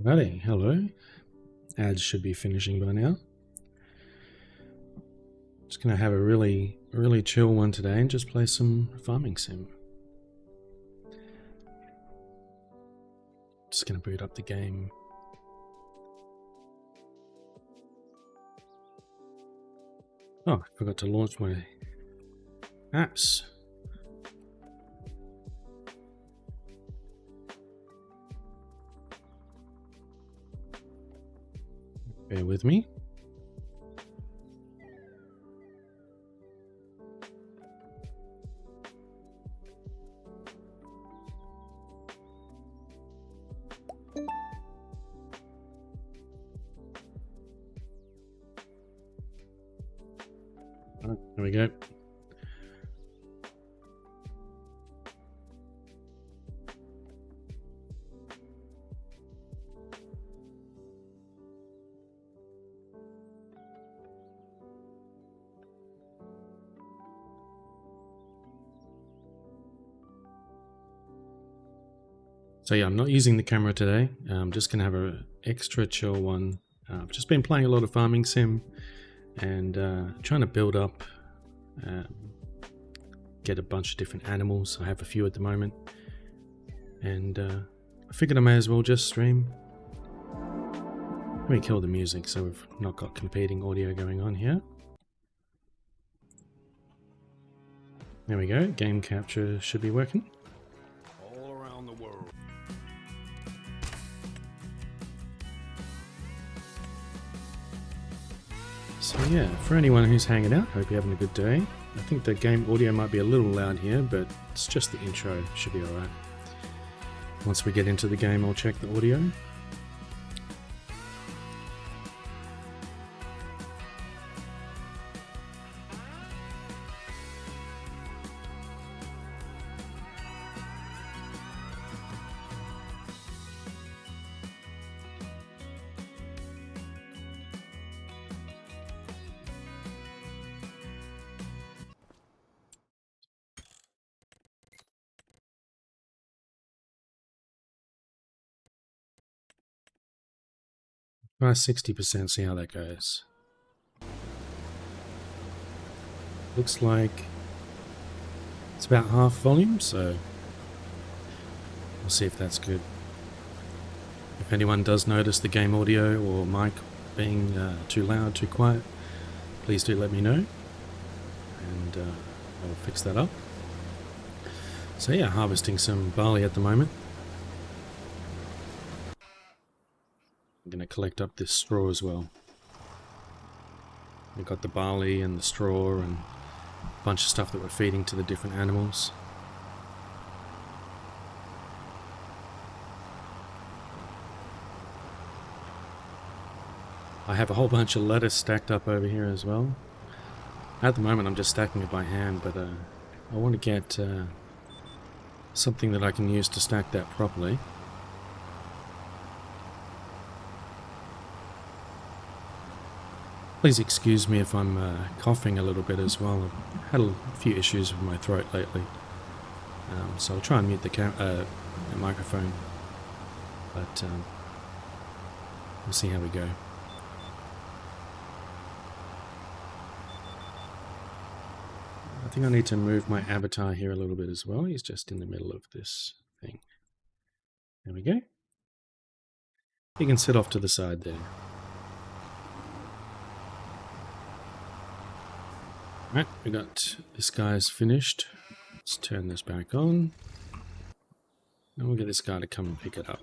Righty, hello. Ads should be finishing by now. Just going to have a really chill one today and just play some farming sim. Just going to boot up the game. Oh, I forgot to launch my apps. Bear with me. Oh, there we go. So yeah, I'm not using the camera today. I'm just going to have an extra chill one. I've just been playing a lot of Farming Sim and trying to build up, get a bunch of different animals. I have a few at the moment. And I figured I may as well just stream. Let me kill the music so we've not got competing audio going on here. There we go, game capture should be working. All around the world. So yeah, for anyone who's hanging out, hope you're having a good day. I think the game audio might be a little loud here, but it's just the intro, should be alright. Once we get into the game, I'll check the audio. Try 60%, see how that goes. Looks like it's about half volume, so we'll see if that's good. If anyone does notice the game audio or mic being too loud, too quiet, please do let me know, and I'll fix that up. So yeah, harvesting some barley at the moment. I'm going to collect up this straw as well. We've got the barley and the straw and a bunch of stuff that we're feeding to the different animals. I have a whole bunch of lettuce stacked up over here as well. At the moment I'm just stacking it by hand, but I want to get something that I can use to stack that properly. Please excuse me if I'm coughing a little bit as well. I've had a few issues with my throat lately, so I'll try and mute the microphone, but we'll see how we go. I think I need to move my avatar here a little bit as well. He's just in the middle of this thing. There we go. He can sit off to the side there. Right, we got this guy's finished. Let's turn this back on. And we'll get this guy to come and pick it up.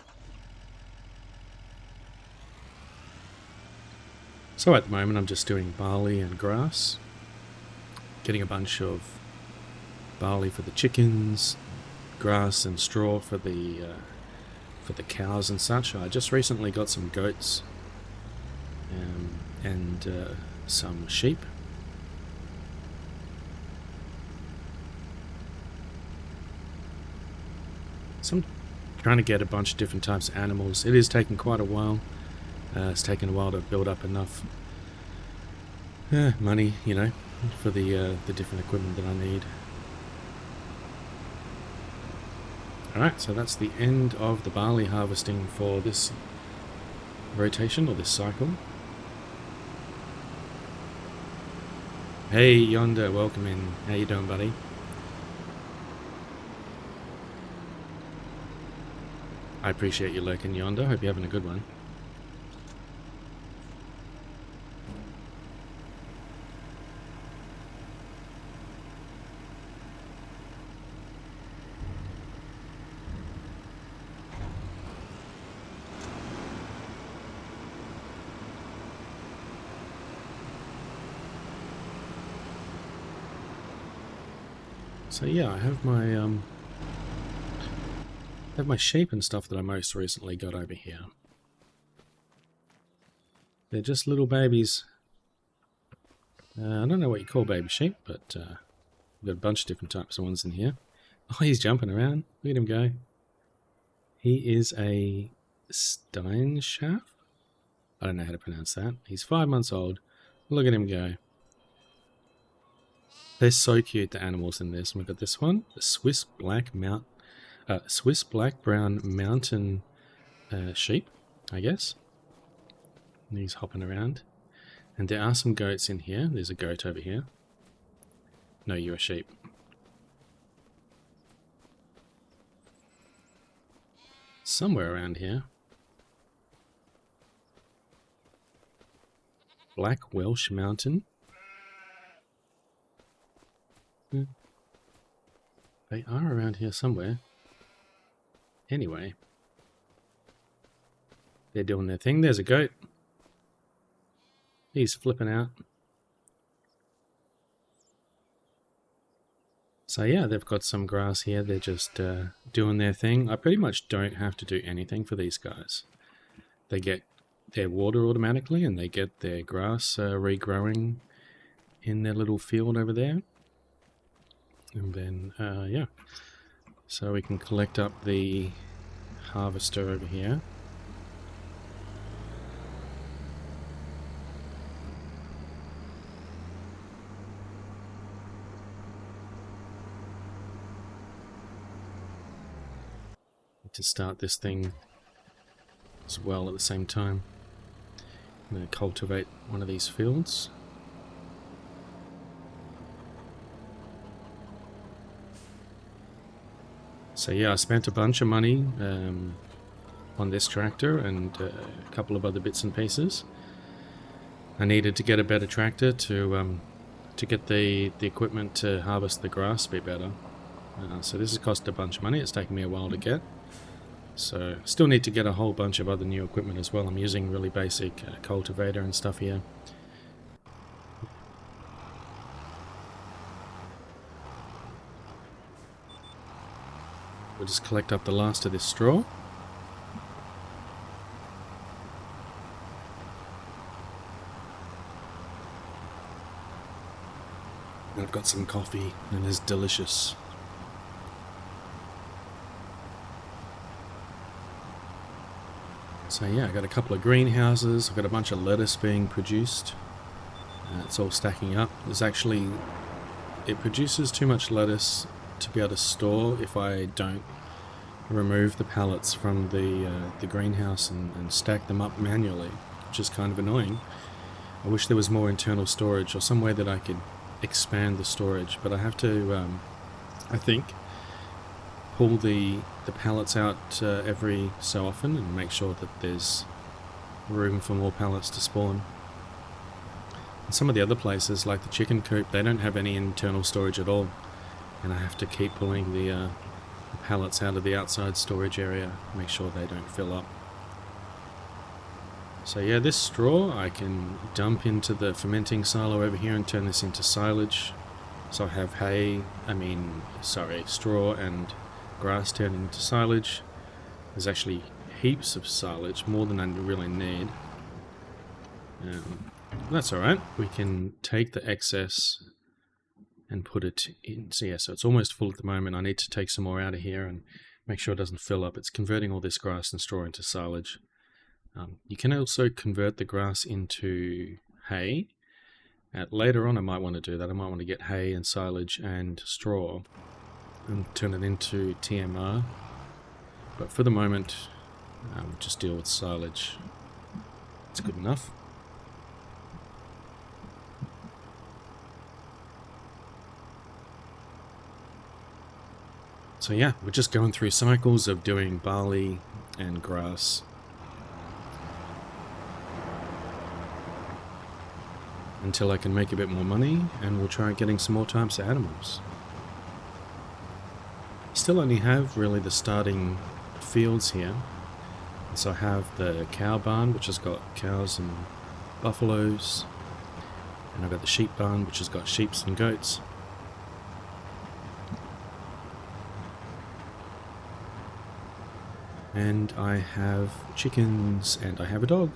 So at the moment I'm just doing barley and grass. Getting a bunch of barley for the chickens, grass and straw for the cows and such. I just recently got some goats and some sheep. So I'm trying to get a bunch of different types of animals. It is taking quite a while. It's taken a while to build up enough money, you know, for the different equipment that I need. Alright, so that's the end of the barley harvesting for this rotation, or this cycle. Hey Yonder, welcome in. How you doing, buddy? I appreciate you lurking, Yonder. Hope you're having a good one. So yeah, I have my sheep and stuff that I most recently got over here. They're just little babies. I don't know what you call baby sheep, but we've got a bunch of different types of ones in here. Oh, he's jumping around. Look at him go. He is a Steinschaft? I don't know how to pronounce that. He's 5 months old. Look at him go. They're so cute, the animals in this. And we've got this one, the Swiss black brown mountain sheep, I guess. And he's hopping around. And there are some goats in here. There's a goat over here. No, you're a sheep. Somewhere around here. Black Welsh Mountain. They are around here somewhere. Anyway. They're doing their thing. There's a goat. He's flipping out. So yeah, they've got some grass here. They're just doing their thing. I pretty much don't have to do anything for these guys. They get their water automatically and they get their grass regrowing in their little field over there. And then, yeah. So we can collect up the harvester over here. To start this thing as well at the same time. I'm going to cultivate one of these fields. So yeah, I spent a bunch of money on this tractor and a couple of other bits and pieces. I needed to get a better tractor to get the equipment to harvest the grass a bit better. So this has cost a bunch of money. It's taken me a while to get. So still need to get a whole bunch of other new equipment as well. I'm using really basic cultivator and stuff here. We'll just collect up the last of this straw. And I've got some coffee and it's delicious. So yeah, I got a couple of greenhouses, I've got a bunch of lettuce being produced. It's all stacking up. It produces too much lettuce to be able to store if I don't remove the pallets from the greenhouse and stack them up manually, which is kind of annoying. I wish there was more internal storage or some way that I could expand the storage, but I have to, I think, pull the pallets out every so often and make sure that there's room for more pallets to spawn. And some of the other places, like the chicken coop, they don't have any internal storage at all, and I have to keep pulling the pallets out of the outside storage area, make sure they don't fill up. So yeah, this straw I can dump into the fermenting silo over here and turn this into silage. So I have straw and grass turned into silage. There's actually heaps of silage, more than I really need. That's alright. We can take the excess and put it in. So yeah, so it's almost full at the moment. I need to take some more out of here and make sure it doesn't fill up. It's converting all this grass and straw into silage. You can also convert the grass into hay. Later on I might want to do that. I might want to get hay and silage and straw and turn it into TMR. But for the moment, just deal with silage. It's good enough. So yeah, we're just going through cycles of doing barley and grass. Until I can make a bit more money, and we'll try getting some more types of animals. Still only have really the starting fields here. So I have the cow barn, which has got cows and buffaloes. And I've got the sheep barn, which has got sheep and goats. And I have chickens and I have a dog.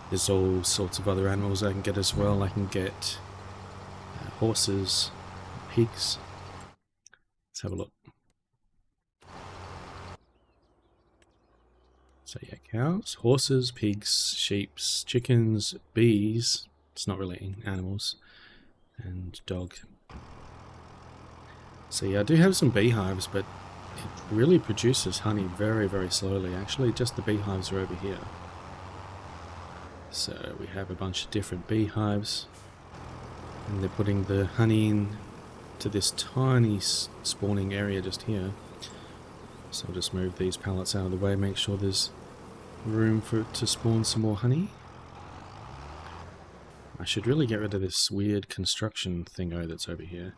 There's all sorts of other animals I can get as well. I can get horses, pigs. Let's have a look. So yeah, cows, horses, pigs, sheep, chickens, bees. It's not really animals. And dog. So yeah, I do have some beehives, but it really produces honey very, very slowly. Actually, just the beehives are over here. So we have a bunch of different beehives. And they're putting the honey in to this tiny spawning area just here. So I'll just move these pallets out of the way, make sure there's room for it to spawn some more honey. I should really get rid of this weird construction thingo that's over here.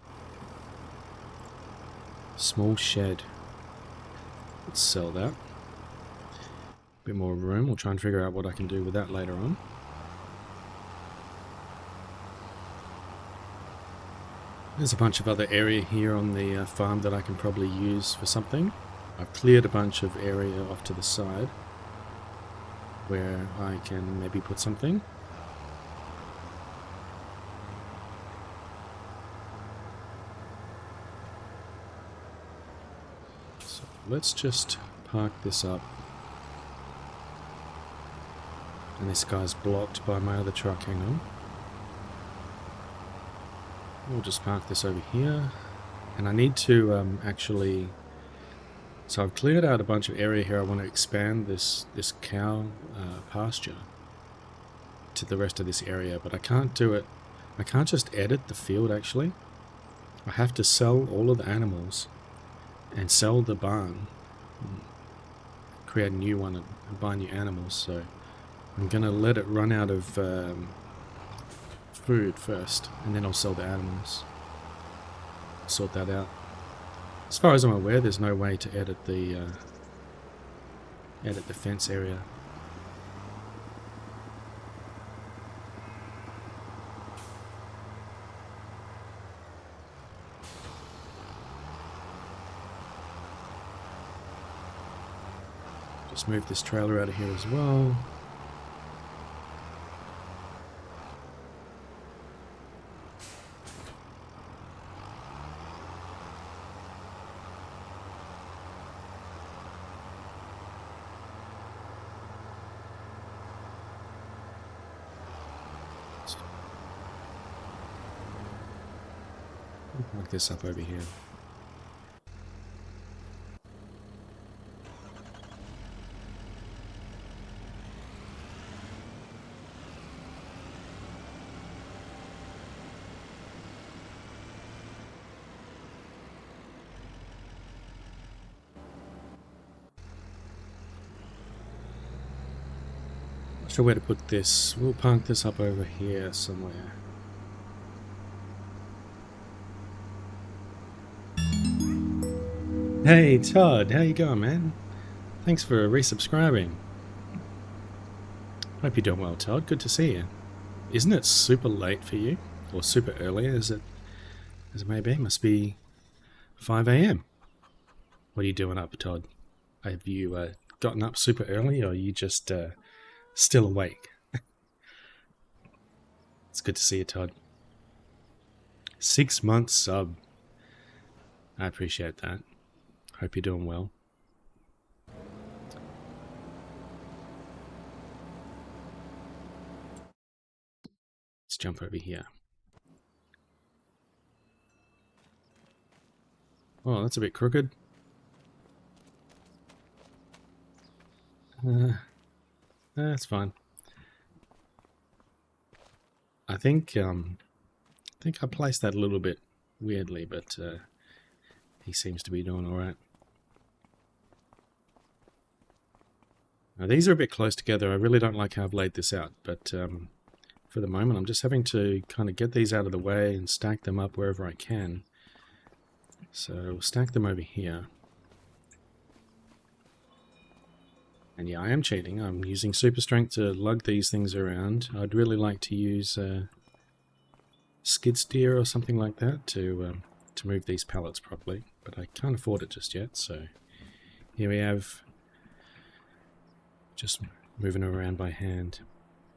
Small shed. Let's sell that. Bit more room. We'll try and figure out what I can do with that later on. There's a bunch of other area here on the farm that I can probably use for something. I've cleared a bunch of area off to the side where I can maybe put something. So let's just park this up. And this guy's blocked by my other truck, hang on. We'll just park this over here. And I need to actually... So I've cleared out a bunch of area here. I want to expand this cow pasture to the rest of this area, but I can't do it. I can't just edit the field actually. I have to sell all of the animals and sell the barn, create a new one and buy new animals. So I'm gonna let it run out of food first, and then I'll sell the animals. Sort that out. As far as I'm aware, there's no way to edit the fence area. Just move this trailer out of here as well. Mark this up over here. Not sure where to put this. We'll park this up over here somewhere. Hey Todd, how you going, man? Thanks for resubscribing. Hope you're doing well, Todd. Good to see you. Isn't it super late for you? Or super early as it may be? Must be 5 AM. What are you doing up, Todd? Have you gotten up super early, or are you just still awake? It's good to see you, Todd. 6 months sub. I appreciate that. Hope you're doing well. Let's jump over here. Oh, that's a bit crooked. That's fine. I think I placed that a little bit weirdly, but he seems to be doing all right. Now, these are a bit close together. I really don't like how I've laid this out, but for the moment I'm just having to kind of get these out of the way and stack them up wherever I can. So we'll stack them over here. And yeah, I am cheating. I'm using super strength to lug these things around. I'd really like to use skid steer or something like that to move these pallets properly. but I can't afford it just yet. So here we have, just moving around by hand.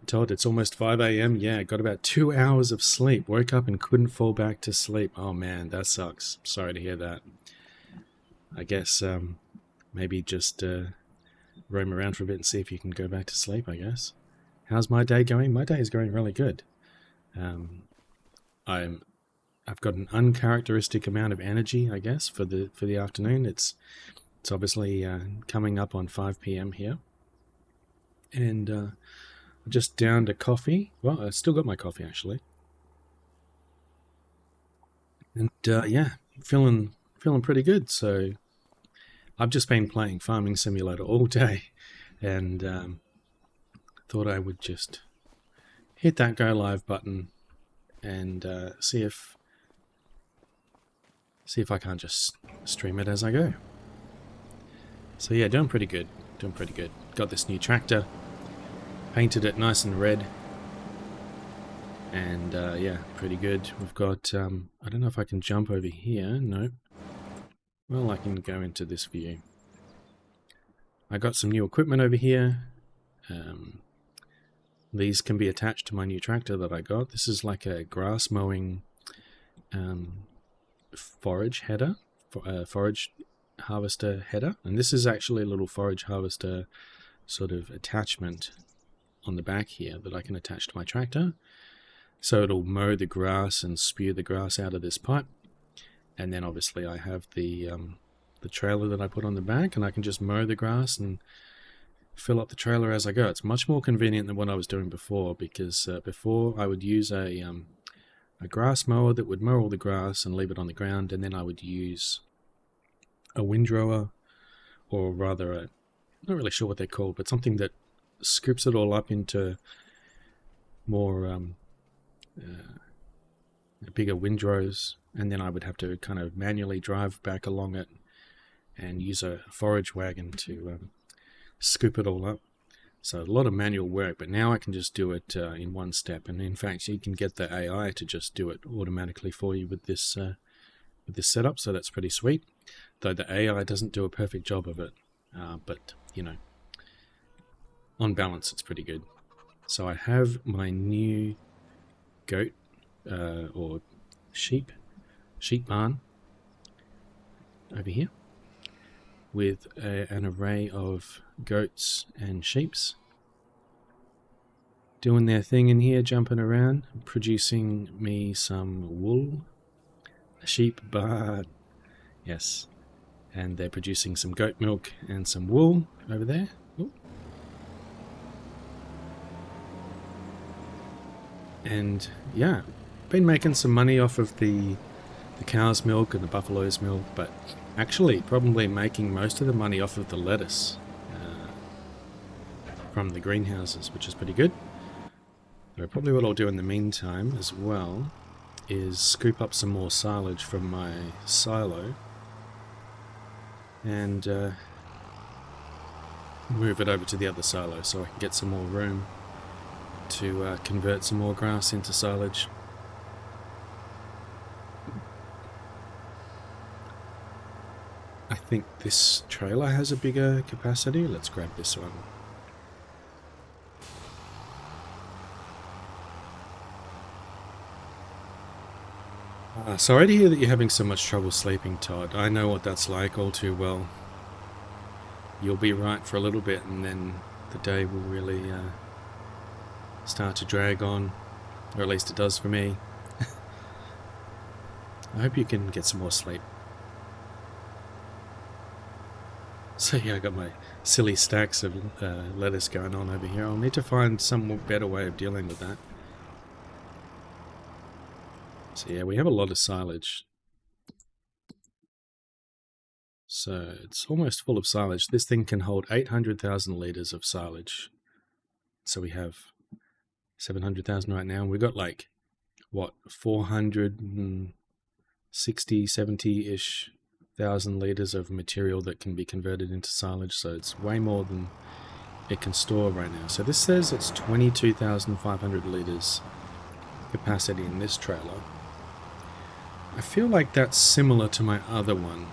Todd, it's almost 5 a.m. Yeah, got about 2 hours of sleep. Woke up and couldn't fall back to sleep. Oh man, that sucks. Sorry to hear that. I guess maybe just roam around for a bit and see if you can go back to sleep, I guess. How's my day going? My day is going really good. I've got an uncharacteristic amount of energy, I guess, for the afternoon. It's obviously coming up on 5 p.m. here. And I just downed a coffee. Well, I still got my coffee, actually. And yeah, feeling pretty good. So I've just been playing Farming Simulator all day, and thought I would just hit that go live button and see if I can't just stream it as I go. So yeah, doing pretty good. Got this new tractor, painted it nice and red, and yeah, pretty good. We've got, I don't know if I can jump over here. Nope. Well, I can go into this view. I got some new equipment over here. These can be attached to my new tractor that I got. This is like a grass mowing forage header, forage harvester header, and this is actually a little forage harvester sort of attachment on the back here that I can attach to my tractor. So it'll mow the grass and spew the grass out of this pipe, and then obviously I have the trailer that I put on the back, and I can just mow the grass and fill up the trailer as I go. It's much more convenient than what I was doing before, because before I would use a grass mower that would mow all the grass and leave it on the ground, and then I would use a windrower, or rather I'm not really sure what they're called, but something that scoops it all up into more bigger windrows, and then I would have to kind of manually drive back along it and use a forage wagon to scoop it all up. So a lot of manual work, but now I can just do it in one step. And in fact, you can get the AI to just do it automatically for you with this setup. So that's pretty sweet. Though the AI doesn't do a perfect job of it, but you know, on balance, it's pretty good. So I have my new goat or sheep barn over here, with an array of goats and sheeps doing their thing in here, jumping around, producing me some wool. A sheep barn, yes, and they're producing some goat milk and some wool over there. Ooh. And yeah, been making some money off of the cow's milk and the buffalo's milk, but actually probably making most of the money off of the lettuce from the greenhouses, which is pretty good. So probably what I'll do in the meantime as well is scoop up some more silage from my silo and move it over to the other silo so I can get some more room to convert some more grass into silage. I think this trailer has a bigger capacity. Let's grab this one. Sorry to hear that you're having so much trouble sleeping, Todd. I know what that's like all too well. You'll be right for a little bit, and then the day will really start to drag on, or at least it does for me. I hope you can get some more sleep. So yeah, I got my silly stacks of lettuce going on over here. I'll need to find some better way of dealing with that. So yeah, we have a lot of silage. So it's almost full of silage. This thing can hold 800,000 litres of silage. So we have 700,000 right now. We've got like, what, 460, 70-ish thousand litres of material that can be converted into silage. So it's way more than it can store right now. So this says it's 22,500 litres capacity in this trailer. I feel like that's similar to my other one.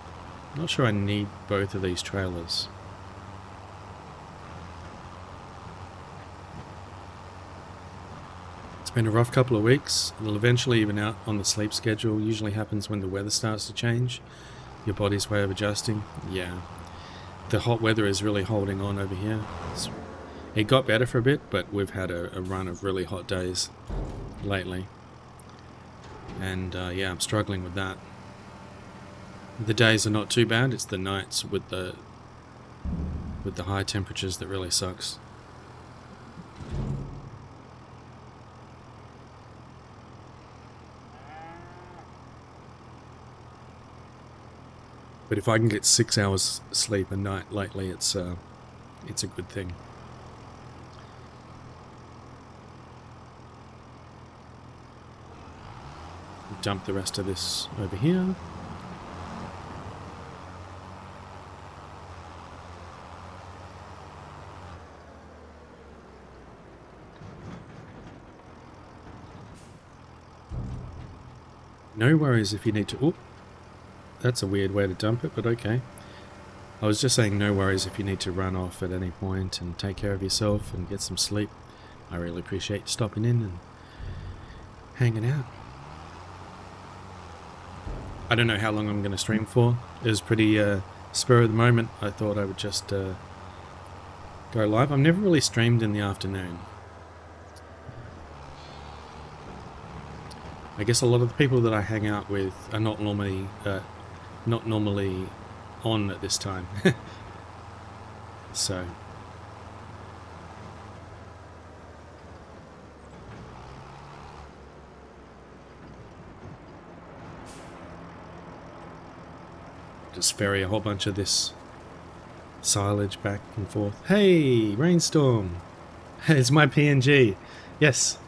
I'm not sure I need both of these trailers. It's been a rough couple of weeks. It'll eventually even out on the sleep schedule. Usually happens when the weather starts to change. Your body's way of adjusting. Yeah. The hot weather is really holding on over here. It got better for a bit, but we've had a run of really hot days lately. And yeah, I'm struggling with that. The days are not too bad. It's the nights with the high temperatures that really sucks. But if I can get 6 hours sleep a night lately, it's a good thing. Dump the rest of this over here. No worries if you need to... Oop, that's a weird way to dump it, but okay. I was just saying no worries if you need to run off at any point and take care of yourself and get some sleep. I really appreciate you stopping in and hanging out. I don't know how long I'm going to stream for. It was pretty spur of the moment. I thought I would just go live. I've never really streamed in the afternoon. I guess a lot of the people that I hang out with are not normally on at this time. So just ferry a whole bunch of this silage back and forth. Hey, Rainstorm! It's my PNG. Yes.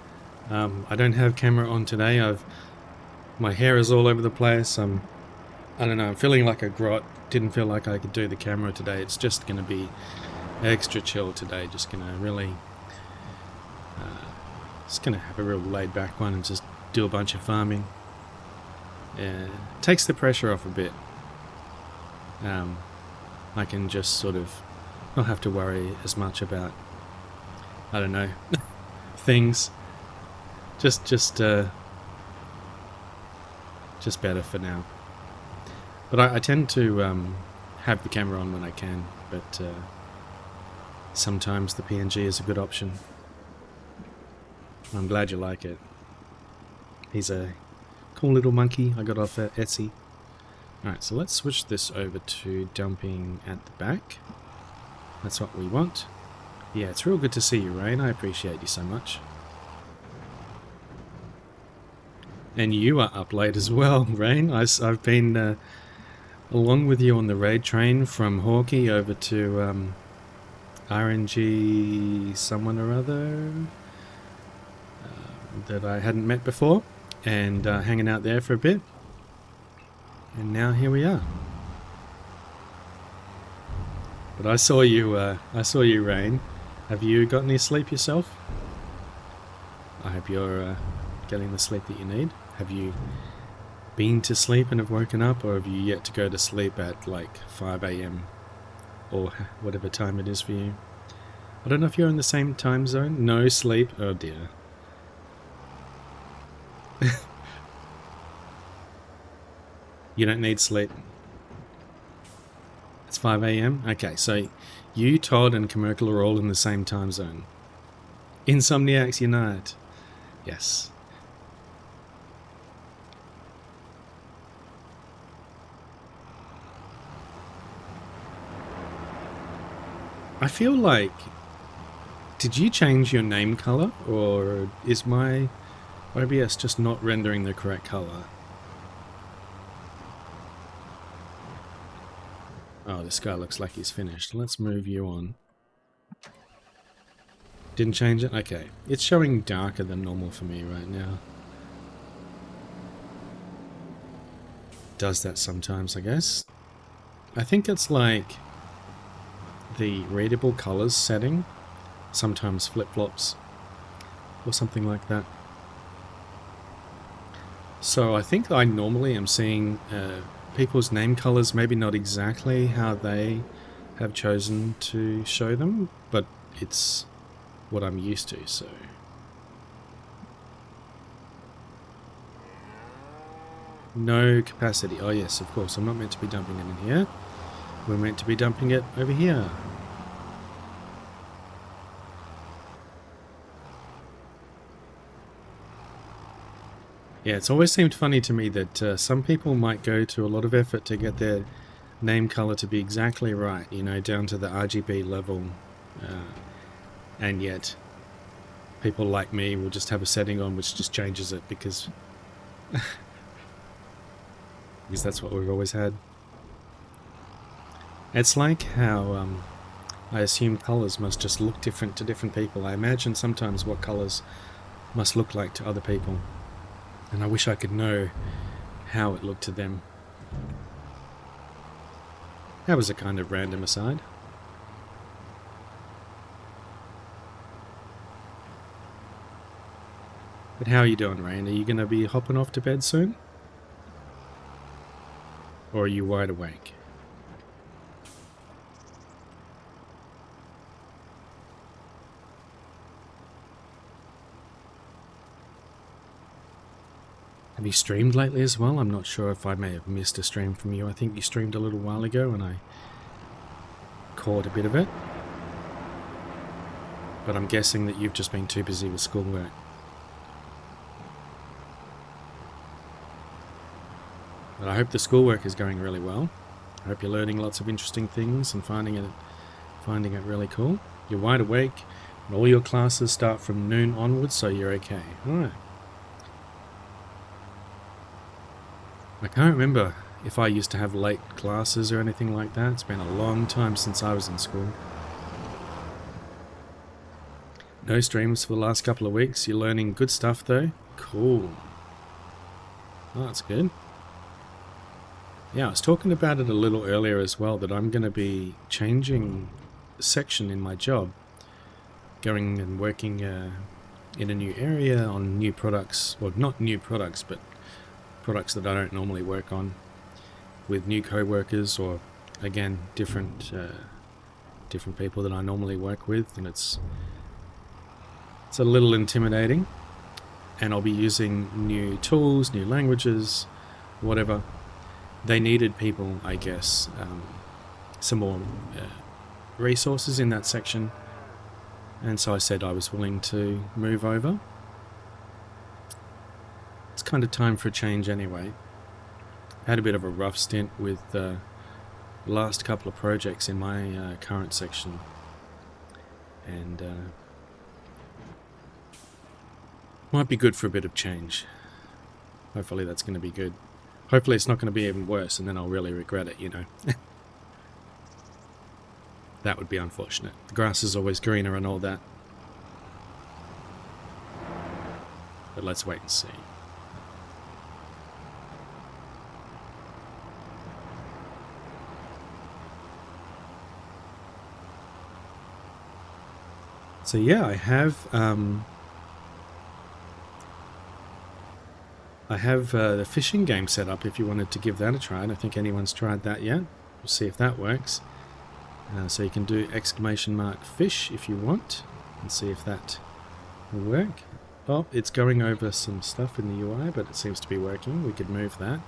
I don't have camera on today. My hair is all over the place. I don't know, I'm feeling like a grot. Didn't feel like I could do the camera today. It's just going to be extra chill today. Just going to really, just going to have a real laid back one and just do a bunch of farming. Takes the pressure off a bit. I can just sort of not have to worry as much about, I don't know, things. Just better for now. But I tend to have the camera on when I can, but sometimes the PNG is a good option. I'm glad you like it. He's a cool little monkey I got off Etsy. Alright, so let's switch this over to dumping at the back. That's what we want. Yeah, it's real good to see you, Rain. I appreciate you so much. And you are up late as well, Rain. I've been along with you on the raid train from Hawkeye over to RNG someone or other that I hadn't met before, and hanging out there for a bit. And now here we are. But I saw you, Rain. Have you got any sleep yourself? I hope you're getting the sleep that you need. Have you been to sleep and have woken up, or have you yet to go to sleep at like 5 AM or whatever time it is for you? I don't know if you're in the same time zone. No sleep. Oh dear. You don't need sleep. It's 5 AM? Okay, so you, Todd, and Commercial are all in the same time zone. Insomniacs unite. Yes. I feel like... Did you change your name color? Or is my OBS just not rendering the correct color? Oh, this guy looks like he's finished. Let's move you on. Didn't change it? Okay. It's showing darker than normal for me right now. Does that sometimes, I guess. I think it's like the readable colors setting sometimes flip-flops or something like that. So I think I normally am seeing people's name colors, maybe not exactly how they have chosen to show them, but it's what I'm used to, so. No capacity. Oh yes, of course. I'm not meant to be dumping it in here. We're meant to be dumping it over here. Yeah, it's always seemed funny to me that some people might go to a lot of effort to get their name color to be exactly right, you know, down to the RGB level, and yet people like me will just have a setting on which just changes it because because that's what we've always had. It's like how I assume colors must just look different to different people. I imagine sometimes what colors must look like to other people, and I wish I could know how it looked to them. That was a kind of random aside. But how are you doing, Rain? Are you going to be hopping off to bed soon? Or are you wide awake? Have you streamed lately as well? I'm not sure if I may have missed a stream from you. I think you streamed a little while ago and I caught a bit of it. But I'm guessing that you've just been too busy with schoolwork. But I hope the schoolwork is going really well. I hope you're learning lots of interesting things and finding it really cool. You're wide awake and all your classes start from noon onwards, so you're okay. Alright. I can't remember if I used to have late classes or anything like that. It's been a long time since I was in school. No streams for the last couple of weeks. You're learning good stuff though. Cool. Oh, that's good. Yeah, I was talking about it a little earlier as well, that I'm going to be changing section in my job. Going and working in a new area on new products. Well, not new products, but products that I don't normally work on, with new co-workers or again different people that I normally work with, and it's a little intimidating. And I'll be using new tools, new languages, whatever. They needed people, I guess, some more resources in that section, and so I said I was willing to move over. It's kind of time for a change anyway. I had a bit of a rough stint with the last couple of projects in my current section, and might be good for a bit of change. Hopefully that's going to be good. Hopefully it's not going to be even worse and then I'll really regret it, you know. That would be unfortunate. The grass is always greener and all that. But let's wait and see. So yeah, I have the fishing game set up if you wanted to give that a try. I don't think anyone's tried that yet. We'll see if that works. So you can do !fish if you want and see if that will work. Oh, it's going over some stuff in the UI, but it seems to be working. We could move that.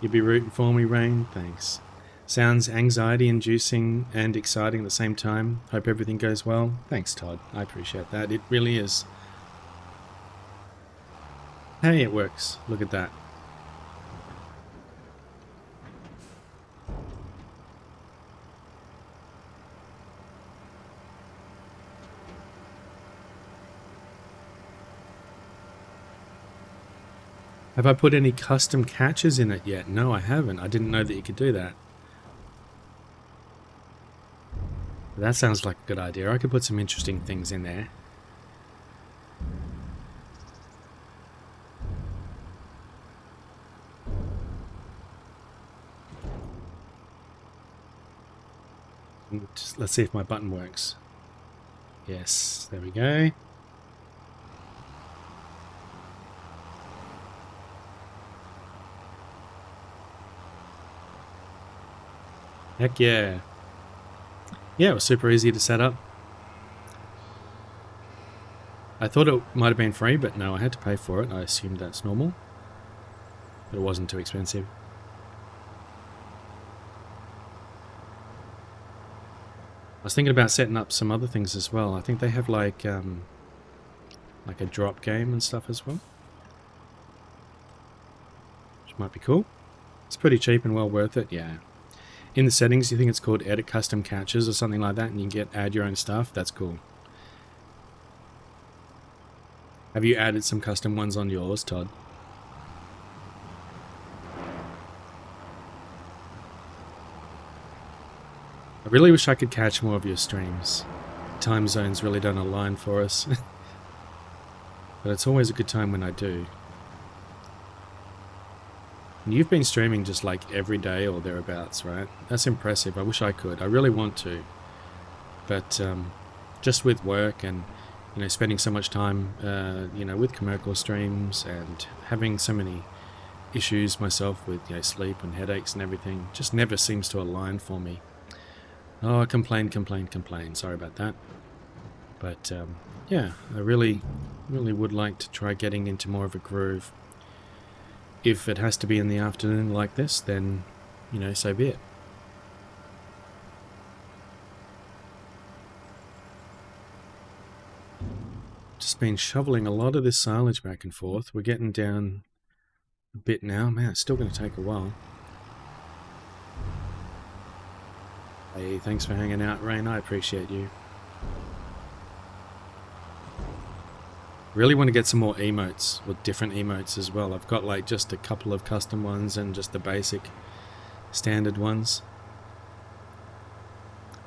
You'd be rooting for me, Rain? Thanks. Sounds anxiety-inducing and exciting at the same time. Hope everything goes well. Thanks, Todd. I appreciate that. It really is. Hey, it works. Look at that. Have I put any custom catches in it yet? No, I haven't. I didn't know that you could do that. That sounds like a good idea. I could put some interesting things in there. Let's see if my button works. Yes, there we go. Heck yeah. Yeah, it was super easy to set up. I thought it might have been free, but no, I had to pay for it. I assumed that's normal. But it wasn't too expensive. I was thinking about setting up some other things as well. I think they have like a drop game and stuff as well, which might be cool. It's pretty cheap and well worth it, yeah. In the settings, you think it's called Edit Custom Catches or something like that, and you can add your own stuff. That's cool. Have you added some custom ones on yours, Todd? I really wish I could catch more of your streams. Time zones really don't align for us. But it's always a good time when I do. And you've been streaming just like every day or thereabouts, right? That's impressive. I wish I could. I really want to. But just with work and, you know, spending so much time, you know, with commercial streams and having so many issues myself with, you know, sleep and headaches and everything, just never seems to align for me. Oh, complain. Sorry about that. But yeah, I really would like to try getting into more of a groove. If it has to be in the afternoon like this, then, you know, so be it. Just been shoveling a lot of this silage back and forth. We're getting down a bit now. Man, it's still going to take a while. Hey, thanks for hanging out, Rain. I appreciate you. Really want to get some more emotes, or different emotes as well. I've got like just a couple of custom ones and just the basic standard ones.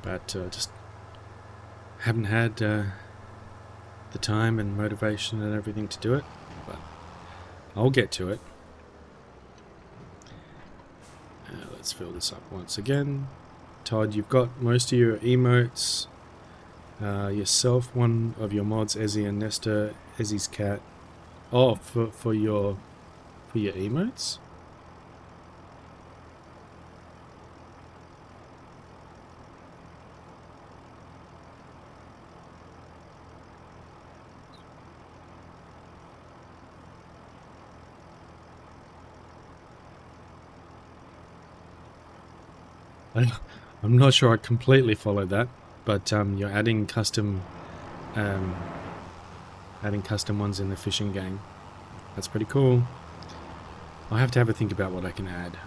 But just haven't had the time and motivation and everything to do it. But I'll get to it. Let's fill this up once again. Todd, you've got most of your emotes. Yourself, one of your mods, Ezzy and Nesta, Ezzy's cat. Oh, for your emotes? I'm not sure I completely followed that, but you're adding custom ones in the fishing game. That's pretty cool. I'll have to have a think about what I can add.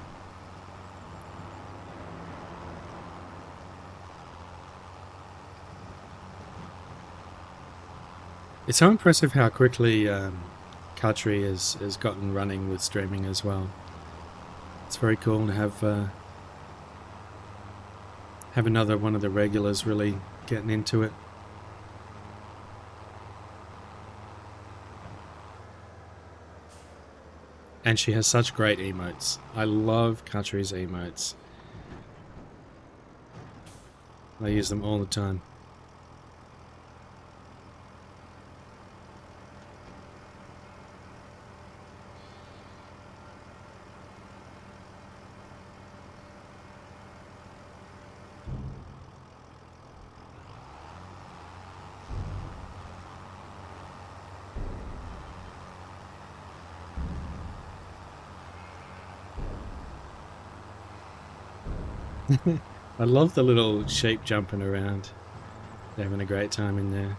It's so impressive how quickly Kartri has gotten running with streaming as well. It's very cool to have another one of the regulars really getting into it. And she has such great emotes. I love Katri's emotes. I use them all the time. I love the little sheep jumping around. They're having a great time in there.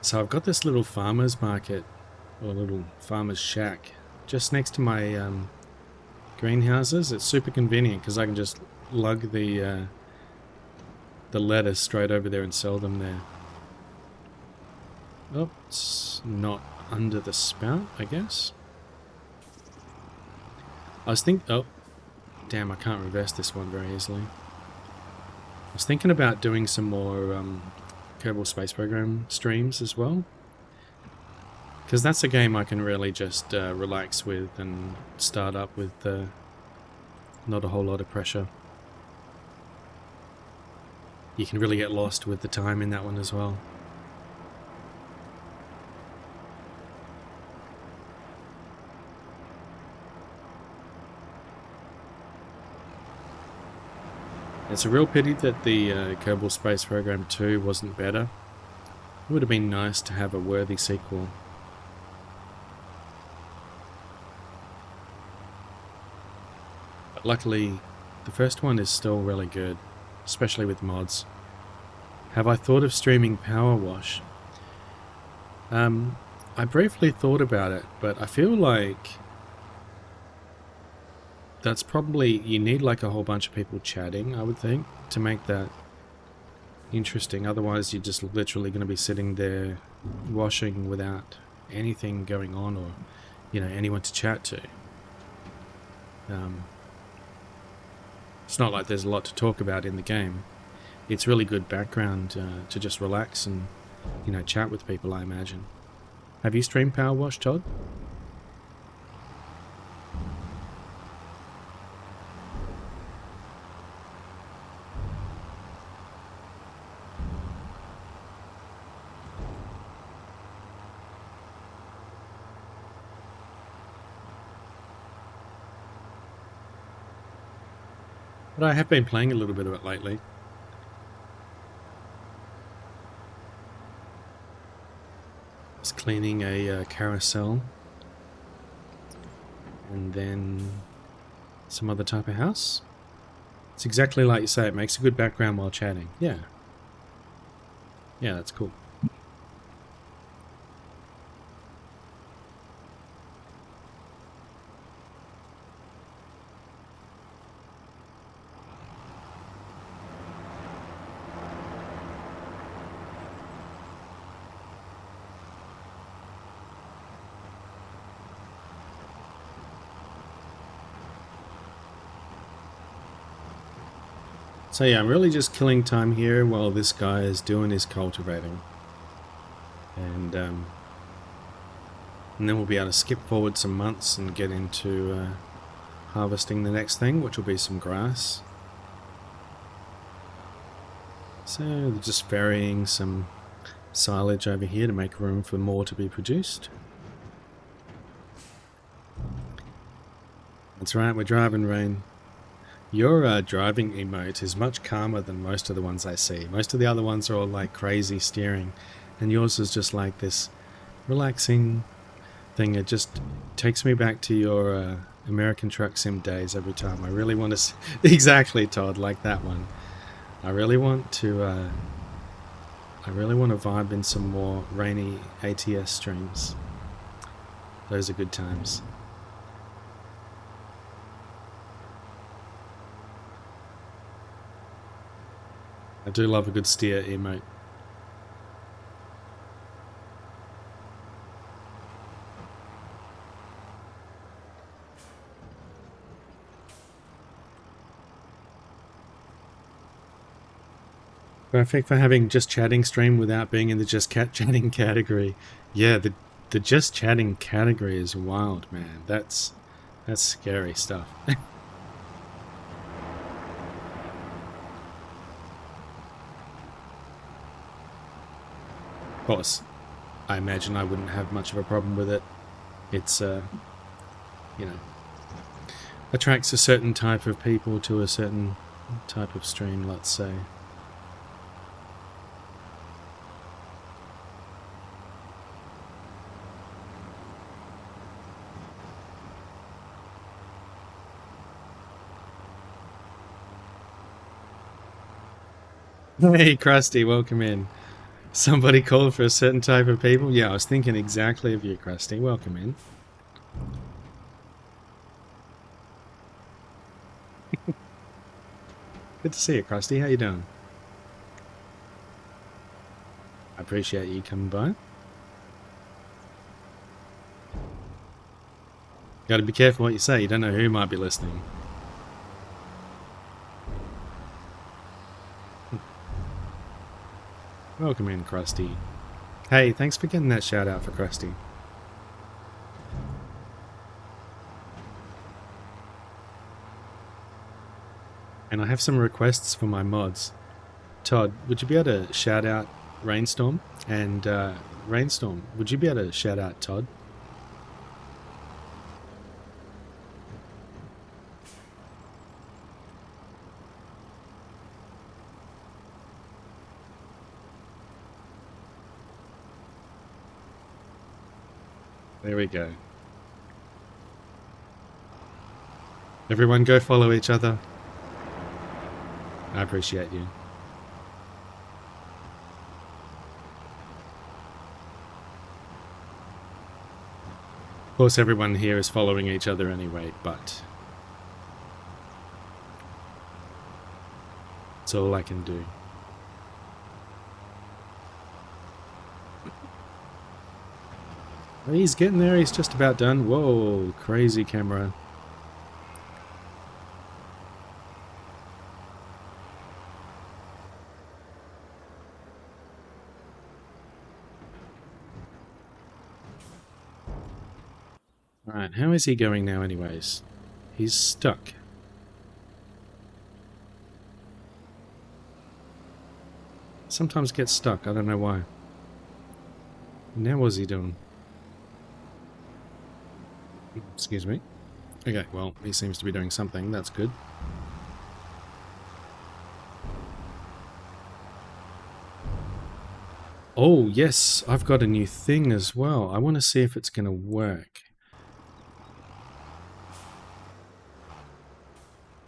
So I've got this little farmer's market, or little farmer's shack, just next to my greenhouses. It's super convenient because I can just lug the lettuce straight over there and sell them there. Oh, it's not under the spout, I guess. I was thinking... Oh, damn, I can't reverse this one very easily. I was thinking about doing some more Kerbal Space Program streams as well. Because that's a game I can really just relax with and start up with not a whole lot of pressure. you can really get lost with the time in that one as well. It's a real pity that the Kerbal Space Program 2 wasn't better. It would have been nice to have a worthy sequel. But luckily, the first one is still really good, especially with mods. Have I thought of streaming Power Wash? I briefly thought about it, but I feel like that's probably, you need like a whole bunch of people chatting, I would think, to make that interesting. Otherwise you're just literally going to be sitting there washing without anything going on, or anyone to chat to. It's not like there's a lot to talk about in the game. It's really good background to just relax and chat with people, I imagine. Have you streamed Power Wash, Todd? But I have been playing a little bit of it lately. I was cleaning a carousel, and then some other type of house. It's exactly like you say, it makes a good background while chatting. Yeah. Yeah, that's cool. So yeah, I'm really just killing time here while this guy is doing his cultivating. And then we'll be able to skip forward some months and get into harvesting the next thing, which will be some grass. So just ferrying some silage over here to make room for more to be produced. That's right, we're driving, Rain. Your driving emote is much calmer than most of the ones I see. Most of the other ones are all like crazy steering, and yours is just like this relaxing thing. It just takes me back to your American Truck Sim days every time. I really want to exactly, Todd, like that one. I really want to vibe in some more rainy ATS streams. Those are good times. I do love a good steer emote. Perfect for having just chatting stream without being in the just chatting category. Yeah, the just chatting category is wild, man. That's scary stuff. Of course, I imagine I wouldn't have much of a problem with it. It's, attracts a certain type of people to a certain type of stream, let's say. Hey, Krusty, welcome in. Somebody called for a certain type of people? Yeah, I was thinking exactly of you, Krusty. Welcome in. Good to see you, Krusty. How you doing? I appreciate you coming by. Got to be careful what you say. You don't know who might be listening. Welcome in, Krusty. Hey, thanks for getting that shout out for Krusty. And I have some requests for my mods. Todd, would you be able to shout out Rainstorm? And Rainstorm, would you be able to shout out Todd? There we go. Everyone go follow each other. I appreciate you. Of course, everyone here is following each other anyway, but it's all I can do. He's getting there, he's just about done. Whoa, crazy camera. Alright, how is he going now anyways? He's stuck. Sometimes gets stuck, I don't know why. Now what's he doing? Excuse me. Okay, well, he seems to be doing something, that's good. Oh, yes, I've got a new thing as well. I want to see if it's going to work.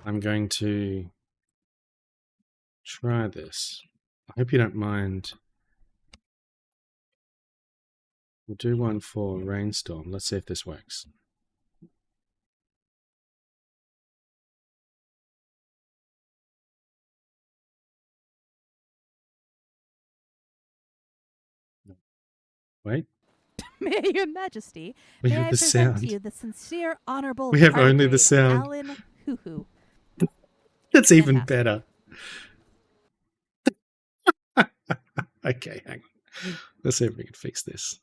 I'm going to try this. I hope you don't mind. We'll do one for Rainstorm. Let's see if this works. Wait. May Your Majesty, We may have I the present sound. to you the sincere, honorable. We have only the Tardigrade, sound. Alan Hoo-Hoo. That's even Fantastic. better. Okay, hang on. Let's see if we can fix this.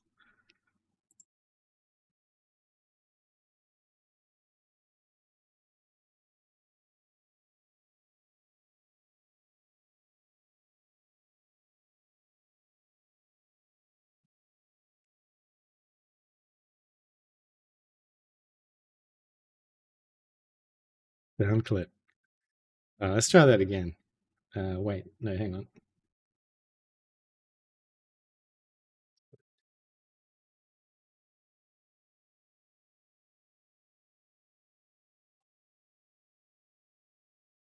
Sound clip. Let's try that again. Wait, no, hang on.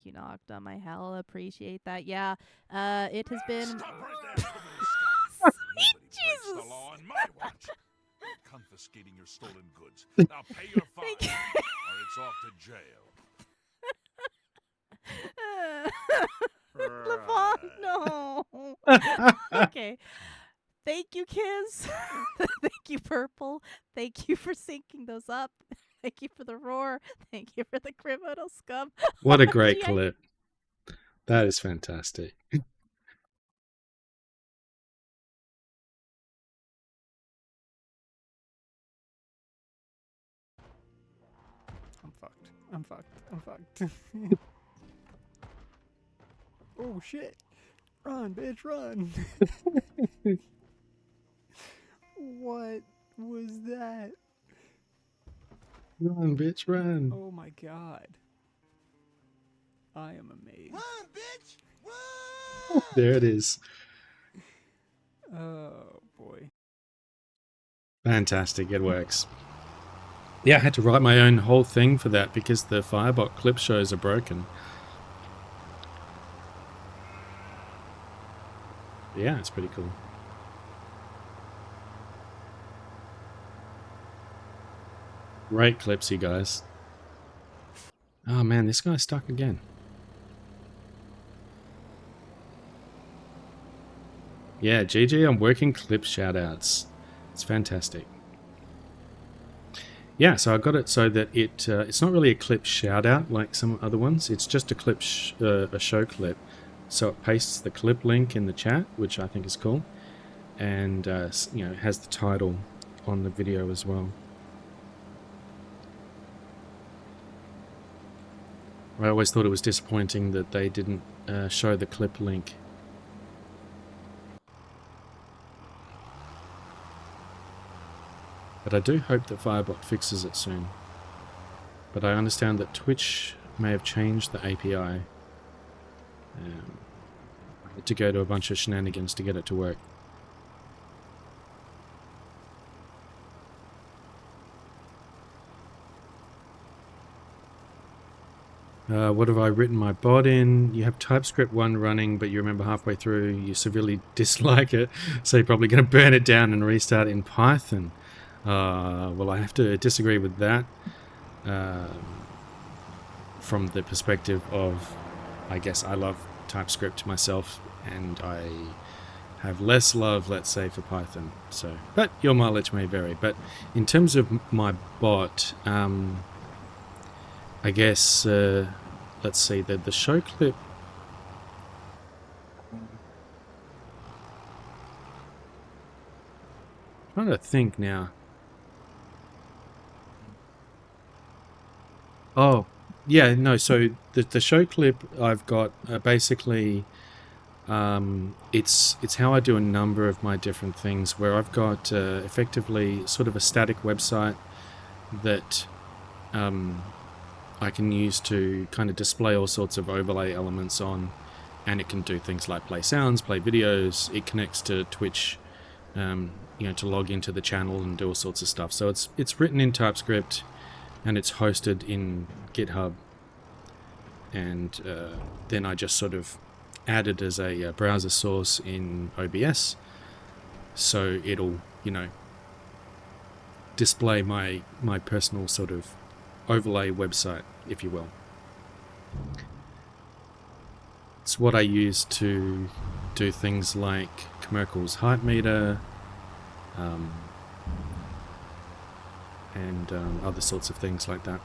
You knocked on my hell. Appreciate that. Yeah, it has been. Sweet Jesus. The law on my watch. Confiscating your stolen goods. Now pay your fine, Thank you. or it's off to jail. Levon, no. Okay. Thank you, Kiz. Thank you, Purple. Thank you for syncing those up. Thank you for the roar. Thank you for the criminal scum. What a great OMG, clip. That is fantastic. I'm fucked. I'm fucked. I'm fucked. Oh shit. Run, bitch, run. What was that? Run, bitch, run. Oh my god. I am amazed. Run, bitch! Run! There it is. Oh boy. Fantastic, it works. Yeah, I had to write my own whole thing for that because the Firebot clip shows are broken. Yeah, it's pretty cool. Great clips, you guys. Oh man, this guy's stuck again. Yeah, GG on working clip shoutouts. It's fantastic. Yeah, so I got it so that it's not really a clip shoutout like some other ones. It's just a clip, a show clip. So it pastes the clip link in the chat, which I think is cool, and you know, has the title on the video as well. I always thought it was disappointing that they didn't show the clip link But I do hope that Firebot fixes it soon. But I understand that Twitch may have changed the API. I had to go to a bunch of shenanigans to get it to work. What have I written my bot in? You have TypeScript 1 running, but you remember halfway through you severely dislike it, so you're probably going to burn it down and restart in Python. Well, I have to disagree with that from the perspective of, I guess I love TypeScript myself, and I have less love, let's say, for Python. So, but your mileage may vary. But in terms of my bot, I guess, let's see, the show clip. I'm trying to think now. Oh, yeah, no, so the show clip I've got basically, it's how I do a number of my different things, where I've got effectively sort of a static website that I can use to kind of display all sorts of overlay elements on, and it can do things like play sounds, play videos. It connects to Twitch, you know, to log into the channel and do all sorts of stuff. So it's written in TypeScript, and it's hosted in GitHub, and then I just sort of add it as a browser source in OBS, so it'll, you know, display my personal sort of overlay website, if you will. It's what I use to do things like Commercial's Hype Meter, and other sorts of things like that.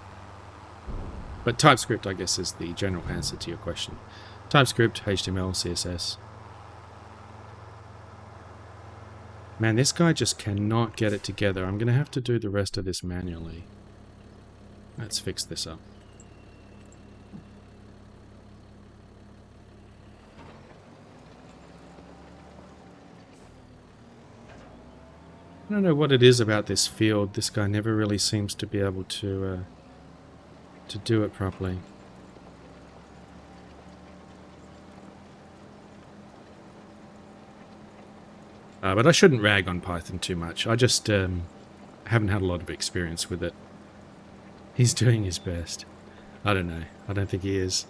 But TypeScript, I guess, is the general answer to your question. TypeScript, HTML, CSS. Man, this guy just cannot get it together. I'm going to have to do the rest of this manually. Let's fix this up. I don't know what it is about this field. This guy never really seems to be able to do it properly. But I shouldn't rag on Python too much. I just haven't had a lot of experience with it. He's doing his best. I don't know. I don't think he is.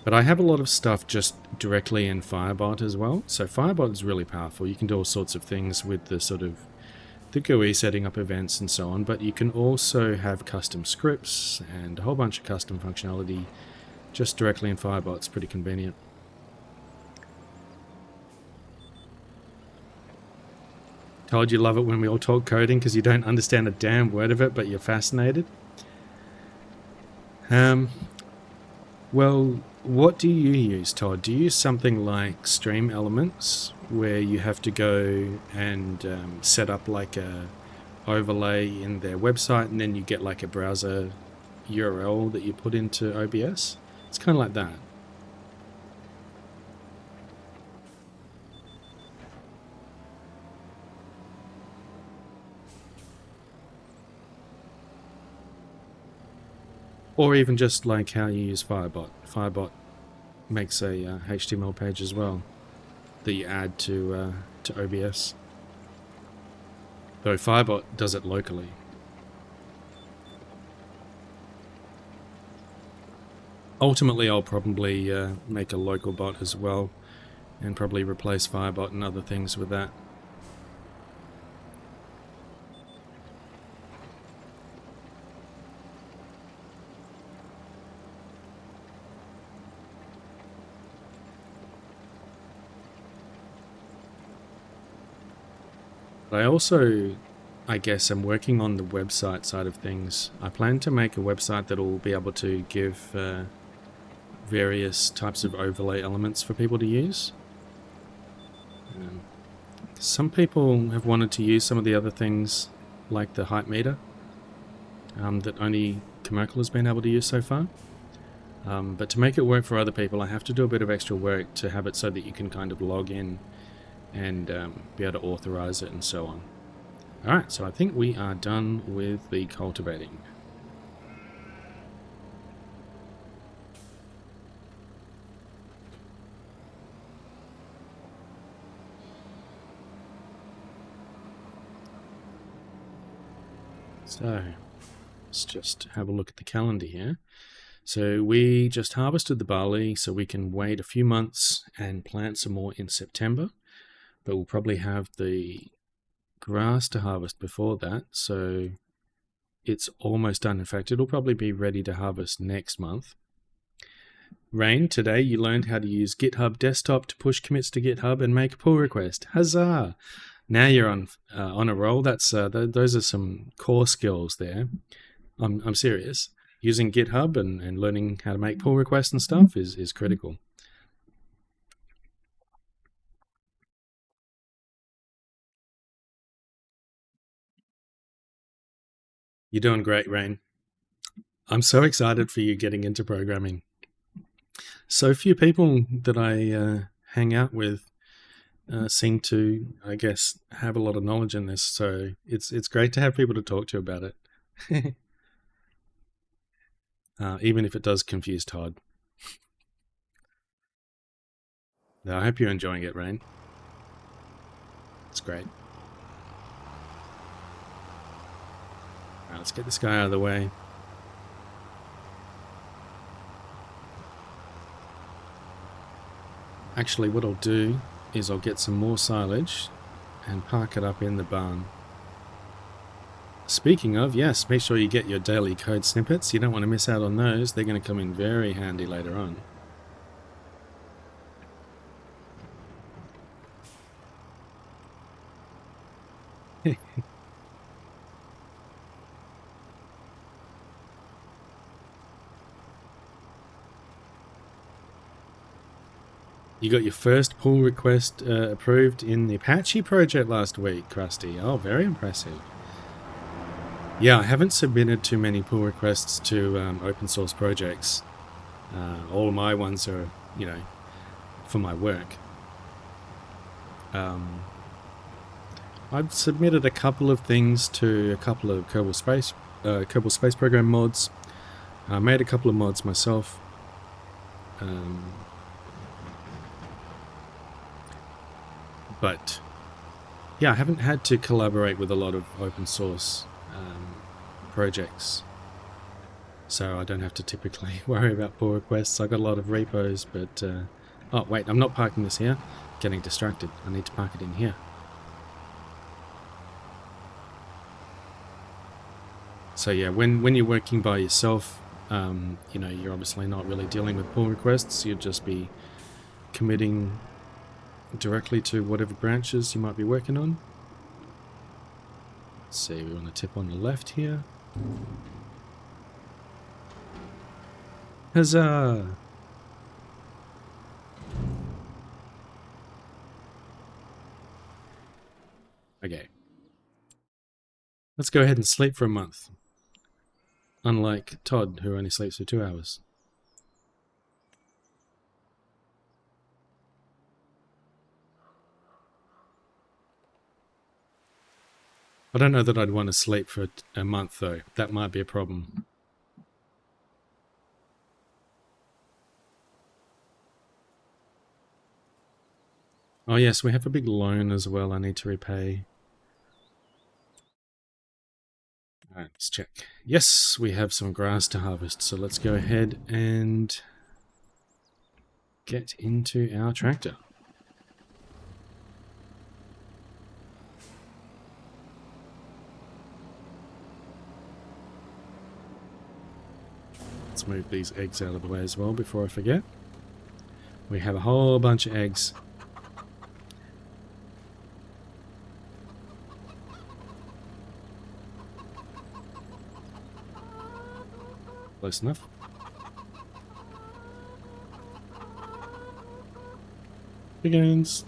But I have a lot of stuff just directly in Firebot as well. So Firebot is really powerful. You can do all sorts of things with the sort of the GUI, setting up events and so on. But you can also have custom scripts and a whole bunch of custom functionality just directly in Firebot. It's pretty convenient. Told you love it when we all talk coding because you don't understand a damn word of it, but you're fascinated. Well, what do you use, Todd? Do you use something like Stream Elements, where you have to go and set up like a overlay in their website, and then you get like a browser URL that you put into OBS? It's kind of like that. Or even just like how you use Firebot. Firebot makes a HTML page as well that you add to OBS. Though Firebot does it locally. Ultimately, I'll probably make a local bot as well, and probably replace Firebot and other things with that. I also, I guess, am working on the website side of things. I plan to make a website that will be able to give various types of overlay elements for people to use. Some people have wanted to use some of the other things, like the Hype Meter, that only Commercial has been able to use so far. But to make it work for other people, I have to do a bit of extra work to have it so that you can kind of log in and be able to authorize it and so on. Alright, so I think we are done with the cultivating. So, let's just have a look at the calendar here. So we just harvested the barley, so we can wait a few months and plant some more in September. But we'll probably have the grass to harvest before that, so it's almost done. In fact, it'll probably be ready to harvest next month. Rain, today you learned how to use GitHub Desktop to push commits to GitHub and make a pull request. Huzzah! Now you're on a roll. That's those are some core skills there. I'm serious. Using GitHub and learning how to make pull requests and stuff is critical. You're doing great, Rain. I'm so excited for you getting into programming. So few people that I hang out with seem to, I guess, have a lot of knowledge in this. So it's great to have people to talk to about it. Even if it does confuse Todd. No, I hope you're enjoying it, Rain. It's great. Alright, let's get this guy out of the way. Actually, what I'll do is I'll get some more silage and park it up in the barn. Speaking of, yes, make sure you get your daily code snippets. You don't want to miss out on those. They're going to come in very handy later on. You got your first pull request approved in the Apache project last week, Krusty. Oh, very impressive. Yeah, I haven't submitted too many pull requests to open source projects. All of my ones are, you know, for my work. I've submitted a couple of things to a couple of Kerbal Space Program mods. I made a couple of mods myself. But yeah, I haven't had to collaborate with a lot of open source projects, so I don't have to typically worry about pull requests. I got a lot of repos, but oh wait, I'm not parking this here. Getting distracted. I need to park it in here. So yeah, when you're working by yourself, you know, you're obviously not really dealing with pull requests. You'd just be committing directly to whatever branches you might be working on. Let's see, we want to tip on the left here. Huzzah! Okay. Let's go ahead and sleep for a month. Unlike Todd, who only sleeps for 2 hours. I don't know that I'd want to sleep for a month, though. That might be a problem. Oh yes, we have a big loan as well I need to repay. Alright, let's check. Yes, we have some grass to harvest, so let's go ahead and get into our tractor. Let's move these eggs out of the way as well before I forget. We have a whole bunch of eggs. Close enough. Chickens.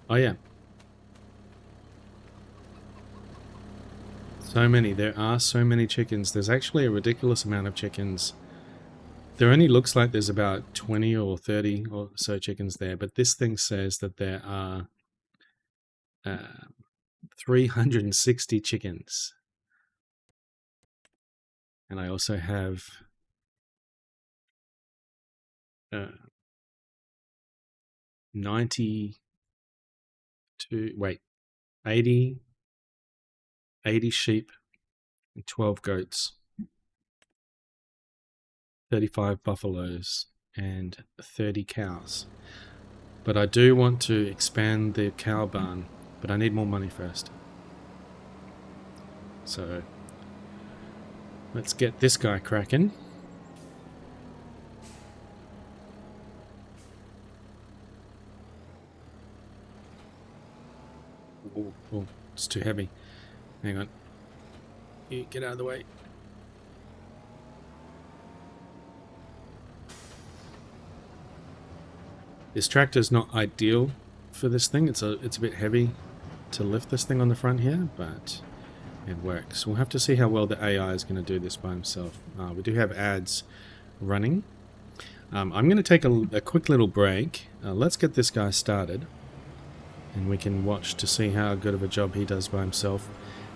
Oh yeah. So many. There are so many chickens. There's actually a ridiculous amount of chickens There only looks like there's about 20 or 30 or so chickens there, but this thing says that there are 360 chickens. And I also have 80 sheep and 12 goats, 35 buffaloes, and 30 cows. But I do want to expand the cow barn, but I need more money first. So let's get this guy cracking. Oh, it's too heavy. Hang on. You get out of the way. This tractor's not ideal for this thing. It's a bit heavy to lift this thing on the front here, but it works. We'll have to see how well the AI is going to do this by himself. We do have ads running. I'm going to take a quick little break. Let's get this guy started, and we can watch to see how good of a job he does by himself.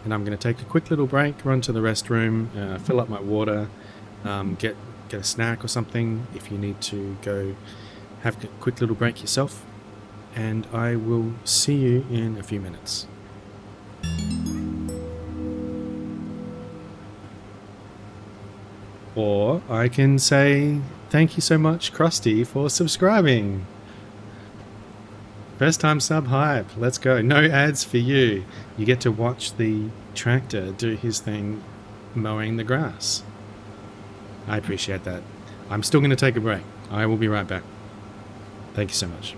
And I'm going to take a quick little break, run to the restroom, fill up my water, get a snack or something if you need to go have a quick little break yourself, and I will see you in a few minutes. Or I can say thank you so much, Krusty, for subscribing. First time sub hype. Let's go. No ads for you. You get to watch the tractor do his thing mowing the grass. I appreciate that. I'm still going to take a break. I will be right back. Thank you so much.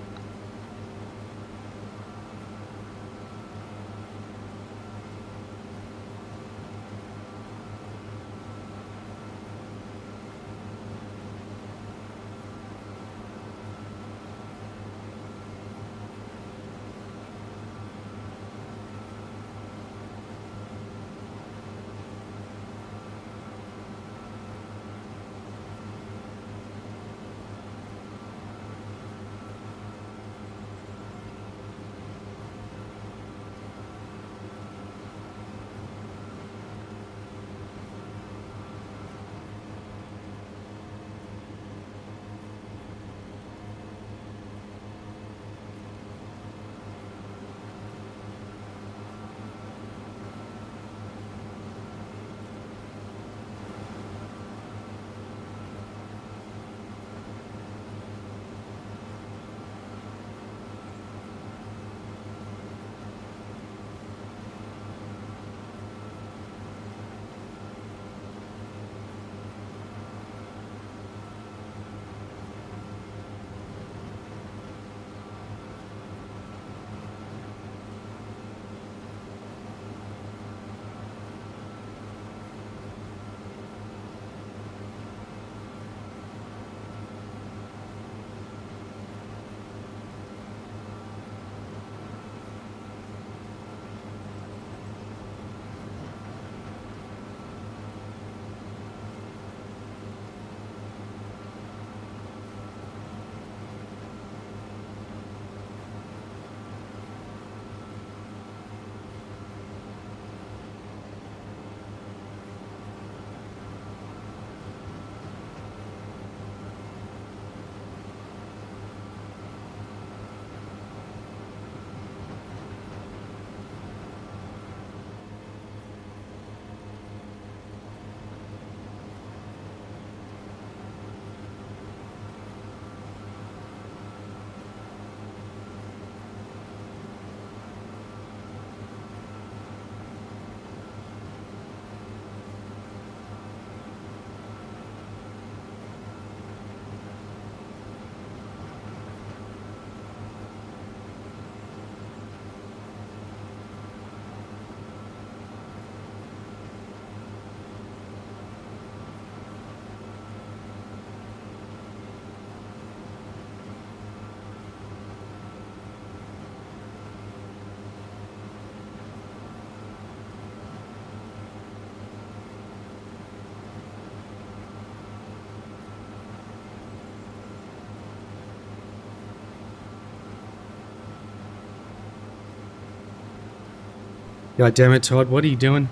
God damn it, Todd, what are you doing?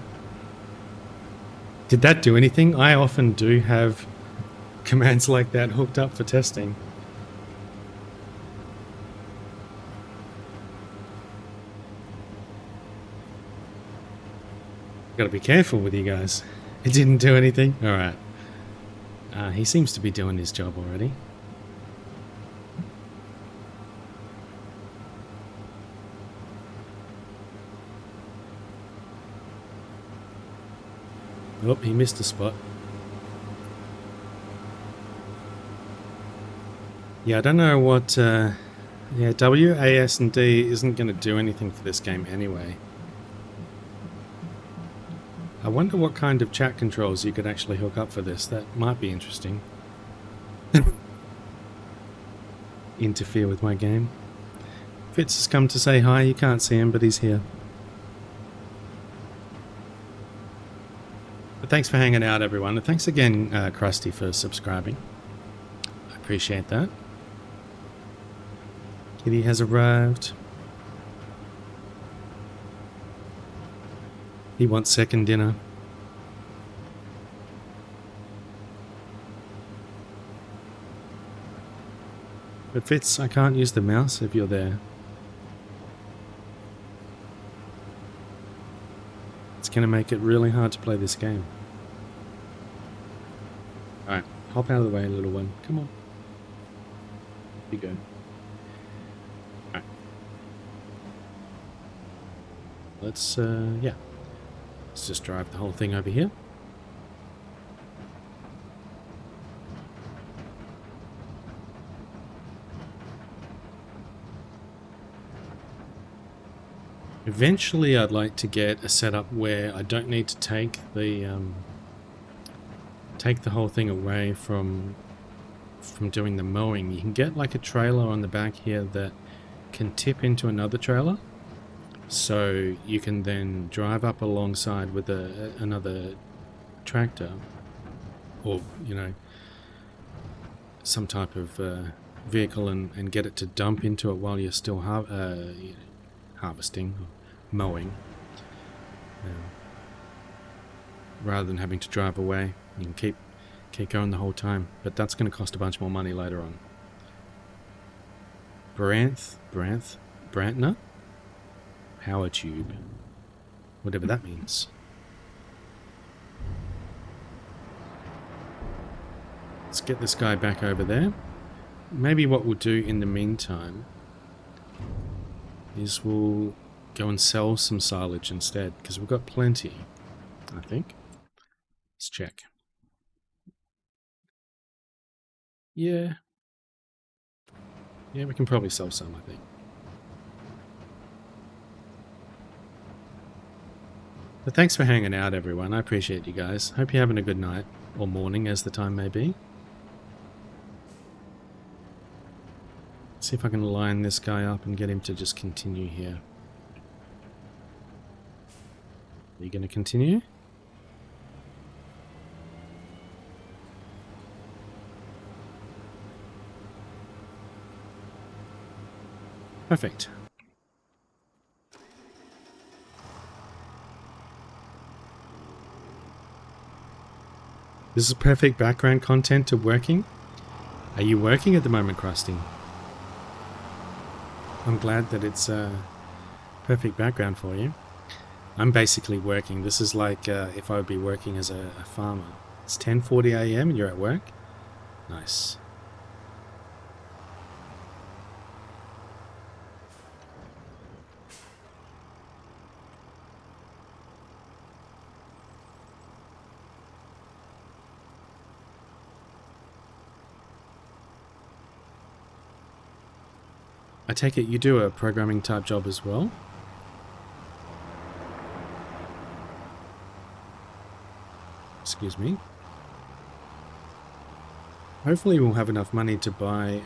Did that do anything? I often do have commands like that hooked up for testing. Gotta be careful with you guys. It didn't do anything? Alright. He seems to be doing his job already. Oh, he missed a spot. Yeah, I don't know what... yeah, W, A, S, and D isn't going to do anything for this game anyway. I wonder what kind of chat controls you could actually hook up for this. That might be interesting. Interfere with my game. Fitz has come to say hi. You can't see him, but he's here. But thanks for hanging out, everyone. And thanks again, Krusty, for subscribing. I appreciate that. Kitty has arrived. He wants second dinner. But Fitz, I can't use the mouse if you're there. It's going to make it really hard to play this game. Alright, hop out of the way, little one. Come on. You go. Alright. Let's, yeah. Let's just drive the whole thing over here. Eventually I'd like to get a setup where I don't need to take the whole thing away from doing the mowing. You can get like a trailer on the back here that can tip into another trailer. So you can then drive up alongside with another tractor, or you know, some type of vehicle, and get it to dump into it while you're still harvesting, or mowing, rather than having to drive away. You can keep going the whole time, but that's going to cost a bunch more money later on. Brantner? Power tube. Whatever that means. Let's get this guy back over there. Maybe what we'll do in the meantime is we'll go and sell some silage instead, because we've got plenty, I think. Let's check. Yeah. Yeah, we can probably sell some, I think. But thanks for hanging out, everyone. I appreciate you guys. Hope you're having a good night, or morning, as the time may be. See if I can line this guy up and get him to just continue here. Are you going to continue? Perfect. This is perfect background content to working. Are you working at the moment, Krusty? I'm glad that it's perfect background for you. I'm basically working. This is like if I would be working as a farmer. It's 10:40 a.m. and you're at work? Nice. I take it you do a programming type job as well? Excuse me. Hopefully we'll have enough money to buy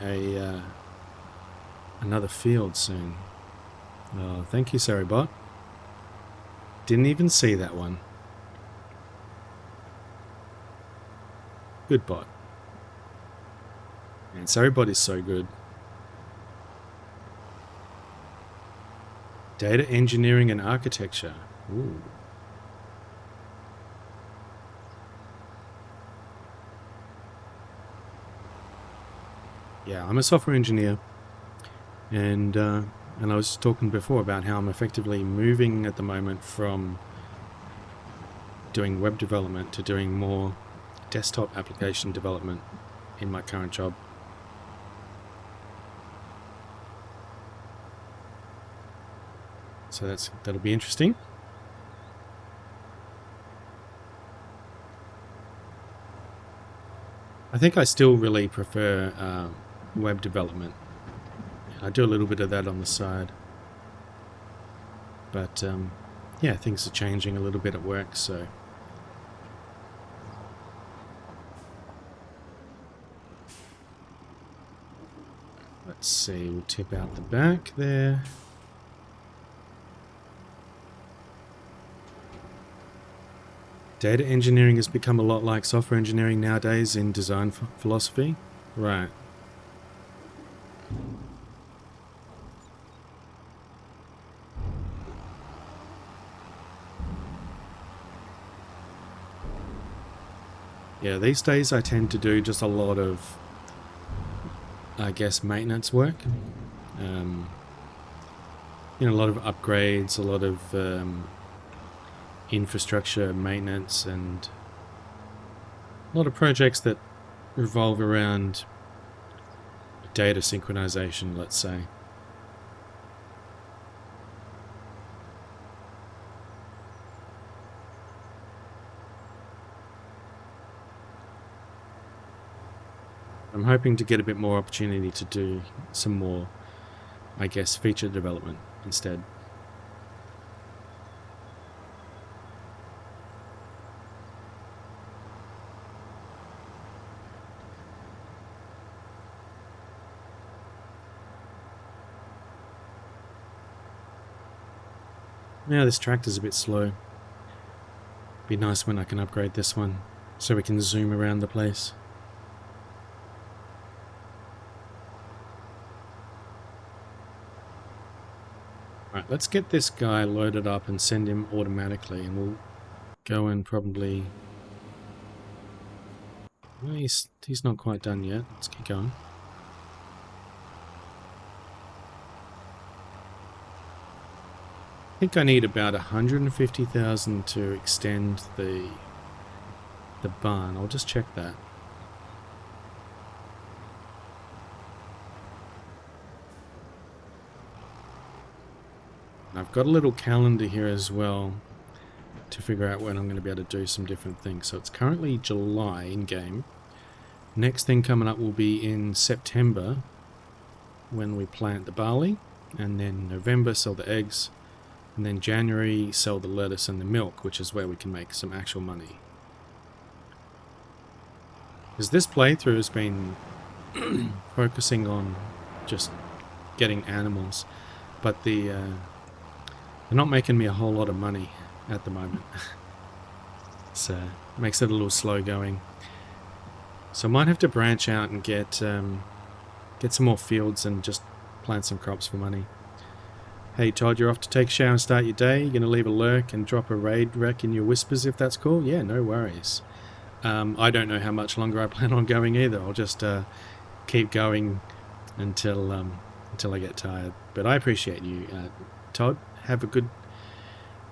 another field soon. Oh, thank you, Saribot. Didn't even see that one. Good bot. Man, Saribot is so good. Data engineering and architecture. Ooh. Yeah, I'm a software engineer, and I was talking before about how I'm effectively moving at the moment from doing web development to doing more desktop application development in my current job. So that'll be interesting. I think I still really prefer web development. I do a little bit of that on the side. But yeah, things are changing a little bit at work, so let's see, we'll tip out the back there. Data engineering has become a lot like software engineering nowadays in design philosophy. Right. Yeah, these days I tend to do just a lot of, I guess, maintenance work. You know, a lot of upgrades, a lot of infrastructure maintenance, and a lot of projects that revolve around data synchronization, let's say. I'm hoping to get a bit more opportunity to do some more, I guess, feature development instead. Now this tractor's a bit slow. Be nice when I can upgrade this one so we can zoom around the place. Right, let's get this guy loaded up and send him automatically, and we'll go and probably... Well, he's not quite done yet. Let's keep going. I think I need about 150,000 to extend the barn. I'll just check that. I've got a little calendar here as well to figure out when I'm going to be able to do some different things. So it's currently July in game. Next thing coming up will be in September when we plant the barley, and then November sell the eggs, and then January sell the lettuce and the milk, which is where we can make some actual money. Because this playthrough has been focusing on just getting animals, but they're not making me a whole lot of money at the moment. So it makes it a little slow going. So I might have to branch out and get some more fields and just plant some crops for money. Hey Todd, you're off to take a shower and start your day. You're going to leave a lurk and drop a raid rec in your whispers if that's cool? Yeah, no worries. I don't know how much longer I plan on going either. I'll just keep going until I get tired. But I appreciate you, Todd. Have a good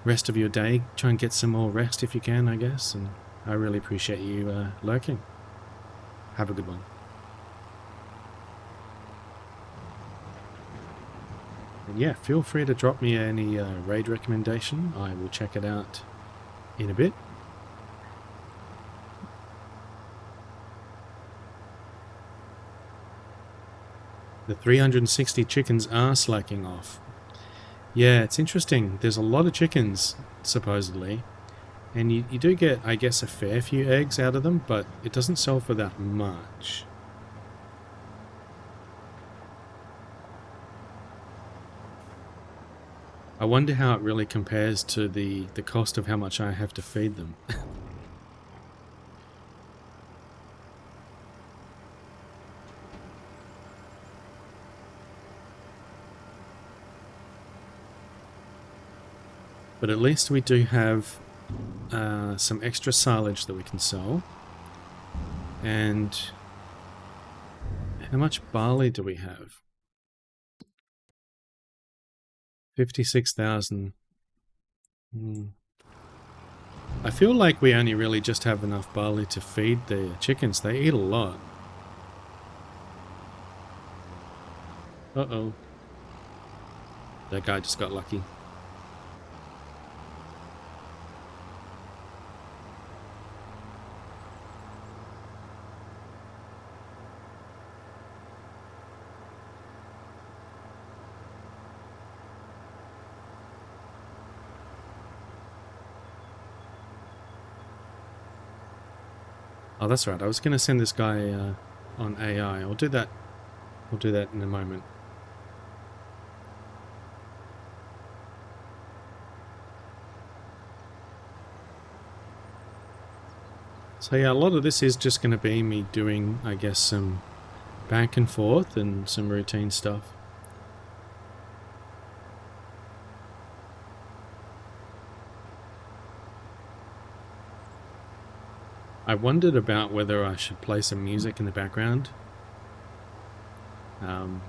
rest of your day. Try and get some more rest if you can, I guess. And I really appreciate you lurking. Have a good one. And yeah, feel free to drop me any raid recommendation. I will check it out in a bit. The 360 chickens are slacking off. Yeah, it's interesting. There's a lot of chickens, supposedly. And you do get, I guess, a fair few eggs out of them, but it doesn't sell for that much. I wonder how it really compares to the cost of how much I have to feed them. But at least we do have some extra silage that we can sell. And how much barley do we have? 56,000. I feel like we only really just have enough barley to feed the chickens. They eat a lot. Uh-oh. That guy just got lucky. Oh, that's right. I was going to send this guy on AI. I'll do that. We'll do that in a moment. So yeah, a lot of this is just going to be me doing, I guess, some back and forth and some routine stuff. I wondered about whether I should play some music in the background. But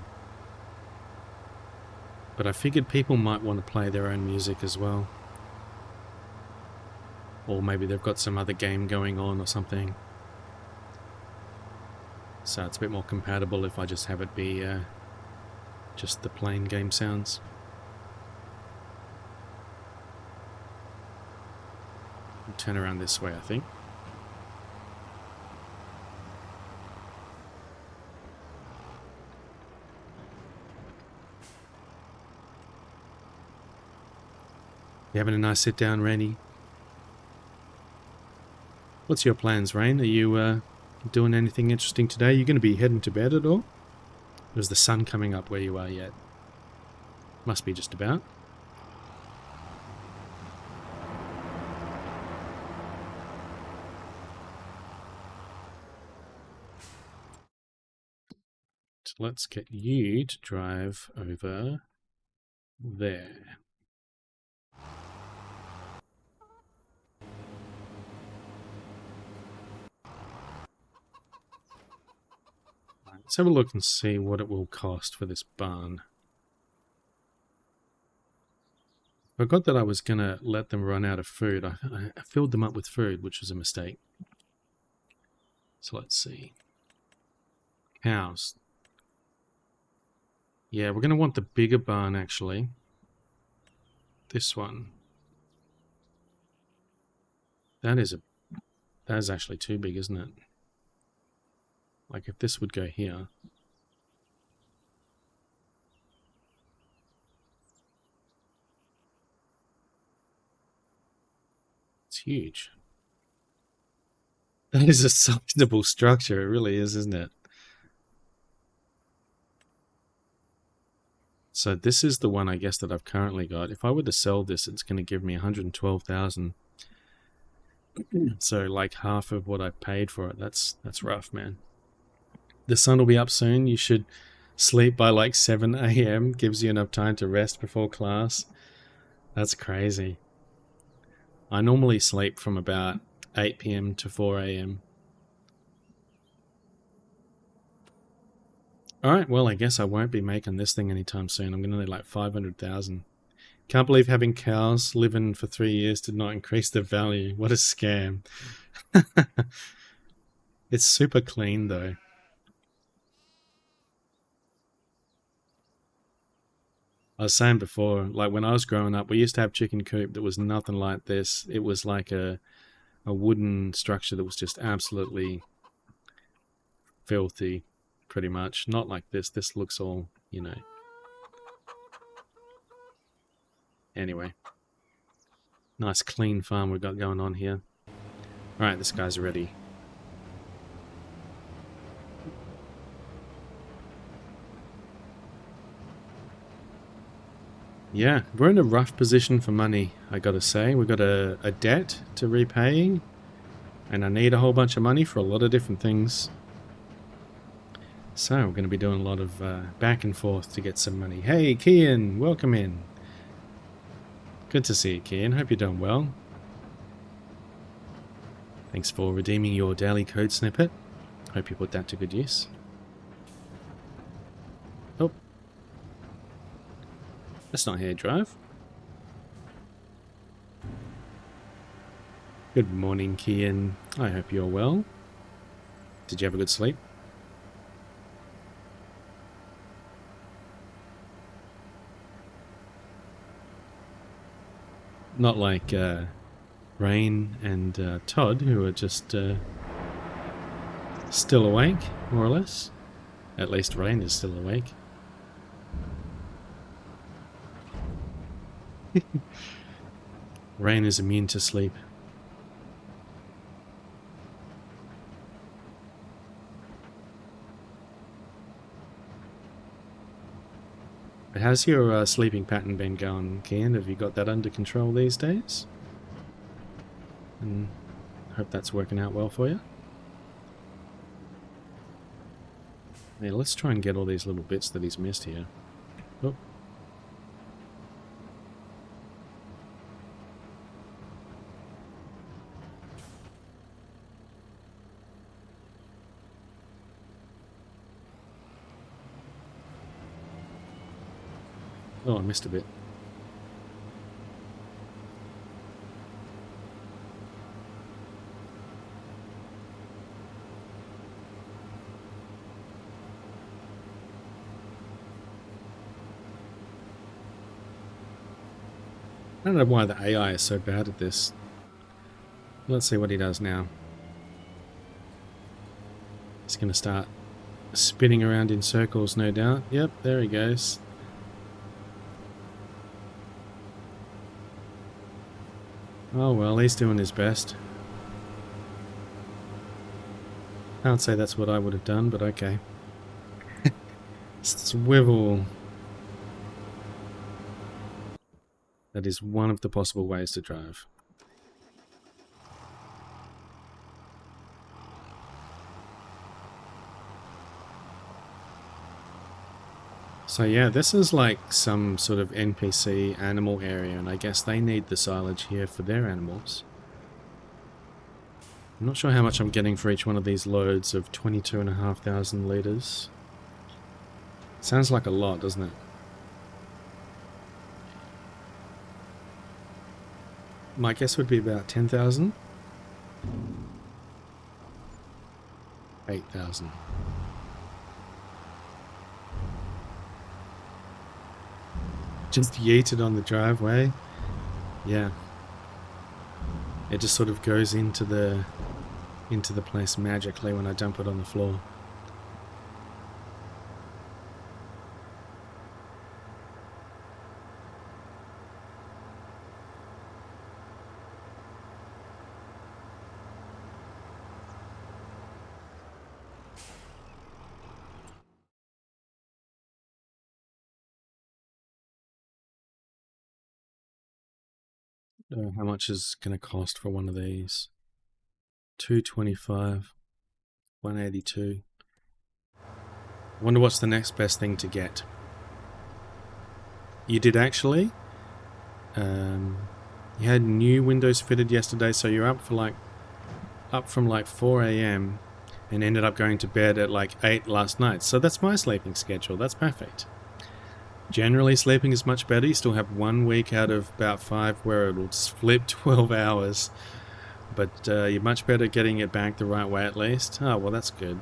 I figured people might want to play their own music as well. Or maybe they've got some other game going on or something. So it's a bit more compatible if I just have it be just the plain game sounds. I'll turn around this way, I think. You having a nice sit down, Randy? What's your plans, Rain? Are you doing anything interesting today? You going to be heading to bed at all? Or is the sun coming up where you are yet? Must be just about. So let's get you to drive over there. Let's have a look and see what it will cost for this barn. Forgot that I was going to let them run out of food. I filled them up with food, which was a mistake. So let's see. Cows. Yeah, we're going to want the bigger barn, actually. This one. That is actually too big, isn't it? Like if this would go here. It's huge. That is a sizable structure, it really is, isn't it? So this is the one, I guess, that I've currently got. If I were to sell this, it's going to give me 112,000. So like half of what I paid for it. That's rough, man. The sun will be up soon. You should sleep by like 7 a.m. Gives you enough time to rest before class. That's crazy. I normally sleep from about 8 p.m. to 4 a.m. Alright, well, I guess I won't be making this thing anytime soon. I'm going to need like 500,000. Can't believe having cows living for 3 years did not increase their value. What a scam. It's super clean, though. I was saying before, like when I was growing up, we used to have chicken coop that was nothing like this. It was like a wooden structure that was just absolutely filthy, pretty much. Not like this. This looks all, you know. Anyway. Nice clean farm we've got going on here. Alright, this guy's ready. Yeah, we're in a rough position for money, I gotta say. We've got a debt to repay, and I need a whole bunch of money for a lot of different things. So, we're going to be doing a lot of back and forth to get some money. Hey, Kian, welcome in. Good to see you, Kian. Hope you're doing well. Thanks for redeeming your daily code snippet. Hope you put that to good use. Oh. That's not hair drive. Good morning, Kian. I hope you're well. Did you have a good sleep? Not like Rain and Todd, who are just still awake, more or less. At least Rain is still awake. Rain is immune to sleep. But how's your sleeping pattern been going, Kian? Have you got that under control these days? And hope that's working out well for you. Yeah, let's try and get all these little bits that he's missed here. Oh. Oh, I missed a bit. I don't know why the AI is so bad at this. Let's see what he does now. He's going to start spinning around in circles, no doubt. Yep, there he goes. Oh well, he's doing his best. Can't say that's what I would have done, but okay. Swivel. That is one of the possible ways to drive. So yeah, this is like some sort of NPC animal area, and I guess they need the silage here for their animals. I'm not sure how much I'm getting for each one of these loads of 22,500 litres. Sounds like a lot, doesn't it? My guess would be about 10,000. 8,000. Just yeeted on the driveway. Yeah. It just sort of goes into the place magically when I dump it on the floor. How much is going to cost for one of these? 225, 182. Wonder what's the next best thing to get. You did actually. You had new windows fitted yesterday, so you're up from like 4 a.m. and ended up going to bed at like 8 last night. So that's my sleeping schedule. That's perfect. Generally, sleeping is much better. You still have 1 week out of about 5 where it'll flip 12 hours. But you're much better getting it back the right way at least. Oh, well, that's good.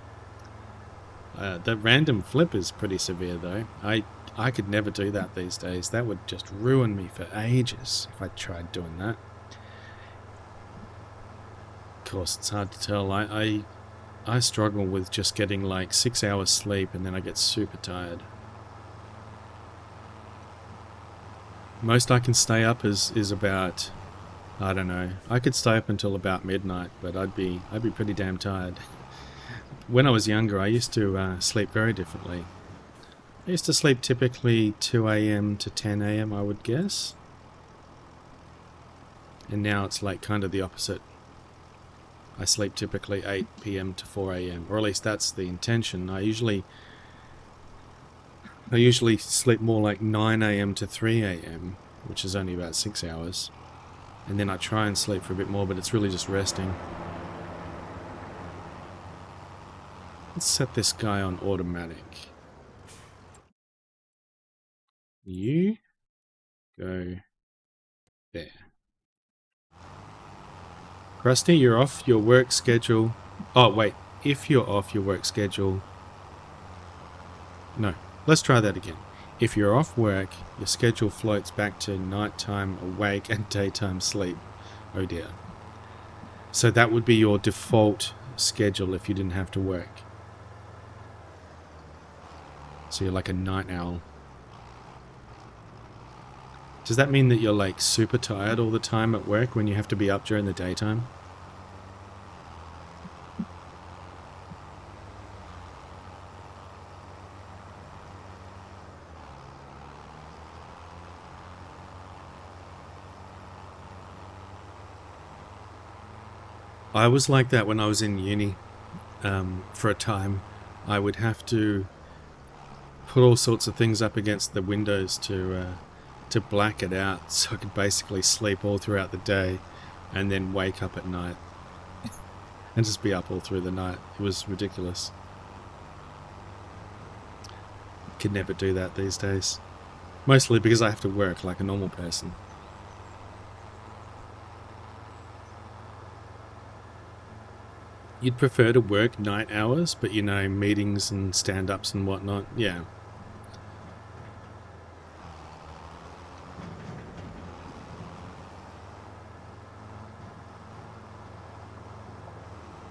The random flip is pretty severe, though. I could never do that these days. That would just ruin me for ages if I tried doing that. Of course, it's hard to tell. I struggle with just getting like 6 hours sleep and then I get super tired. Most I can stay up is about, I don't know, I could stay up until about midnight, but I'd be pretty damn tired. When I was younger, I used to sleep very differently. I used to sleep typically 2 a.m. to 10 a.m. I would guess. And now it's like kind of the opposite. I sleep typically 8 p.m. to 4 a.m. or at least that's the intention. I usually sleep more like 9 a.m. to 3 a.m. which is only about 6 hours. And then I try and sleep for a bit more, but it's really just resting. Let's set this guy on automatic. You go there. Krusty, you're off your work schedule. Oh, wait. If you're off your work schedule... No. Let's try that again. If you're off work, your schedule floats back to nighttime awake and daytime sleep. Oh dear. So that would be your default schedule if you didn't have to work. So you're like a night owl. Does that mean that you're like super tired all the time at work when you have to be up during the daytime? I was like that when I was in uni. For a time, I would have to put all sorts of things up against the windows to black it out, so I could basically sleep all throughout the day, and then wake up at night and just be up all through the night. It was ridiculous. Could never do that these days, mostly because I have to work like a normal person. You'd prefer to work night hours, but you know, meetings and stand-ups and whatnot, yeah.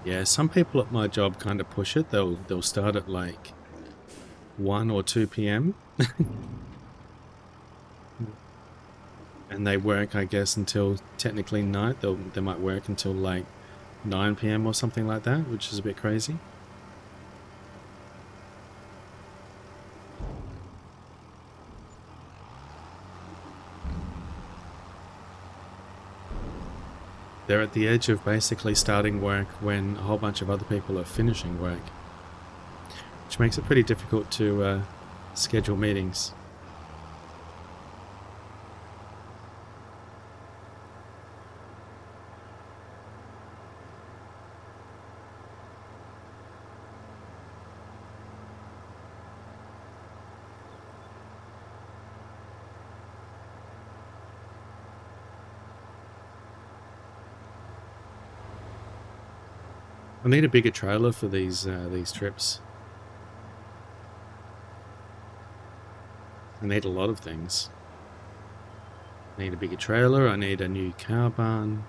Yeah, some people at my job kind of push it. They'll start at like 1 or 2 p.m. and they work, I guess, until technically night. They might work until like 9 p.m. or something like that, which is a bit crazy. They're at the edge of basically starting work when a whole bunch of other people are finishing work, which makes it pretty difficult to schedule meetings. I need a bigger trailer for these trips. I need a lot of things. I need a bigger trailer, I need a new cow barn.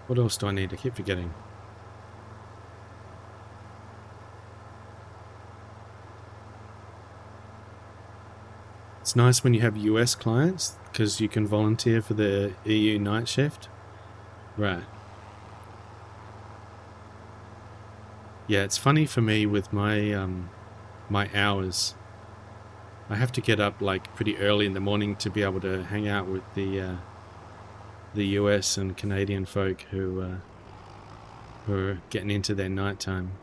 What else do I need? I keep forgetting. It's nice when you have US clients, because you can volunteer for the EU night shift. Right. Yeah, it's funny for me with my my hours. I have to get up like pretty early in the morning to be able to hang out with the US and Canadian folk who are getting into their nighttime.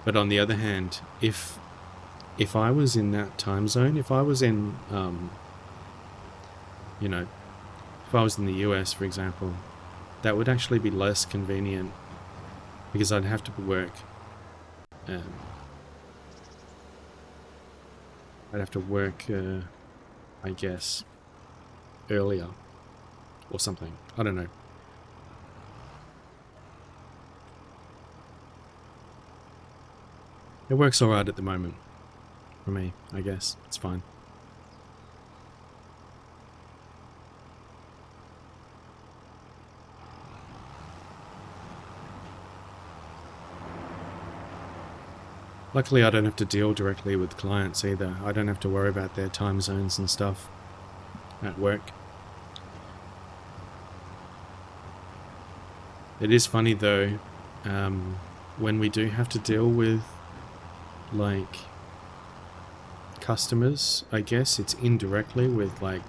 But on the other hand, if I was in that time zone, if I was in, you know, if I was in the US, for example, that would actually be less convenient because I'd have to work. I'd have to work, I guess, earlier or something. I don't know. It works alright at the moment. For me, I guess. It's fine. Luckily, I don't have to deal directly with clients either. I don't have to worry about their time zones and stuff at work. It is funny though, when we do have to deal with like customers, I guess it's indirectly with like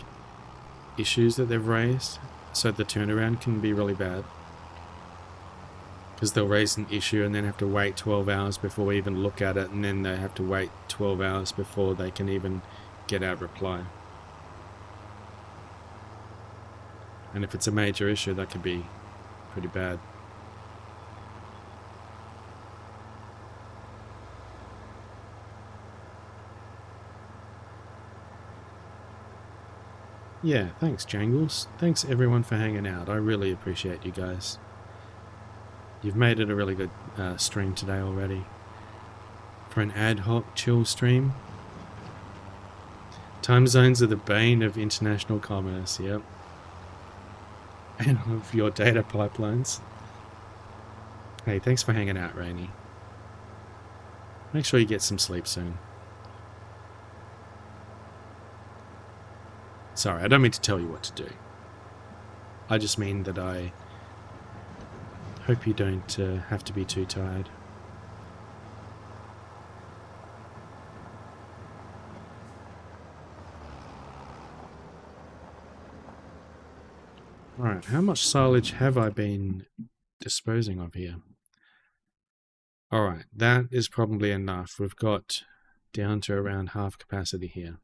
issues that they've raised, so the turnaround can be really bad. Because they'll raise an issue and then have to wait 12 hours before we even look at it, and then they have to wait 12 hours before they can even get our reply. And if it's a major issue, that could be pretty bad. Yeah, thanks Jangles. Thanks everyone for hanging out. I really appreciate you guys. You've made it a really good stream today already. For an ad hoc chill stream. Time zones are the bane of international commerce, yep. And of your data pipelines. Hey, thanks for hanging out, Rainy. Make sure you get some sleep soon. Sorry, I don't mean to tell you what to do. I just mean that I hope you don't have to be too tired. Alright, how much silage have I been disposing of here? Alright, that is probably enough. We've got down to around half capacity here.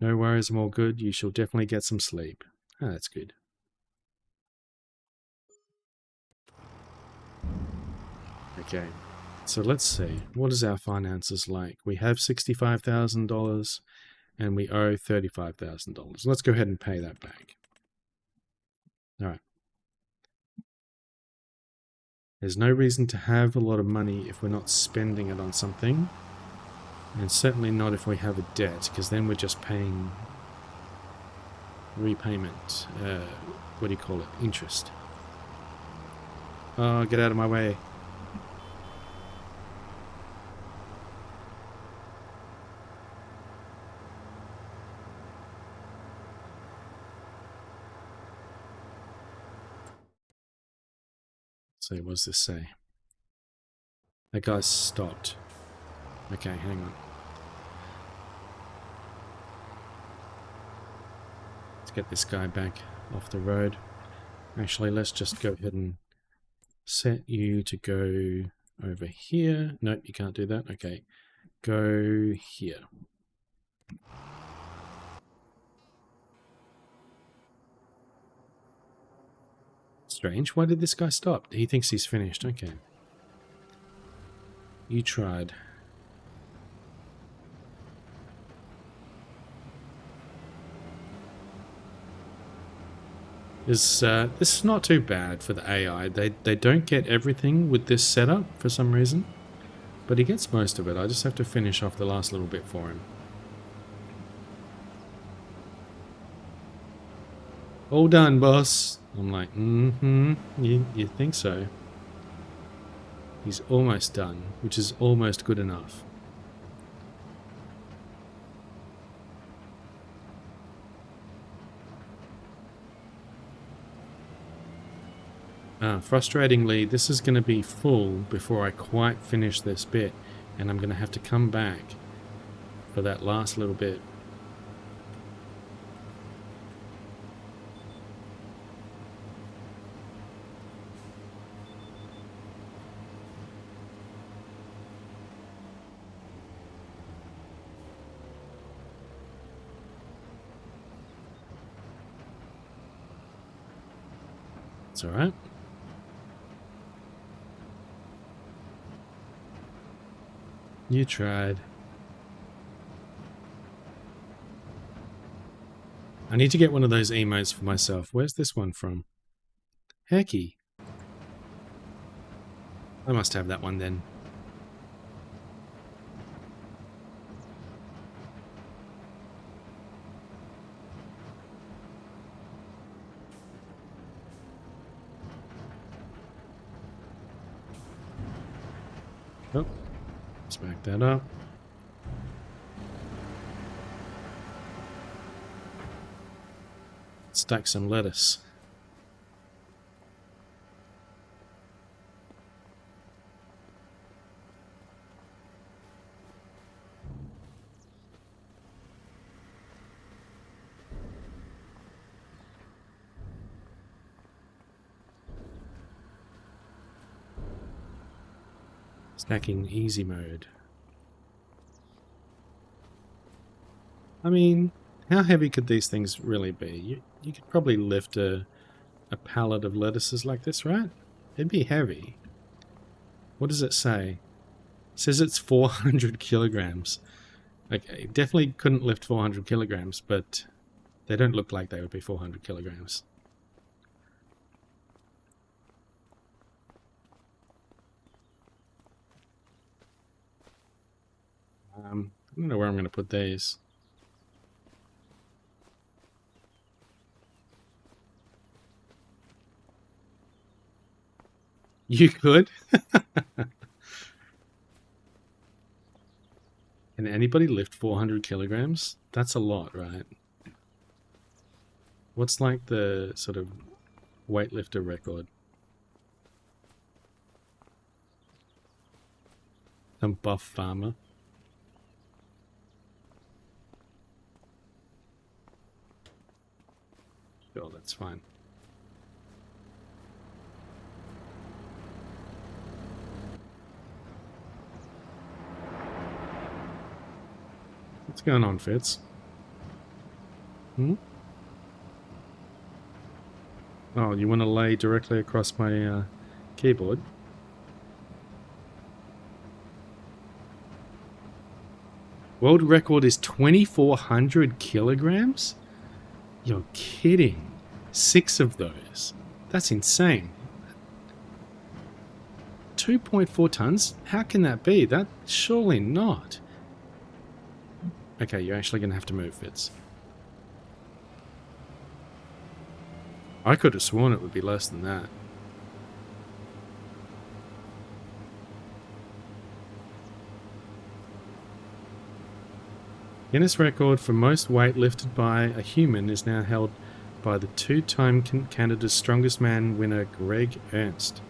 No worries, I'm all good. You shall definitely get some sleep. Oh, that's good. Okay, so let's see. What is our finances like? We have $65,000 and we owe $35,000. Let's go ahead and pay that back. Alright. There's no reason to have a lot of money if we're not spending it on something. And certainly not if we have a debt, because then we're just paying repayment. What do you call it? Interest. Oh, get out of my way. So what does this say? That guy's stopped. Okay, hang on. Let's get this guy back off the road. Actually, let's just go ahead and set you to go over here. Nope, you can't do that. Okay, go here. Strange, why did this guy stop? He thinks he's finished. Okay. You tried. This is not too bad for the AI. They don't get everything with this setup for some reason, but he gets most of it. I just have to finish off the last little bit for him. All done, boss. I'm like, you think so? He's almost done, which is almost good enough. Frustratingly, this is going to be full before I quite finish this bit, and I'm going to have to come back for that last little bit. It's all right. You tried. I need to get one of those emotes for myself. Where's this one from? Hecky. I must have that one then. Oh, let's back that up. Stack some lettuce. Stacking easy mode. I mean, how heavy could these things really be? You could probably lift a pallet of lettuces like this, right? It'd be heavy. What does it say? It says it's 400 kilograms. Okay, definitely couldn't lift 400 kilograms, but they don't look like they would be 400 kilograms. I don't know where I'm going to put these. You could? Can anybody lift 400 kilograms? That's a lot, right? What's like the sort of weightlifter record? Some buff farmer. Sure, that's fine. What's going on, Fitz? Hmm? Oh, you want to lay directly across my keyboard? World record is 2,400 kilograms? You're kidding. 6 of those. That's insane. 2.4 tons? How can that be? That's surely not. Okay, you're actually going to have to move, Fitz. I could have sworn it would be less than that. Guinness record for most weight lifted by a human is now held by the two-time Canada's Strongest Man winner Greg Ernst.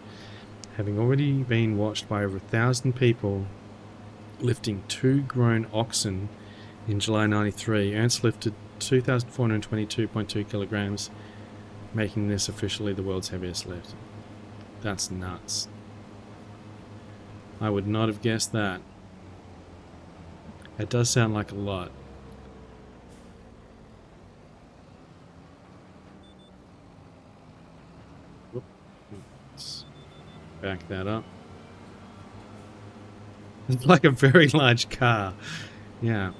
Having already been watched by over 1,000 people lifting 2 grown oxen in July 93, Ernst lifted 2,422.2 kilograms, making this officially the world's heaviest lift. That's nuts. I would not have guessed that. It does sound like a lot. Whoop. Let's back that up. It's like a very large car. Yeah.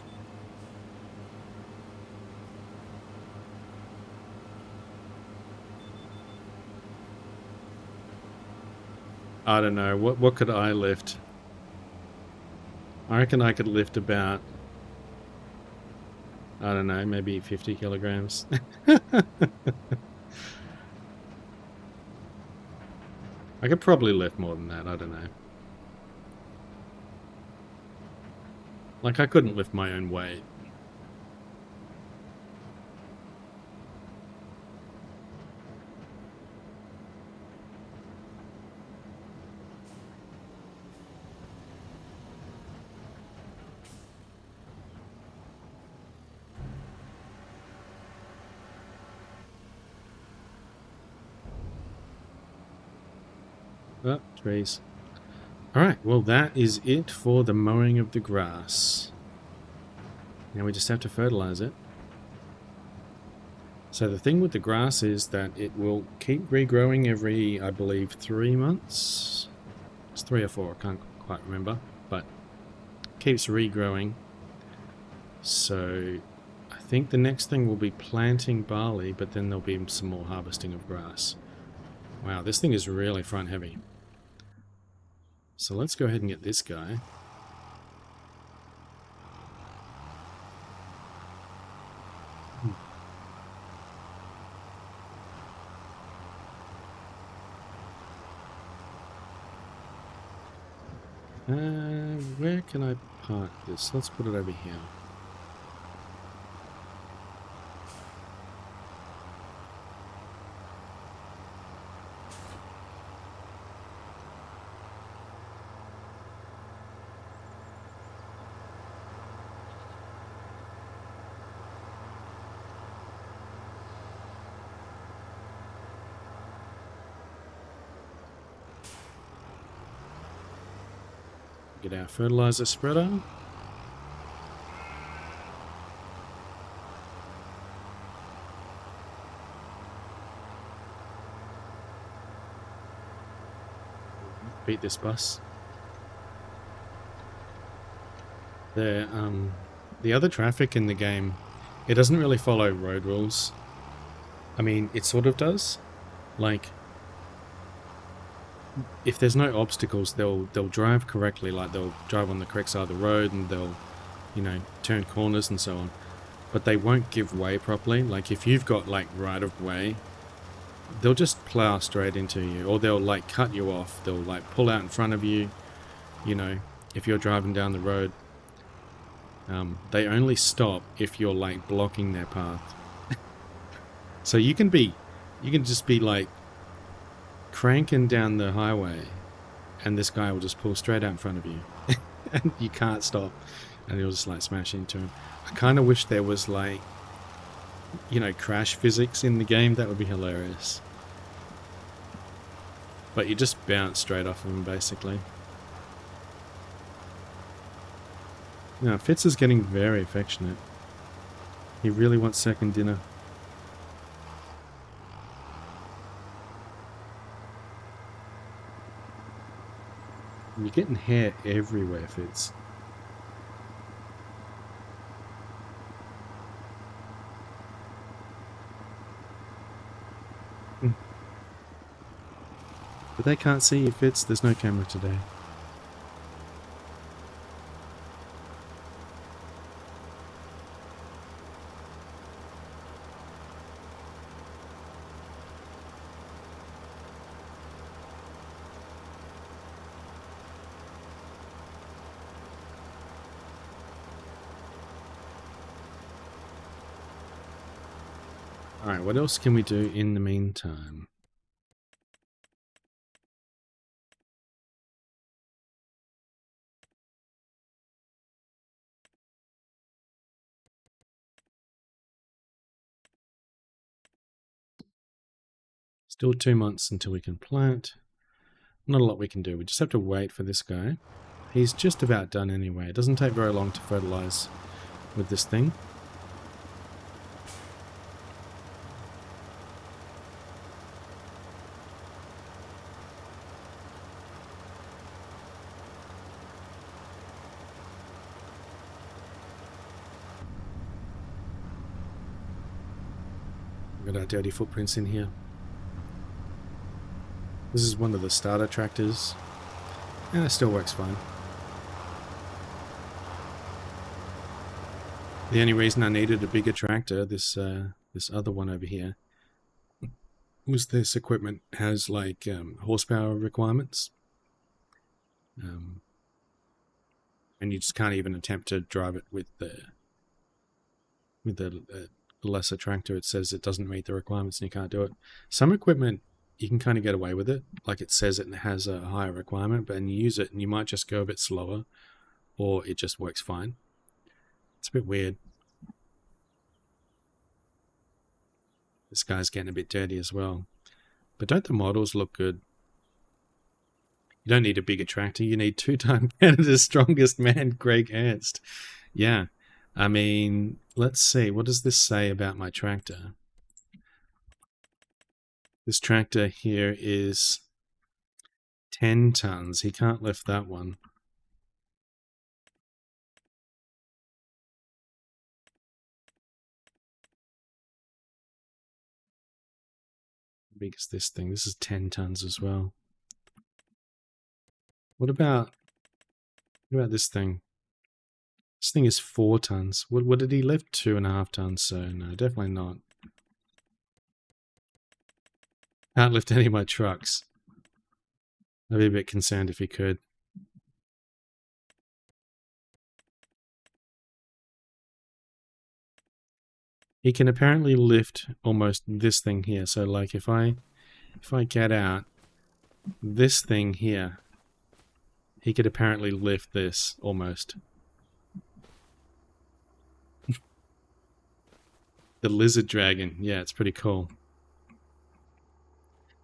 I don't know. What could I lift? I reckon I could lift about, I don't know, maybe 50 kilograms. I could probably lift more than that, I don't know. Like, I couldn't lift my own weight. Oh, trees. Alright, well that is it for the mowing of the grass. Now we just have to fertilize it. So the thing with the grass is that it will keep regrowing every, I believe, 3 months. It's 3 or 4, I can't quite remember. But keeps regrowing. So I think the next thing will be planting barley, but then there'll be some more harvesting of grass. Wow, this thing is really front heavy. So let's go ahead and get this guy. Where can I park this? Let's put it over here. Get our fertilizer spreader. Beat this bus. The other traffic in the game, it doesn't really follow road rules. I mean, it sort of does. Like, if there's no obstacles, they'll drive correctly. Like, they'll drive on the correct side of the road, and they'll, you know, turn corners and so on. But they won't give way properly. Like, if you've got, like, right of way, they'll just plow straight into you, or they'll, like, cut you off. They'll, like, pull out in front of you, you know, if you're driving down the road. They only stop if you're, like, blocking their path. So you can just be, like, cranking down the highway, and this guy will just pull straight out in front of you. And you can't stop, and you'll just, like, smash into him. I kind of wish there was, like, you know, crash physics in the game. That would be hilarious. But you just bounce straight off of him, basically. Now, Fitz is getting very affectionate. He really wants second dinner. You're getting hair everywhere, Fitz. But they can't see you, Fitz. There's no camera today. Alright, what else can we do in the meantime? Still 2 months until we can plant. Not a lot we can do. We just have to wait for this guy. He's just about done anyway. It doesn't take very long to fertilize with this thing. Got our dirty footprints in here. This is one of the starter tractors, and it still works fine. The only reason I needed a bigger tractor, this other one over here, was this equipment has like horsepower requirements, and you just can't even attempt to drive it with the lesser tractor. It says it doesn't meet the requirements and you can't do it. Some equipment you can kind of get away with it, like it says it has a higher requirement, but then you use it and you might just go a bit slower, or it just works fine. It's a bit weird. This guy's getting a bit dirty as well. But don't the models look good? You don't need a bigger tractor. You need 2-time Canada's strongest man, Greg Ernst. Yeah. I mean, let's see. What does this say about my tractor? This tractor here is 10 tons. He can't lift that one. How big is this thing? This is 10 tons as well. What about this thing? This thing is 4 tons. What did he lift? 2.5 tons. So no, definitely not. Can't lift any of my trucks. I'd be a bit concerned if he could. He can apparently lift almost this thing here. So like if I get out this thing here, he could apparently lift this almost. The lizard dragon. Yeah, it's pretty cool.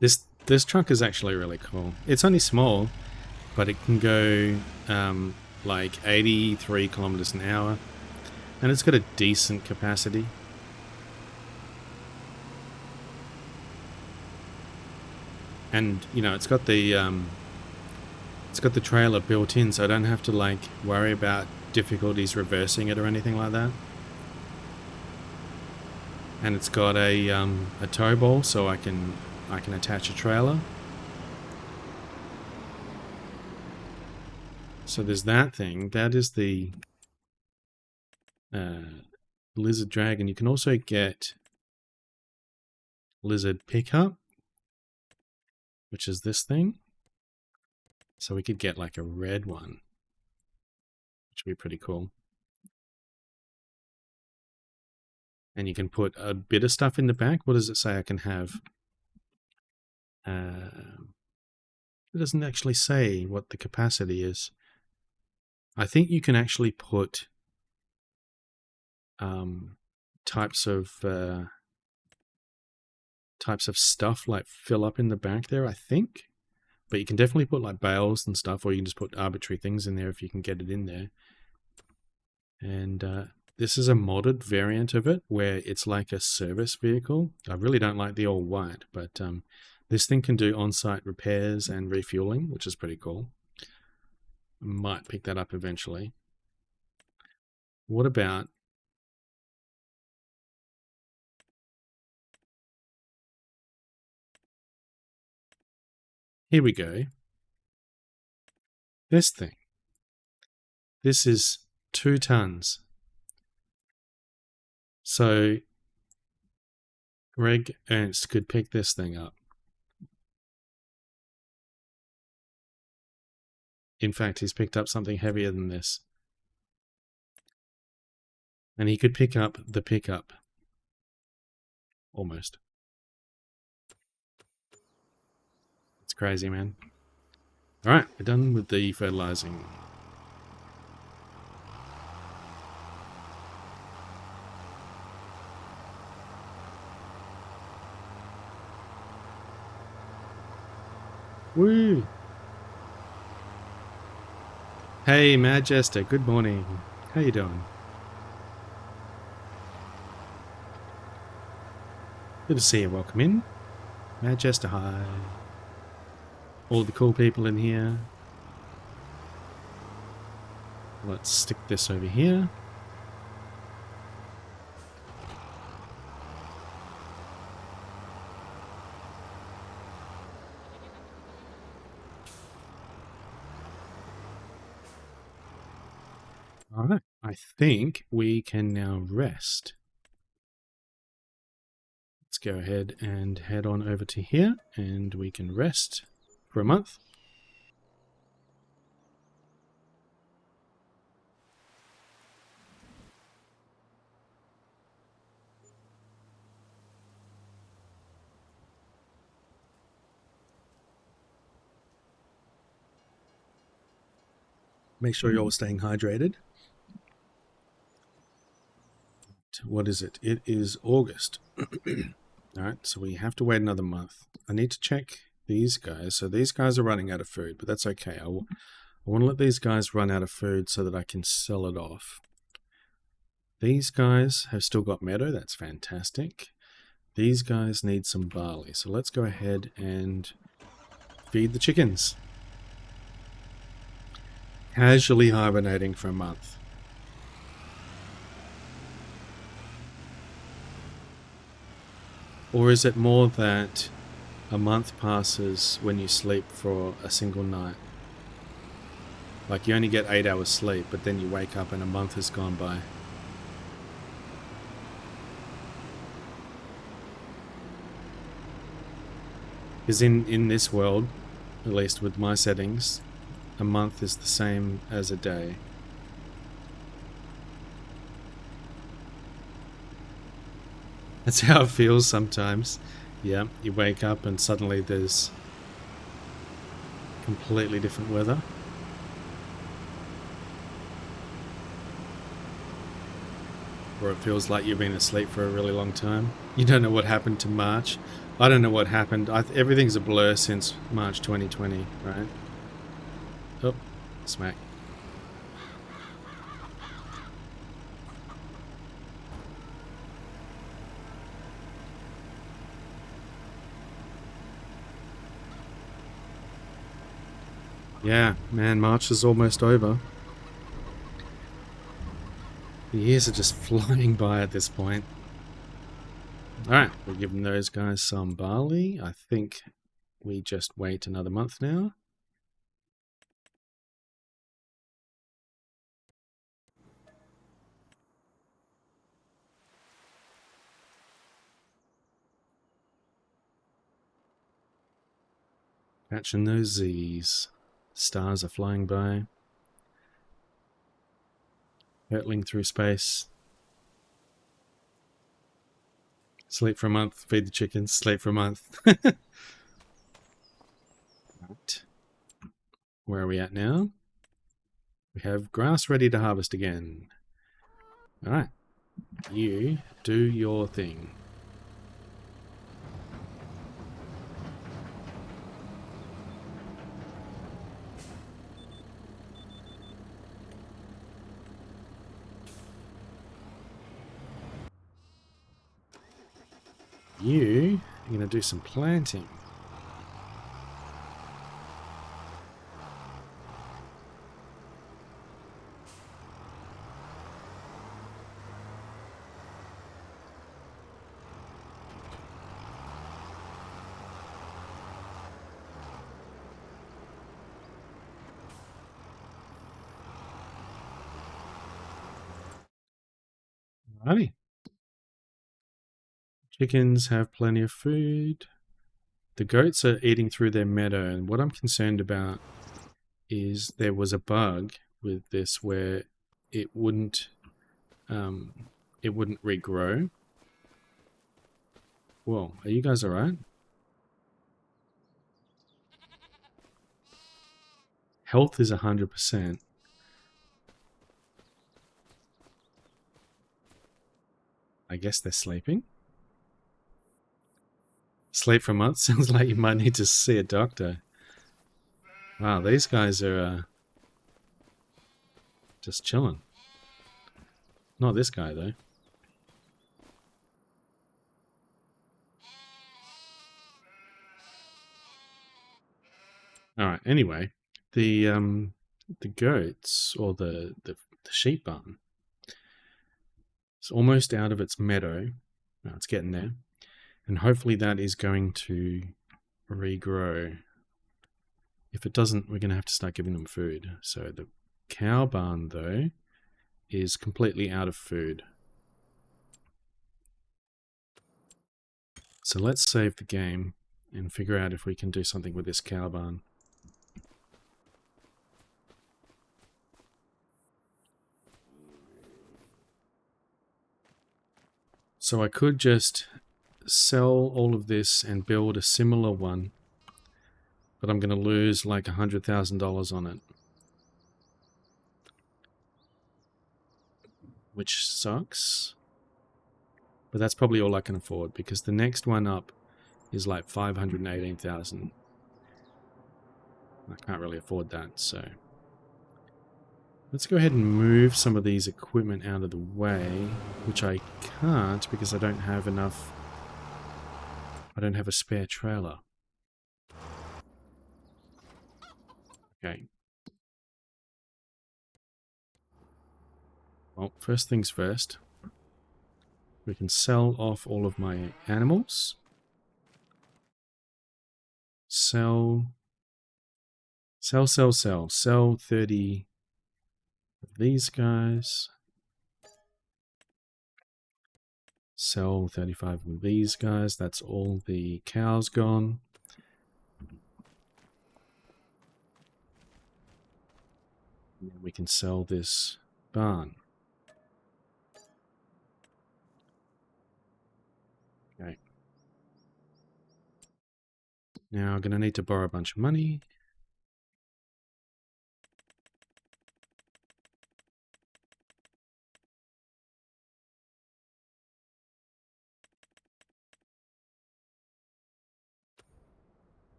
This truck is actually really cool. It's only small. but it can go like 83 kilometers an hour, and it's got a decent capacity. And you know, it's got the trailer built in, so I don't have to like worry about difficulties reversing it or anything like that. And it's got a tow ball, so I can attach a trailer. So there's that thing. That is the Lizard Dragon. You can also get Lizard Pickup, which is this thing. So we could get like a red one, which would be pretty cool. And you can put a bit of stuff in the back. What does it say I can have? It doesn't actually say what the capacity is. I think you can actually put types of stuff like fill up in the back there, I think. But you can definitely put like bales and stuff, or you can just put arbitrary things in there if you can get it in there. And this is a modded variant of it where it's like a service vehicle. I really don't like the all white, but this thing can do on-site repairs and refueling, which is pretty cool. Might pick that up eventually. What about here we go. This thing. This is 2 tons. So Greg Ernst could pick this thing up. In fact, he's picked up something heavier than this. And he could pick up the pickup. Almost. It's crazy, man. Alright, we're done with the fertilizing. Woo! Hey, Mad Jester, good morning. How you doing? Good to see you. Welcome in. Mad Jester, hi. All the cool people in here. Let's stick this over here. Alright, I think we can now rest. Let's go ahead and head on over to here, and we can rest for a month. Make sure you're all staying hydrated. What is it? It is August. Alright, so we have to wait another month. I need to check these guys. So these guys are running out of food, but that's okay. I want to let these guys run out of food so that I can sell it off. These guys have still got meadow. That's fantastic. These guys need some barley. So let's go ahead and feed the chickens. Casually hibernating for a month. Or is it more that a month passes when you sleep for a single night? Like you only get 8 hours sleep, but then you wake up and a month has gone by. Because in this world, at least with my settings, a month is the same as a day. That's how it feels sometimes. Yeah, you wake up and suddenly there's completely different weather. Or it feels like you've been asleep for a really long time. You don't know what happened to March. I don't know what happened. Everything's a blur since March 2020, right? Oh, smack. Yeah, man, March is almost over. The years are just flying by at this point. Alright, we're giving those guys some barley. I think we just wait another month now. Catching those Z's. Stars are flying by. Hurtling through space. Sleep for a month, feed the chickens, sleep for a month. Right. Where are we at now? We have grass ready to harvest again. Alright. You do your thing. You are going to do some planting. Alrighty. Chickens have plenty of food. The goats are eating through their meadow, and what I'm concerned about is there was a bug with this where it wouldn't regrow. Whoa, are you guys alright? Health is 100%. I guess they're sleeping. Sleep for a month? Sounds like you might need to see a doctor. Wow, these guys are just chilling. Not this guy, though. Alright, anyway. The goats, or the sheep barn, it's almost out of its meadow. No, it's getting there. And hopefully that is going to regrow. If it doesn't, we're going to have to start giving them food. So the cow barn, though, is completely out of food. So let's save the game and figure out if we can do something with this cow barn. So I could just sell all of this and build a similar one, but I'm going to lose like $100,000 on it, which sucks. But that's probably all I can afford, because the next one up is like 518,000. I can't really afford that, so let's go ahead and move some of these equipment out of the way, which I can't because I don't have enough. I don't have a spare trailer. Okay. Well, first things first. We can sell off all of my animals. Sell 30 of these guys. Sell 35 of these guys. That's all the cows gone. And then we can sell this barn. Okay. Now I'm going to need to borrow a bunch of money.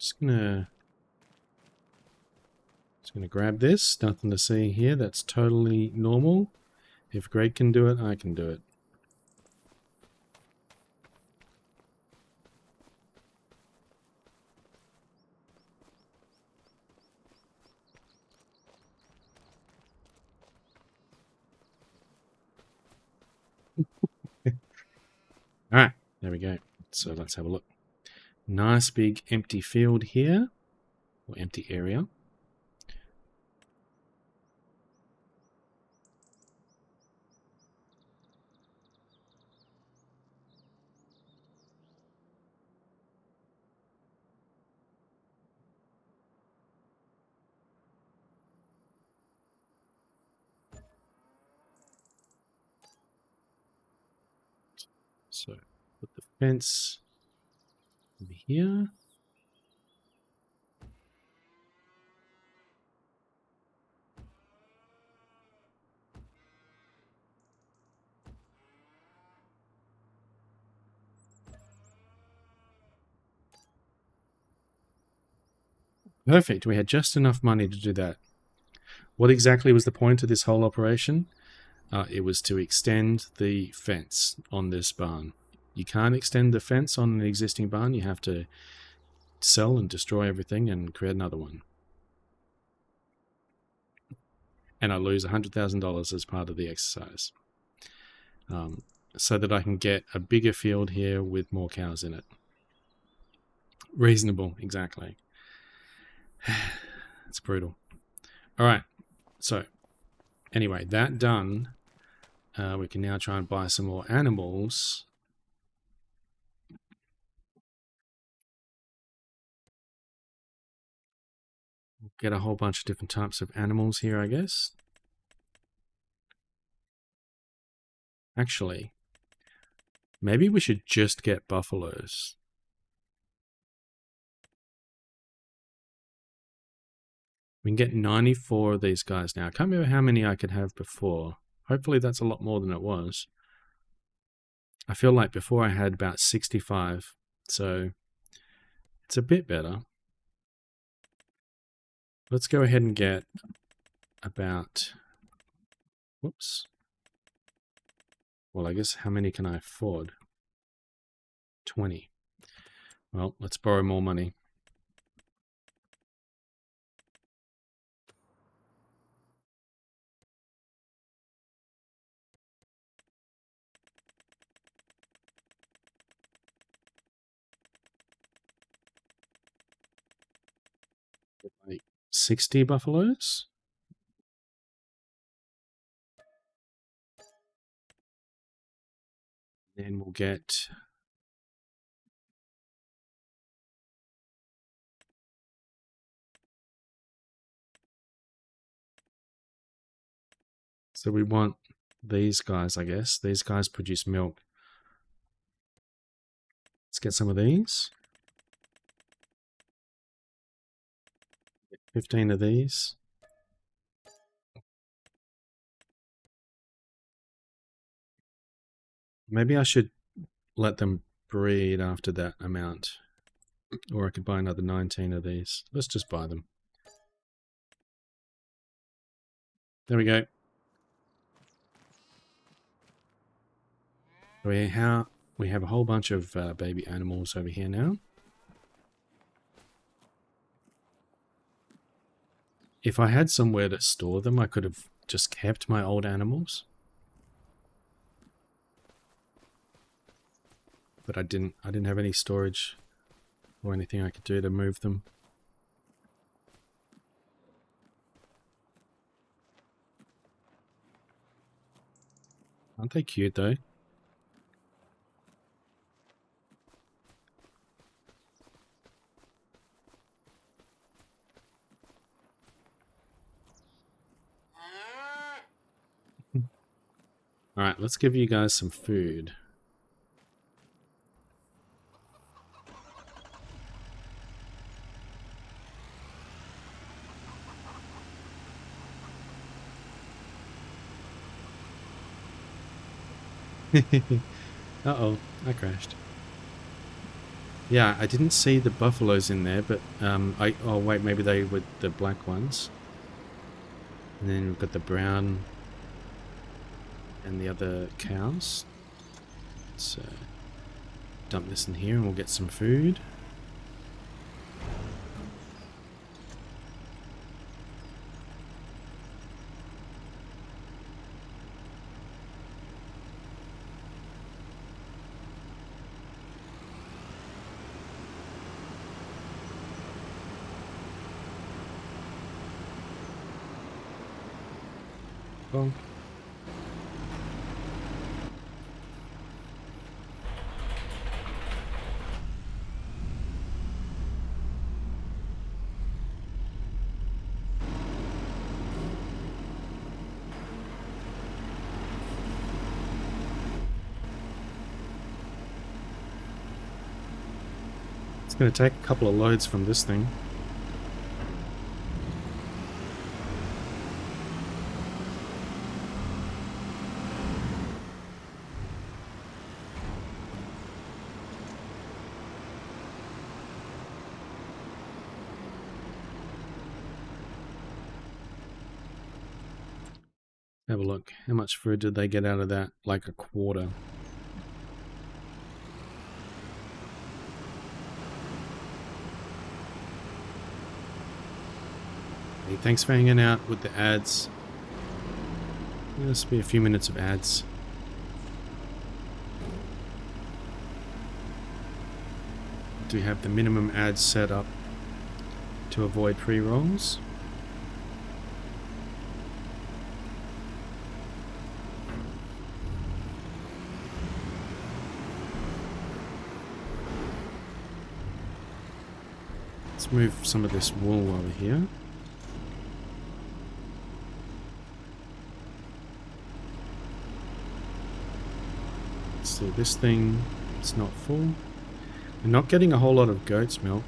Just gonna grab this. Nothing to see here. That's totally normal. If Greg can do it, I can do it. Alright, there we go. So let's have a look. Nice big empty field here, or empty area. So put the fence over here. Perfect. We had just enough money to do that. What exactly was the point of this whole operation? It was to extend the fence on this barn. You can't extend the fence on an existing barn. You have to sell and destroy everything and create another one. And I lose $100,000 as part of the exercise. So that I can get a bigger field here with more cows in it. Reasonable, exactly. It's brutal. All right. So, anyway, that done. We can now try and buy some more animals. Get a whole bunch of different types of animals here, I guess. Actually, maybe we should just get buffaloes. We can get 94 of these guys now. I can't remember how many I could have before. Hopefully that's a lot more than it was. I feel like before I had about 65. So it's a bit better. Let's go ahead and get about... Whoops. Well, I guess how many can I afford? 20. Well, let's borrow more money. Like 60 buffaloes. Then we'll get... So we want these guys, I guess. These guys produce milk. Let's get some of these. 15 of these. Maybe I should let them breed after that amount. Or I could buy another 19 of these. Let's just buy them. There we go. We have a whole bunch of baby animals over here now. If I had somewhere to store them, I could have just kept my old animals. But I didn't have any storage or anything I could do to move them. Aren't they cute though? Alright, let's give you guys some food. Uh-oh, I crashed. Yeah, I didn't see the buffaloes in there, but oh wait, maybe they were the black ones. And then we've got the brown and the other cows. So dump this in here and we'll get some food. Bonk. It's going to take a couple of loads from this thing. Have a look. How much food did they get out of that? Like a quarter. Hey, thanks for hanging out with the ads. This will be a few minutes of ads. Do we have the minimum ads set up to avoid pre-rolls? Let's move some of this wool over here. Let's see, this thing, it's not full. We're not getting a whole lot of goat's milk.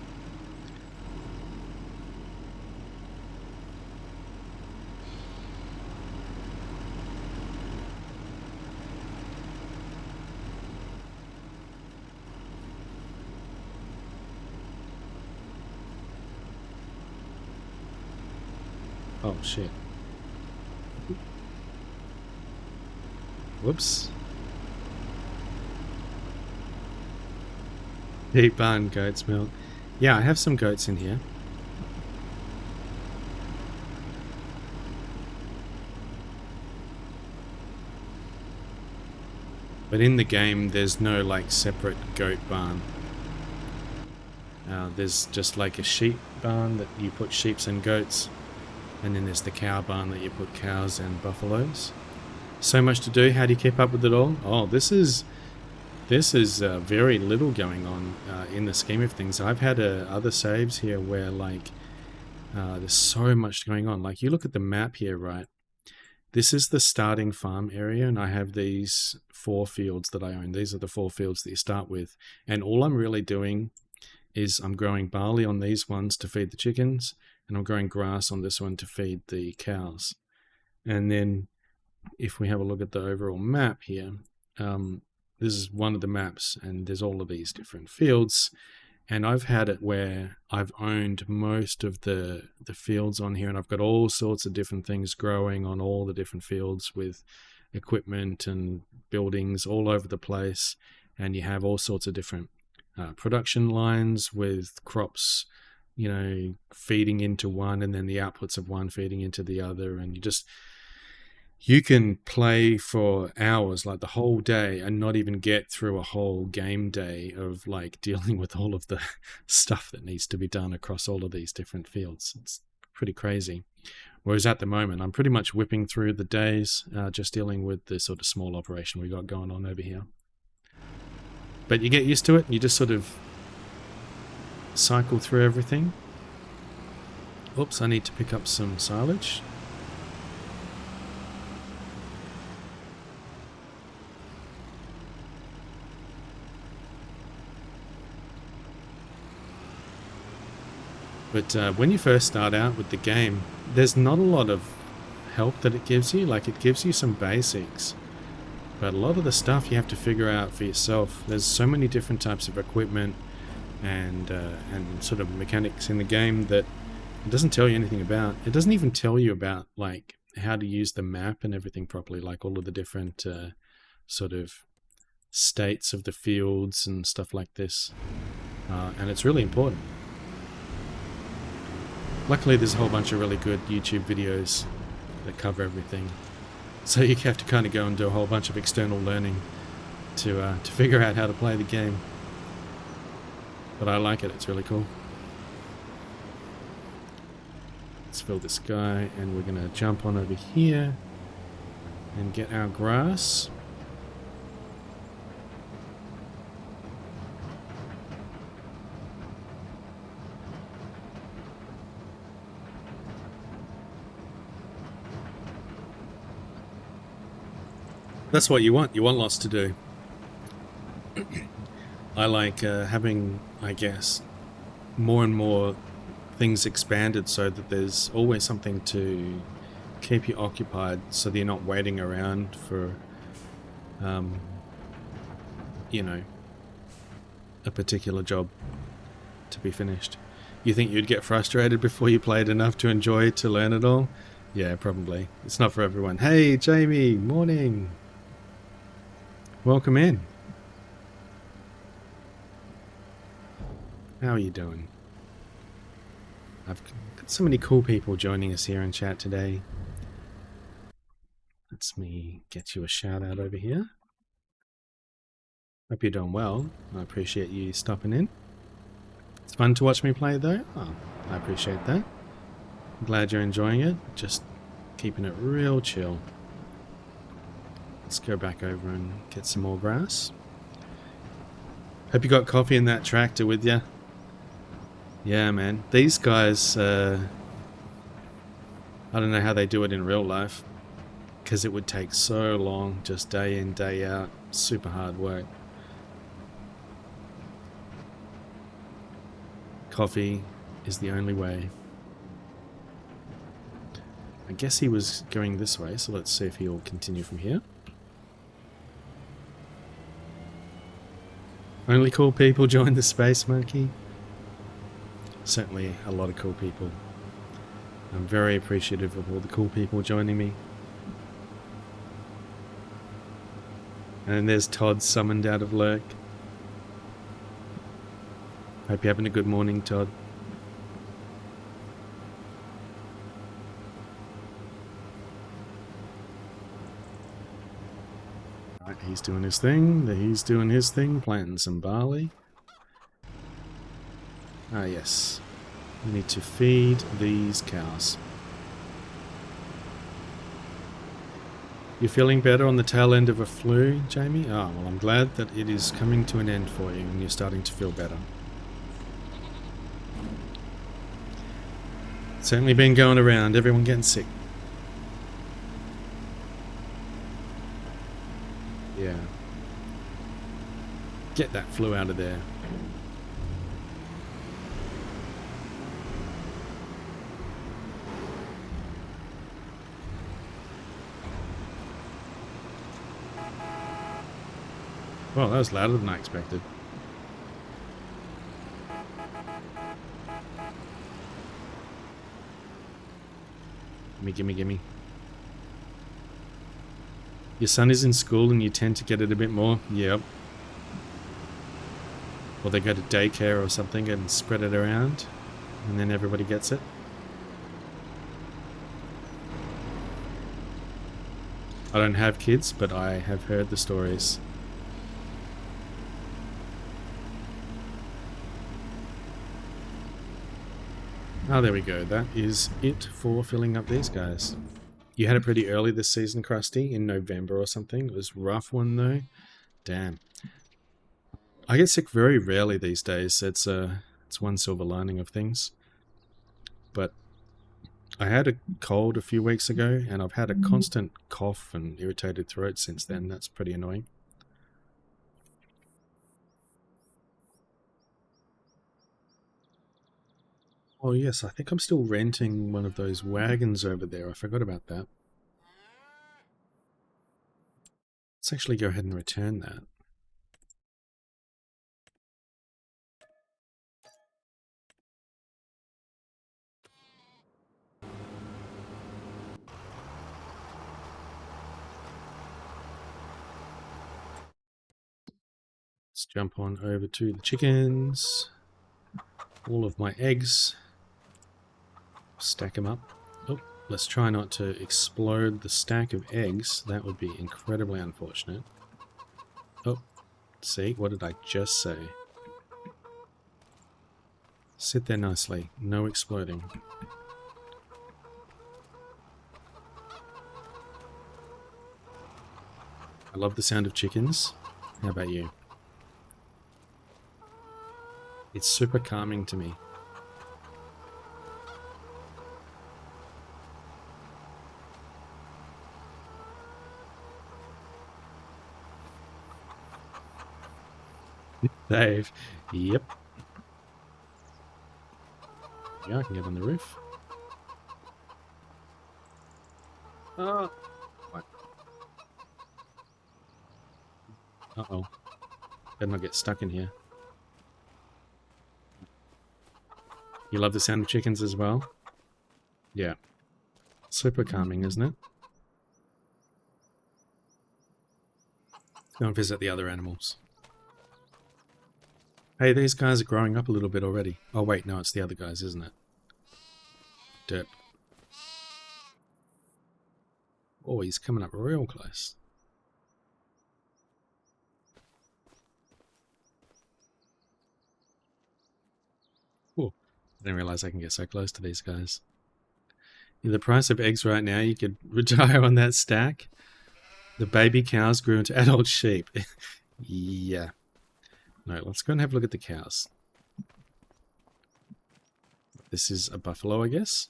Oh shit. Whoops. Deep barn goat's milk. Yeah, I have some goats in here. But in the game, there's no like separate goat barn. There's just like a sheep barn that you put sheeps and goats. And then there's the cow barn that you put cows and buffaloes. So much to do. How do you keep up with it all? Oh, this is very little going on in the scheme of things. I've had other saves here where like there's so much going on. Like you look at the map here, right? This is the starting farm area, and I have these 4 fields that I own. These are the 4 fields that you start with, and all I'm really doing is I'm growing barley on these ones to feed the chickens, and I'm growing grass on this one to feed the cows. And then if we have a look at the overall map here, this is one of the maps, and there's all of these different fields. And I've had it where I've owned most of the fields on here, and I've got all sorts of different things growing on all the different fields with equipment and buildings all over the place. And you have all sorts of different production lines with crops, you know, feeding into one, and then the outputs of one feeding into the other. And you can play for hours, like the whole day, and not even get through a whole game day of like dealing with all of the stuff that needs to be done across all of these different fields. It's pretty crazy. Whereas at the moment, I'm pretty much whipping through the days, just dealing with the sort of small operation we got going on over here. But you get used to it. You just sort of cycle through everything. Oops, I need to pick up some silage. But when you first start out with the game, there's not a lot of help that it gives you. Like, it gives you some basics, but a lot of the stuff you have to figure out for yourself. There's so many different types of equipment. and sort of mechanics in the game that it doesn't tell you anything about. It doesn't even tell you about like how to use the map and everything properly, like all of the different sort of states of the fields and stuff like this. And it's really important. Luckily, there's a whole bunch of really good YouTube videos that cover everything. So you have to kind of go and do a whole bunch of external learning to figure out how to play the game. But I like it, it's really cool. Let's fill this guy, and we're going to jump on over here and get our grass. That's what you want. You want lots to do. I like having, I guess, more and more things expanded so that there's always something to keep you occupied so that you're not waiting around for, you know, a particular job to be finished. You think you'd get frustrated before you played enough to enjoy to learn it all? Yeah, probably. It's not for everyone. Hey, Jamie, morning. Welcome in. How are you doing? I've got so many cool people joining us here in chat today. Let's me get you a shout out over here. Hope you're doing well. I appreciate you stopping in. It's fun to watch me play though. Oh, I appreciate that. I'm glad you're enjoying it. Just keeping it real chill. Let's go back over and get some more grass. Hope you got coffee in that tractor with you. Yeah, man. These guys, I don't know how they do it in real life. Because it would take so long, just day in, day out. Super hard work. Coffee is the only way. I guess he was going this way, so let's see if he'll continue from here. Only cool people join the Space Monkey. Certainly a lot of cool people. I'm very appreciative of all the cool people joining me. And then there's Todd summoned out of lurk. Hope you're having a good morning, Todd. Right, he's doing his thing. He's doing his thing, planting some barley. Ah, yes. We need to feed these cows. You're feeling better on the tail end of a flu, Jamie? Oh, well, I'm glad that it is coming to an end for you and you're starting to feel better. It's certainly been going around, everyone getting sick. Yeah. Get that flu out of there. Well, that was louder than I expected. Gimme. Your son is in school and you tend to get it a bit more? Yep. Or they go to daycare or something and spread it around, and then everybody gets it. I don't have kids, but I have heard the stories. Oh, there we go. That is it for filling up these guys. You had it pretty early this season, Krusty, in November or something. It was a rough one, though. Damn. I get sick very rarely these days. It's one silver lining of things. But I had a cold a few weeks ago, and I've had a constant cough and irritated throat since then. That's pretty annoying. Oh yes, I think I'm still renting one of those wagons over there. I forgot about that. Let's actually go ahead and return that. Let's jump on over to the chickens. All of my eggs. Stack them up. Oh, let's try not to explode the stack of eggs. That would be incredibly unfortunate. Oh, see, what did I just say? Sit there nicely. No exploding. I love the sound of chickens. How about you? It's super calming to me. Dave. Yep. Yeah, I can get on the roof. Oh. What? Uh-oh. Better not get stuck in here. You love the sound of chickens as well? Yeah. Super calming, isn't it? Let's go and visit the other animals. Hey, these guys are growing up a little bit already. Oh wait, no, it's the other guys, isn't it? Dirt. Oh, he's coming up real close. Oh, I didn't realize I can get so close to these guys. Yeah, the price of eggs right now, you could retire on that stack. The baby cows grew into adult sheep. Yeah. No, let's go and have a look at the cows. This is a buffalo, I guess.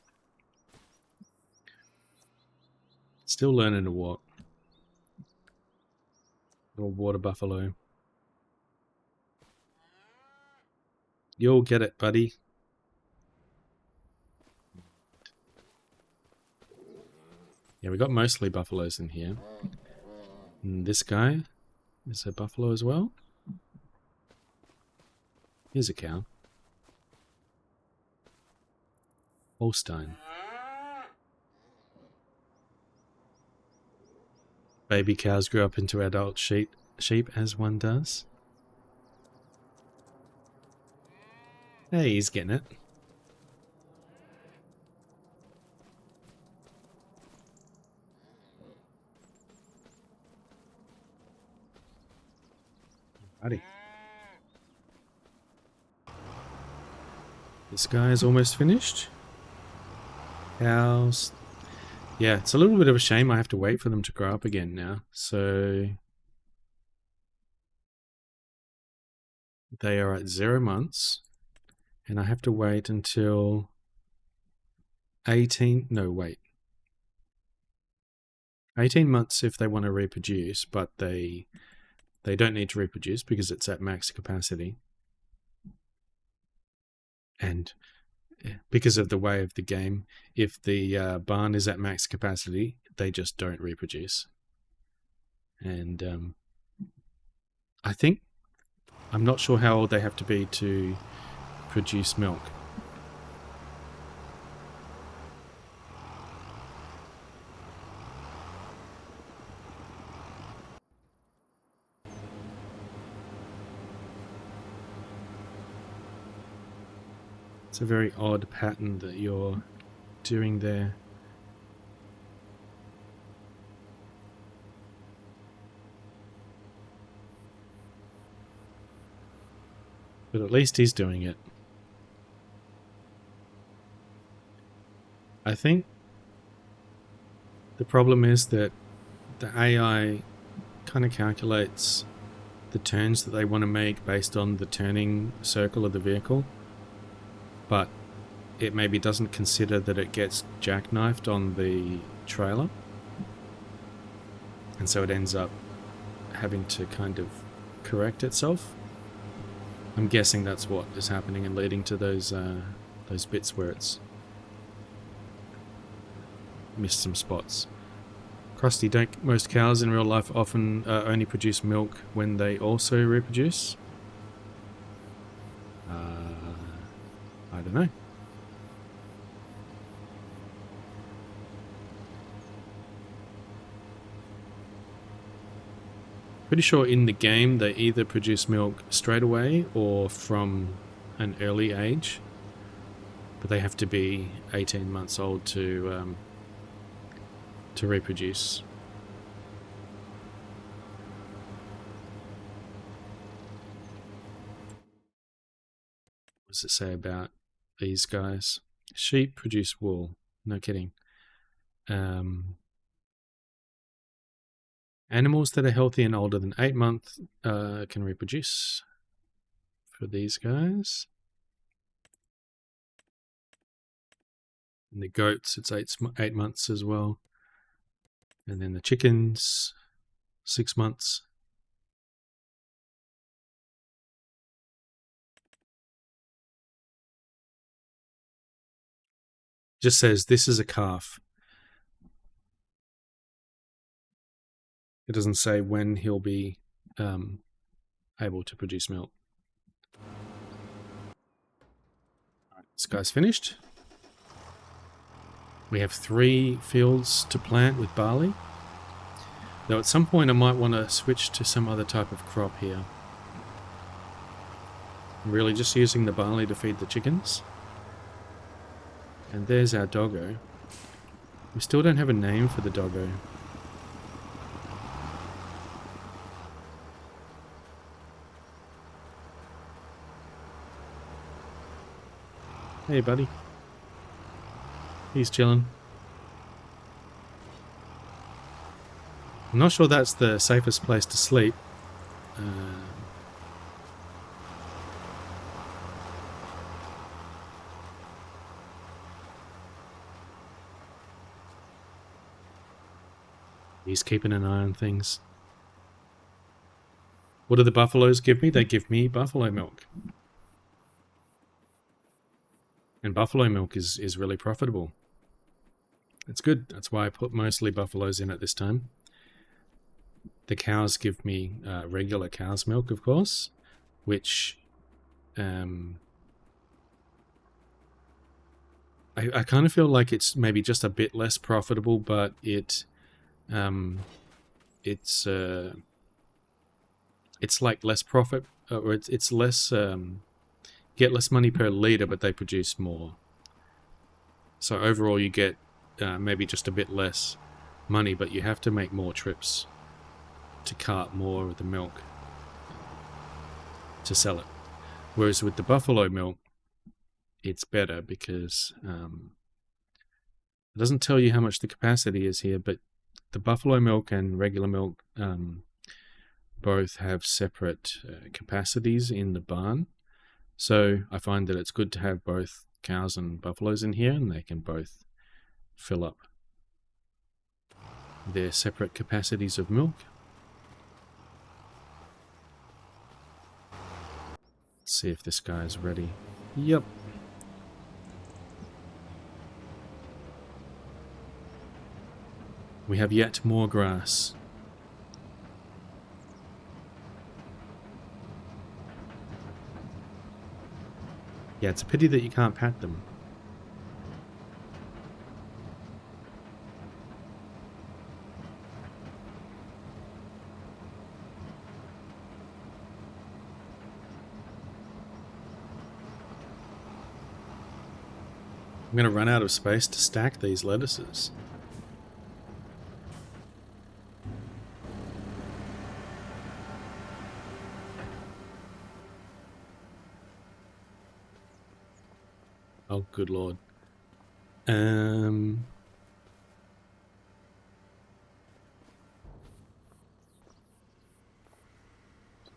Still learning to walk. Little water buffalo. You'll get it, buddy. Yeah, we got mostly buffaloes in here. And this guy is a buffalo as well. Here's a cow. Holstein. Baby cows grew up into adult sheep as one does. Hey, he's getting it. Alrighty. This guy is almost finished. Cows. Yeah, it's a little bit of a shame I have to wait for them to grow up again now. So they are at 0 months. And I have to wait until 18 months if they want to reproduce, but they don't need to reproduce because it's at max capacity. And because of the way of the game, if the barn is at max capacity, they just don't reproduce. And I'm not sure how old they have to be to produce milk. It's a very odd pattern that you're doing there. But at least he's doing it. I think the problem is that the AI kind of calculates the turns that they want to make based on the turning circle of the vehicle, but it maybe doesn't consider that it gets jackknifed on the trailer, and so it ends up having to kind of correct itself. I'm guessing that's what is happening and leading to those bits where it's missed some spots. Krusty, don't most cows in real life often only produce milk when they also reproduce? I don't know. Pretty sure in the game they either produce milk straight away or from an early age, but they have to be 18 months old to reproduce. What does it say about these guys? Sheep produce wool. No kidding. Animals that are healthy and older than 8 months can reproduce for these guys. And the goats, it's 8 months as well. And then the chickens, 6 months. Just says this is a calf. It doesn't say when he'll be able to produce milk. Alright, this guy's finished. We have 3 fields to plant with barley. Though at some point I might want to switch to some other type of crop here. I'm really just using the barley to feed the chickens. And there's our doggo. We still don't have a name for the doggo. Hey, buddy. He's chilling. I'm not sure that's the safest place to sleep. He's keeping an eye on things. What do the buffaloes give me? They give me buffalo milk. And buffalo milk is really profitable. It's good. That's why I put mostly buffaloes in at this time. The cows give me regular cow's milk, of course, which I kind of feel like it's maybe just a bit less profitable, but it's like less profit, or it's less get less money per liter, but they produce more. So overall, you get maybe just a bit less money, but you have to make more trips to cart more of the milk to sell it. Whereas with the buffalo milk, it's better because it doesn't tell you how much the capacity is here, but the buffalo milk and regular milk both have separate capacities in the barn. So I find that it's good to have both cows and buffaloes in here, and they can both fill up their separate capacities of milk. Let's see if this guy's ready. Yep. We have yet more grass. Yeah, it's a pity that you can't pat them. I'm going to run out of space to stack these lettuces. Oh, good lord.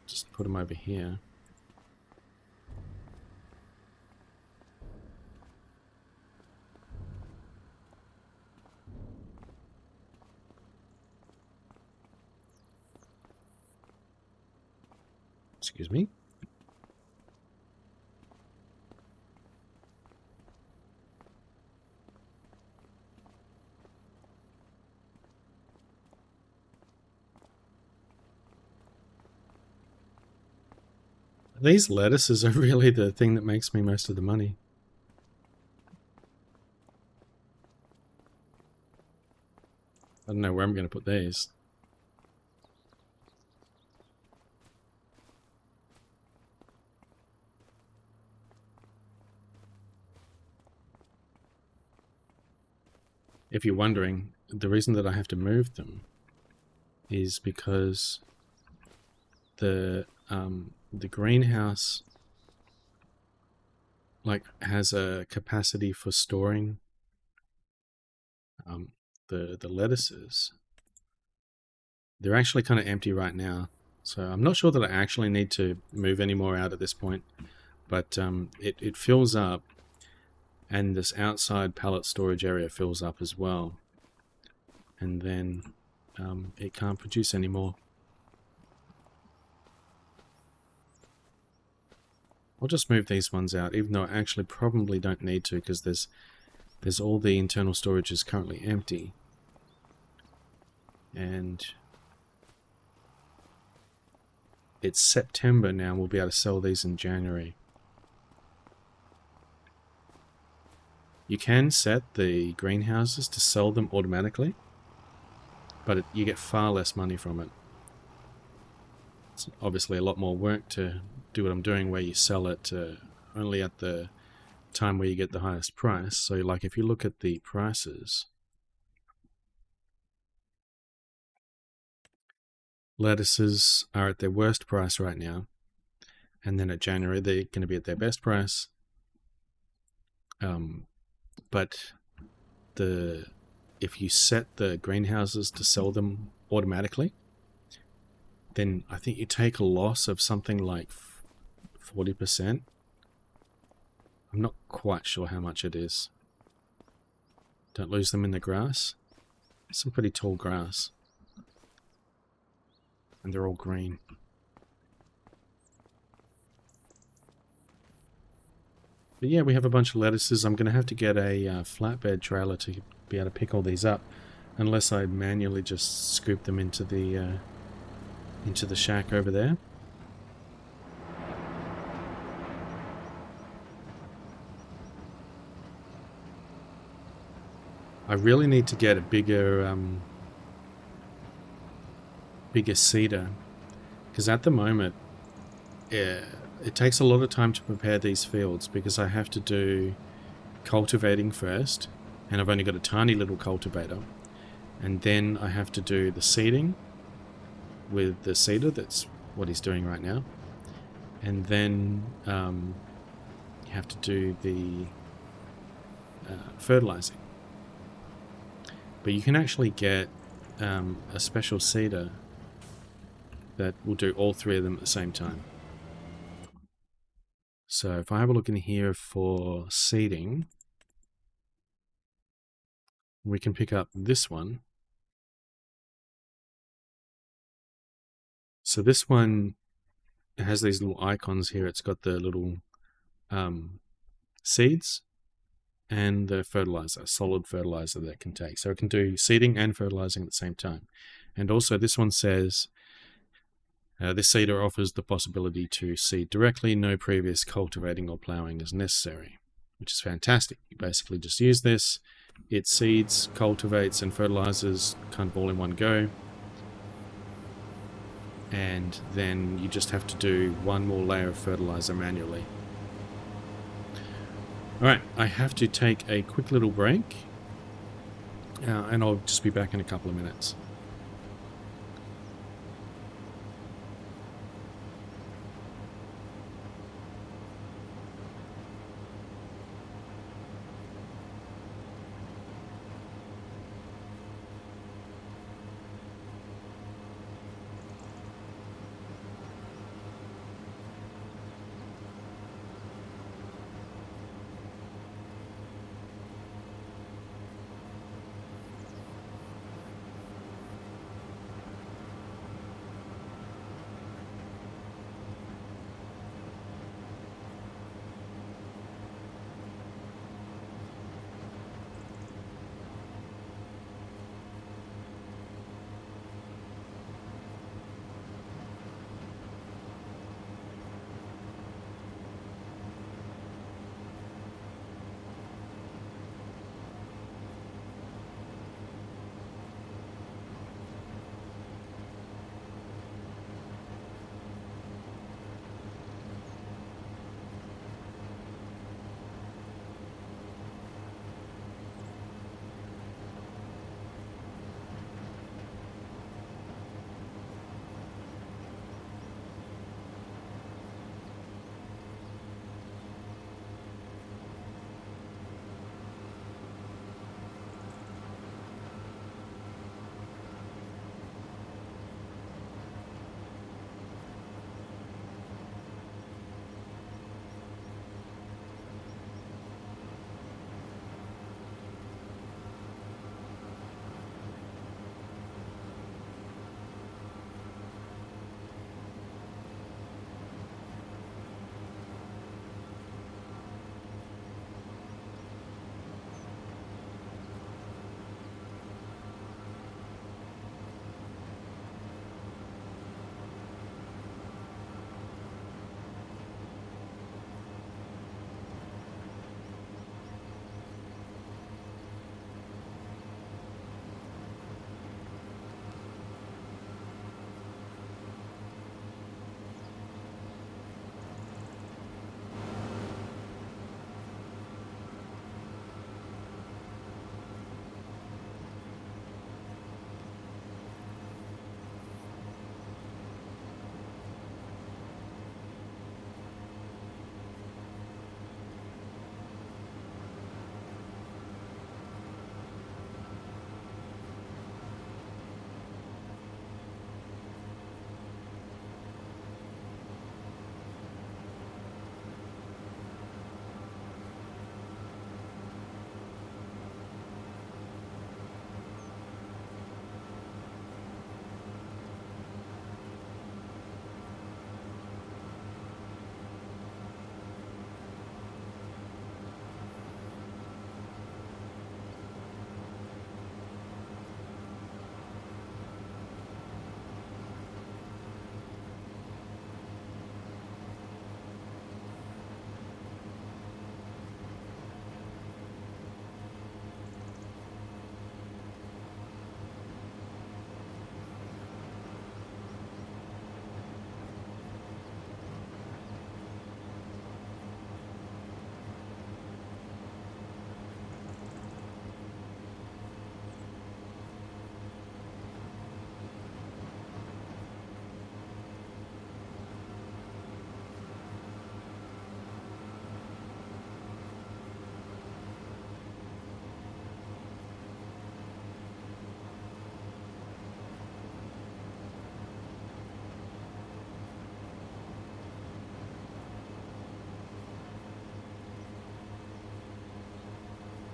Just put them over here. Excuse me. These lettuces are really the thing that makes me most of the money. I don't know where I'm going to put these. if you're wondering, the reason that I have to move them is because the greenhouse has a capacity for storing the lettuces. They're actually kind of empty right now, so I'm not sure that I actually need to move any more out at this point, but it fills up, and this outside pallet storage area fills up as well, and then it can't produce anymore. I'll just move these ones out, even though I actually probably don't need to, because there's all the internal storage is currently empty. And it's September now, we'll be able to sell these in January. You can set the greenhouses to sell them automatically, but you get far less money from it. It's obviously a lot more work to do what I'm doing, where you sell it only at the time where you get the highest price. So like if you look at the prices, lettuces are at their worst price right now, and then at January they're going to be at their best price. But if you set the greenhouses to sell them automatically, then I think you take a loss of something like 40%. I'm not quite sure how much it is. Don't lose them in the grass. Some pretty tall grass. And they're all green. But yeah, we have a bunch of lettuces. I'm going to have to get a flatbed trailer to be able to pick all these up, unless I manually just scoop them into the shack over there. I really need to get a bigger seeder, because at the moment it takes a lot of time to prepare these fields, because I have to do cultivating first, and I've only got a tiny little cultivator, and then I have to do the seeding with the seeder. That's what he's doing right now, and then you have to do the fertilizing. But you can actually get a special seeder that will do all three of them at the same time. So if I have a look in here for seeding, we can pick up this one. So this one has these little icons here. It's got the little seeds and the fertilizer, solid fertilizer that it can take. So it can do seeding and fertilizing at the same time. And also this one says, this seeder offers the possibility to seed directly. No previous cultivating or plowing is necessary, which is fantastic. You basically just use this. It seeds, cultivates, and fertilizes kind of all in one go. And then you just have to do one more layer of fertilizer manually. Alright, I have to take a quick little break, and I'll just be back in a couple of minutes.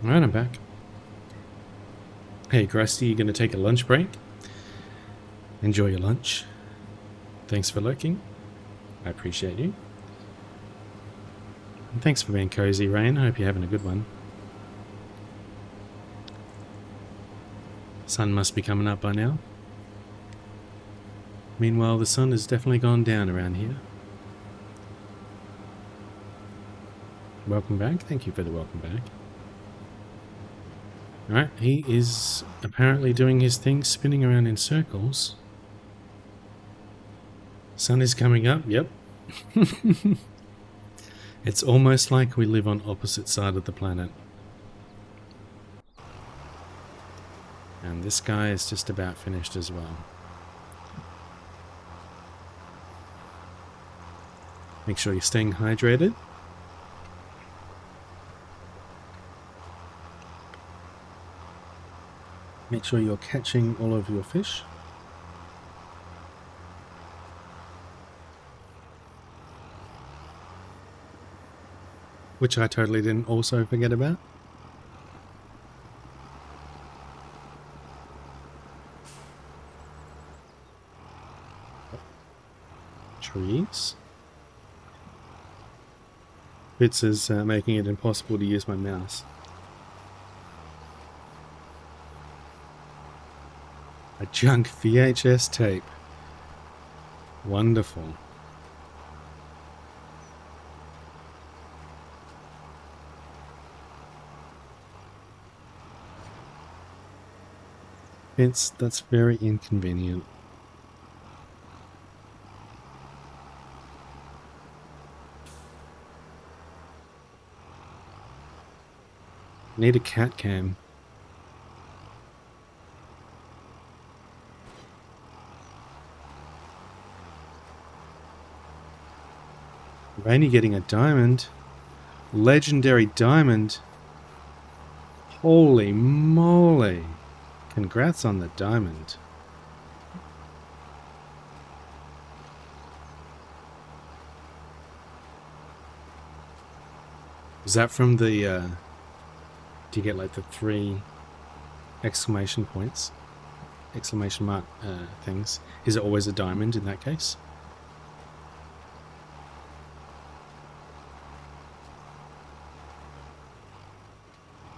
Alright, I'm back. Hey, Krusty, you gonna take a lunch break? Enjoy your lunch. Thanks for lurking. I appreciate you. And thanks for being cozy, Rain. I hope you're having a good one. Sun must be coming up by now. Meanwhile, the sun has definitely gone down around here. Welcome back. Thank you for the welcome back. Alright, he is apparently doing his thing, spinning around in circles. Sun is coming up, yep. It's almost like we live on opposite side of the planet. And this guy is just about finished as well. Make sure you're staying hydrated. Make sure you're catching all of your fish. Which I totally didn't also forget about. Trees. Bits is making it impossible to use my mouse. A junk VHS tape. Wonderful. That's very inconvenient. Need a cat cam. Rainy getting a diamond. Legendary diamond. Holy moly. Congrats on the diamond. Is that from the, do you get like the 3 exclamation points? Exclamation mark things. Is it always a diamond in that case?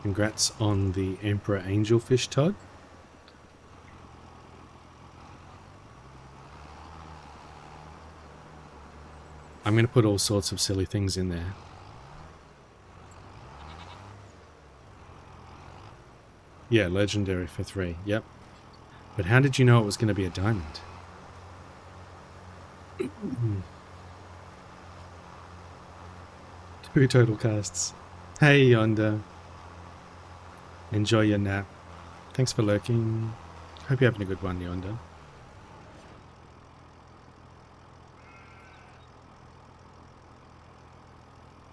Congrats on the Emperor Angelfish, Todd. I'm going to put all sorts of silly things in there. Yeah, legendary for 3. Yep. But how did you know it was going to be a diamond? 2 total casts. Hey, Yonda. Enjoy your nap. Thanks for lurking. Hope you're having a good one, Yonda.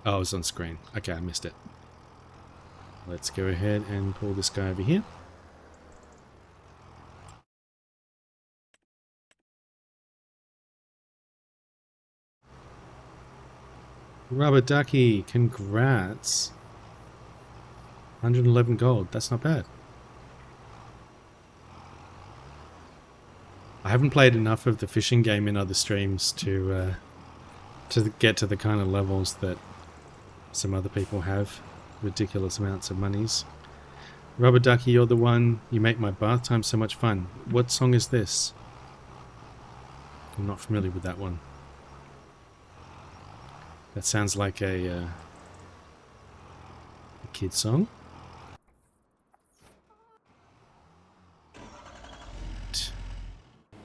Oh, it was on screen. Okay, I missed it. Let's go ahead and pull this guy over here. Rubber Ducky, congrats. 111 gold, that's not bad. I haven't played enough of the fishing game in other streams to get to the kind of levels that some other people have. Ridiculous amounts of monies. Rubber Ducky, you're the one. You make my bath time so much fun. What song is this? I'm not familiar with that one. That sounds like a kid song.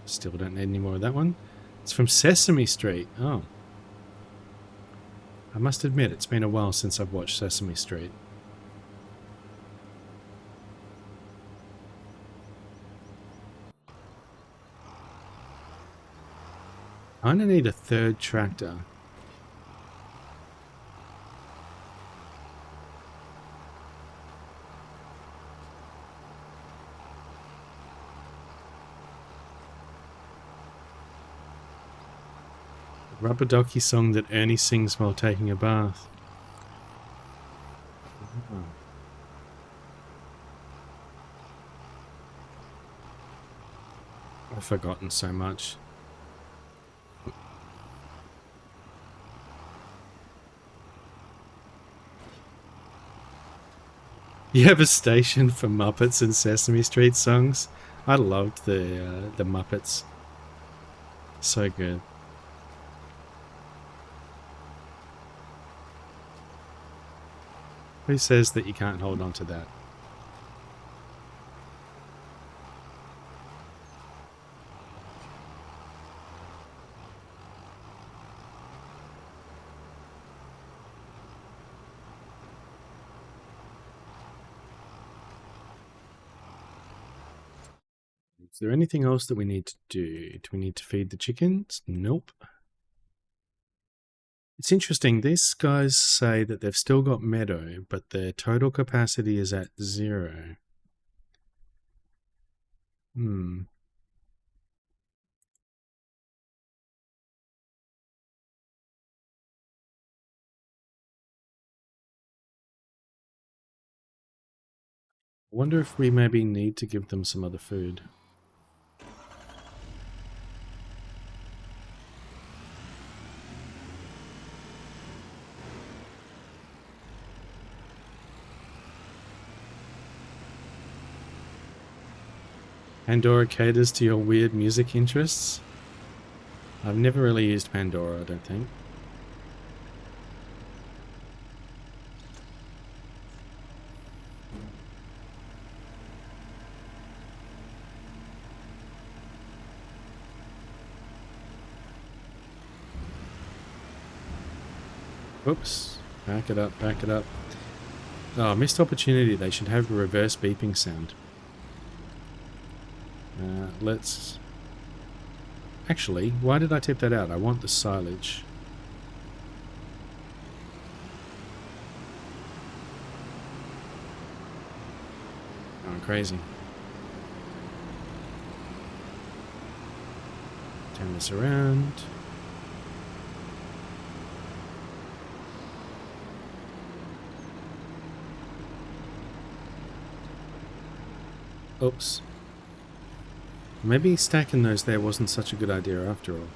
Still don't need any more of that one. It's from Sesame Street. Oh. I must admit, it's been a while since I've watched Sesame Street. I kinda need a 3rd tractor. Rubber Ducky song that Ernie sings while taking a bath. I've forgotten so much. You have a station for Muppets and Sesame Street songs? I loved the Muppets. So good. Who says that you can't hold on to that? Is there anything else that we need to do? Do we need to feed the chickens? Nope. It's interesting. These guys say that they've still got meadow, but their total capacity is at 0. I wonder if we maybe need to give them some other food. Pandora caters to your weird music interests? I've never really used Pandora, I don't think. Oops. Back it up, back it up. Oh, missed opportunity. They should have a reverse beeping sound. Let's... Actually, why did I tip that out? I want the silage. Going crazy. Turn this around. Oops. Maybe stacking those there wasn't such a good idea after all.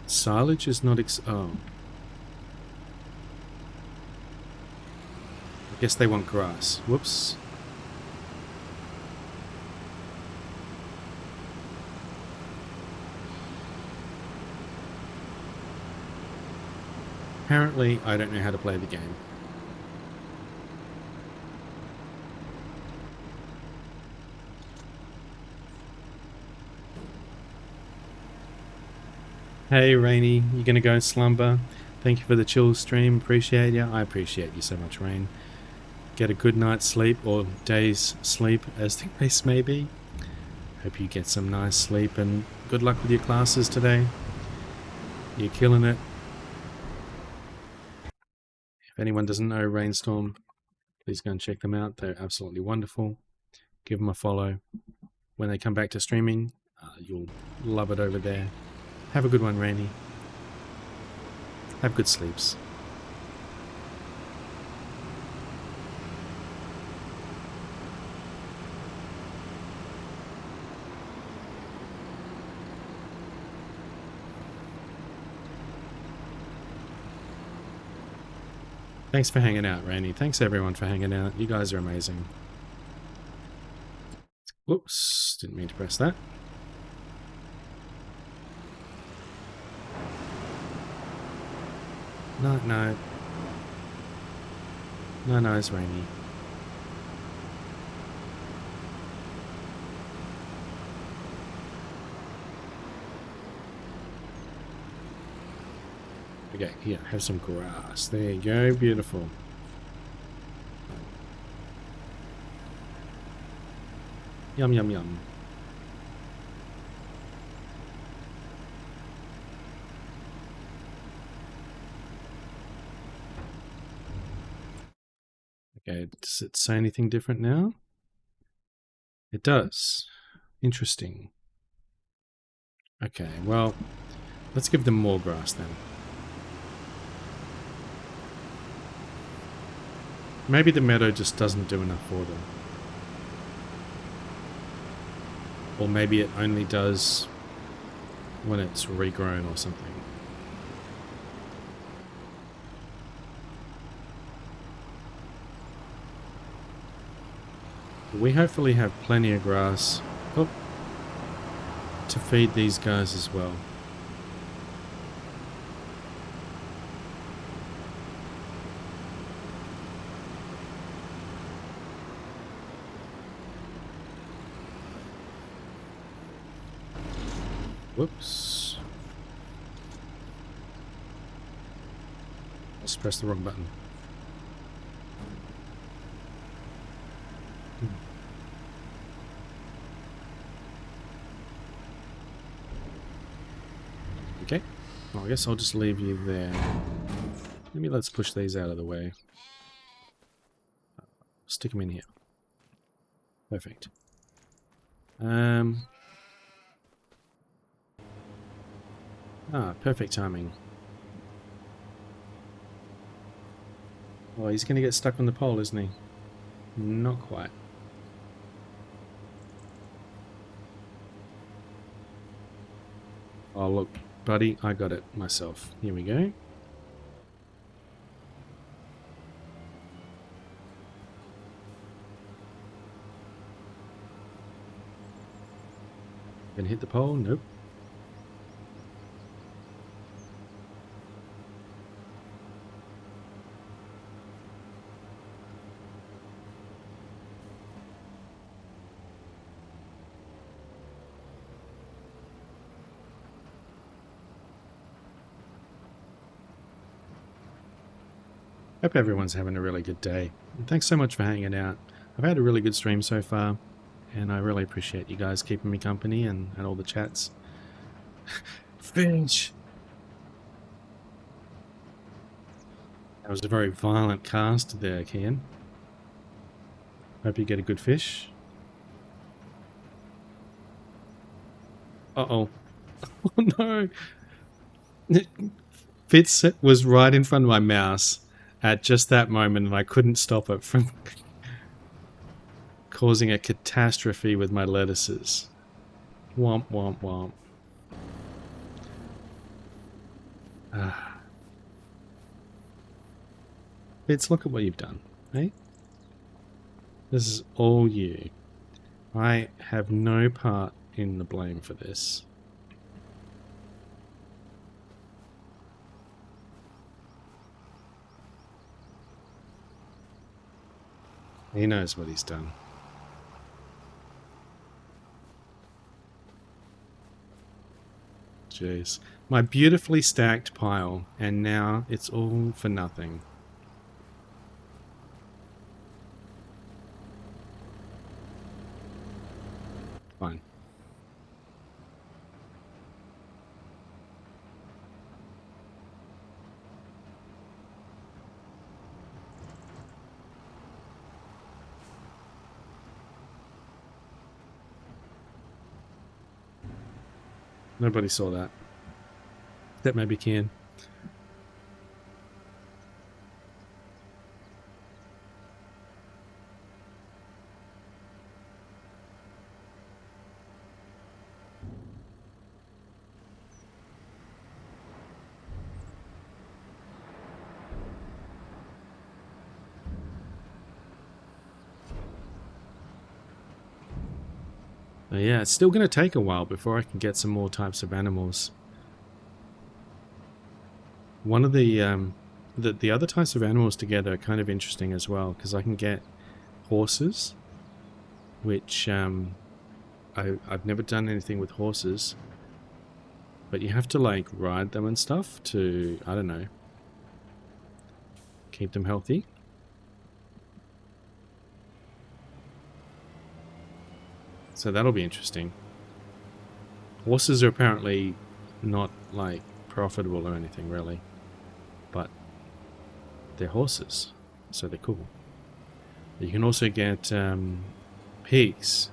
Silage is not oh. I guess they want grass. Whoops. Apparently, I don't know how to play the game. Hey, Rainy, you gonna go slumber? Thank you for the chill stream. Appreciate you. I appreciate you so much, Rain. Get a good night's sleep, or day's sleep, as the case may be. Hope you get some nice sleep, and good luck with your classes today. You're killing it. If anyone doesn't know Rainstorm, please go and check them out. They're absolutely wonderful. Give them a follow. When they come back to streaming, you'll love it over there. Have a good one, Rainy. Have good sleeps. Thanks for hanging out, Rainy. Thanks everyone for hanging out. You guys are amazing. Whoops, didn't mean to press that. No, no. No, it's Rainy. Okay, here, have some grass. There you go, beautiful. Yum, yum, yum. Okay, does it say anything different now? It does. Interesting. Okay, well, let's give them more grass then. Maybe the meadow just doesn't do enough for them. Or maybe it only does when it's regrown or something. We hopefully have plenty of grass to feed these guys as well. Whoops. I just pressed the wrong button. Okay. Well, I guess I'll just leave you there. Maybe let's push these out of the way. Stick them in here. Perfect. Perfect timing. Oh, he's going to get stuck on the pole, isn't he? Not quite. Oh, look, buddy, I got it myself. Here we go. Gonna hit the pole? Nope. Hope everyone's having a really good day. And thanks so much for hanging out. I've had a really good stream so far, and I really appreciate you guys keeping me company and all the chats. Finch! That was a very violent cast there, Kian. Hope you get a good fish. Uh-oh. Oh no! Fitz was right in front of my mouse at just that moment, and I couldn't stop it from causing a catastrophe with my lettuces. Womp, womp, womp. Fitz, look at what you've done, eh? This is all you. I have no part in the blame for this. He knows what he's done. Jeez. My beautifully stacked pile, and now it's all for nothing. Fine. Nobody saw that. That maybe can. Yeah, it's still going to take a while before I can get some more types of animals. One of the other types of animals together are kind of interesting as well, because I can get horses, which I've never done anything with horses, but you have to like ride them and stuff to, I don't know, keep them healthy. So that'll be interesting. Horses are apparently not like profitable or anything really, but they're horses, so they're cool. You can also get pigs,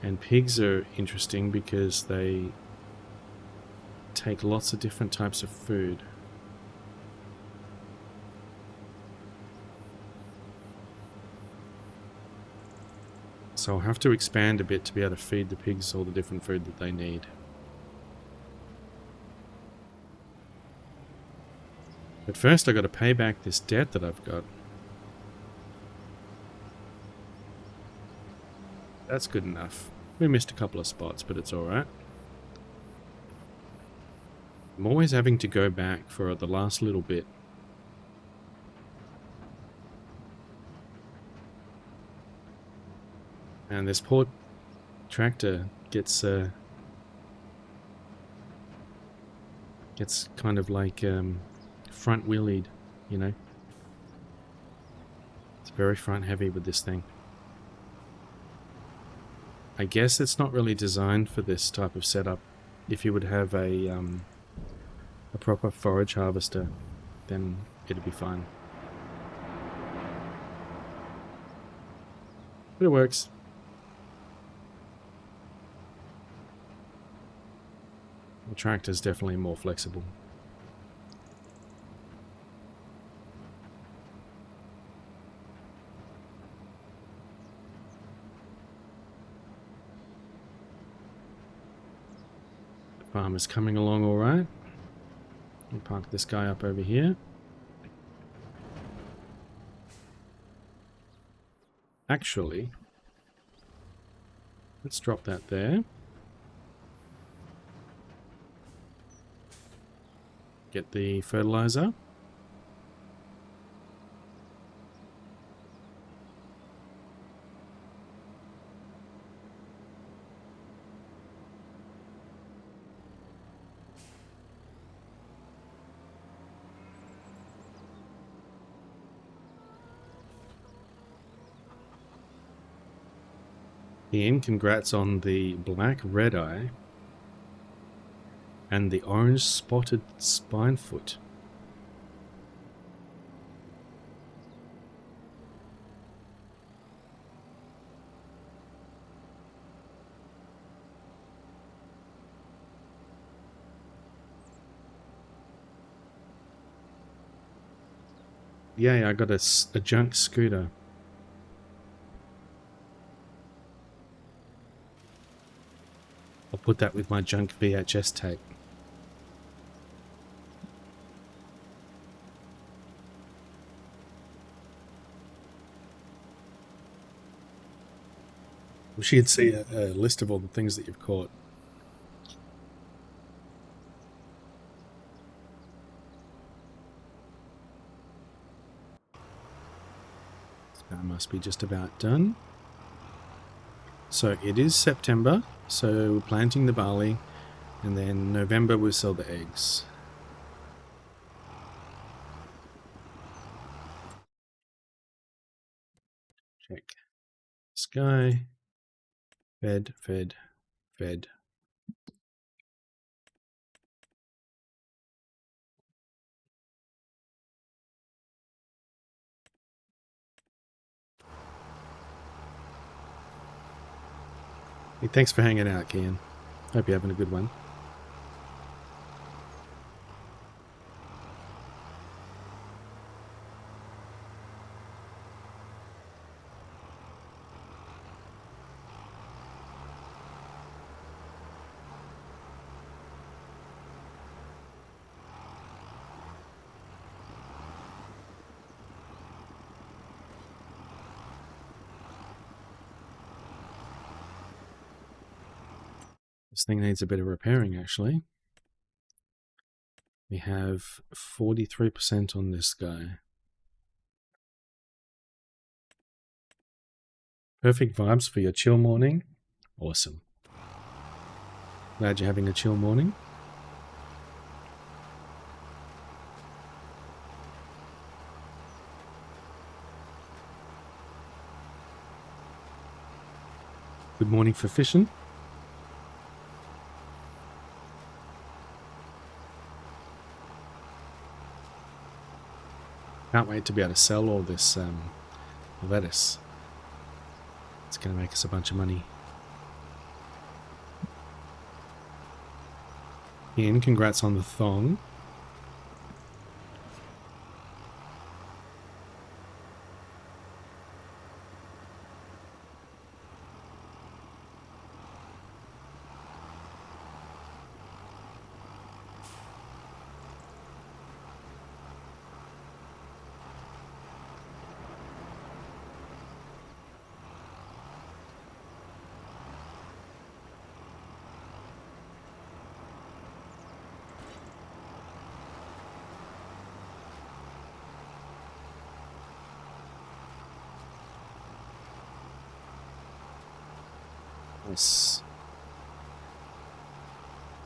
and pigs are interesting because they take lots of different types of food. So I'll have to expand a bit to be able to feed the pigs all the different food that they need. But first I got to pay back this debt that I've got. That's good enough. We missed a couple of spots, but it's alright. I'm always having to go back for the last little bit. And this poor tractor gets kind of like front wheelied, you know. It's very front heavy with this thing. I guess it's not really designed for this type of setup. If you would have a proper forage harvester, then it'd be fine. But it works. The tractor's definitely more flexible. The farm is coming along all right. We'll park this guy up over here. Actually, let's drop that there. Get the fertilizer. Ian, congrats on the black red eye and the orange spotted spinefoot. Yeah, I got a junk scooter. I'll put that with my junk VHS tape. We should see a list of all the things that you've caught. That must be just about done. So it is September, so we're planting the barley, and then November we'll sell the eggs. Check. Sky. Fed, fed, fed. Hey, thanks for hanging out, Kian. Hope you're having a good one. This thing needs a bit of repairing, actually. We have 43% on this guy. Perfect vibes for your chill morning. Awesome. Glad you're having a chill morning. Good morning for fishing. Can't wait to be able to sell all this lettuce. It's going to make us a bunch of money. Ian, congrats on the thong. Nice.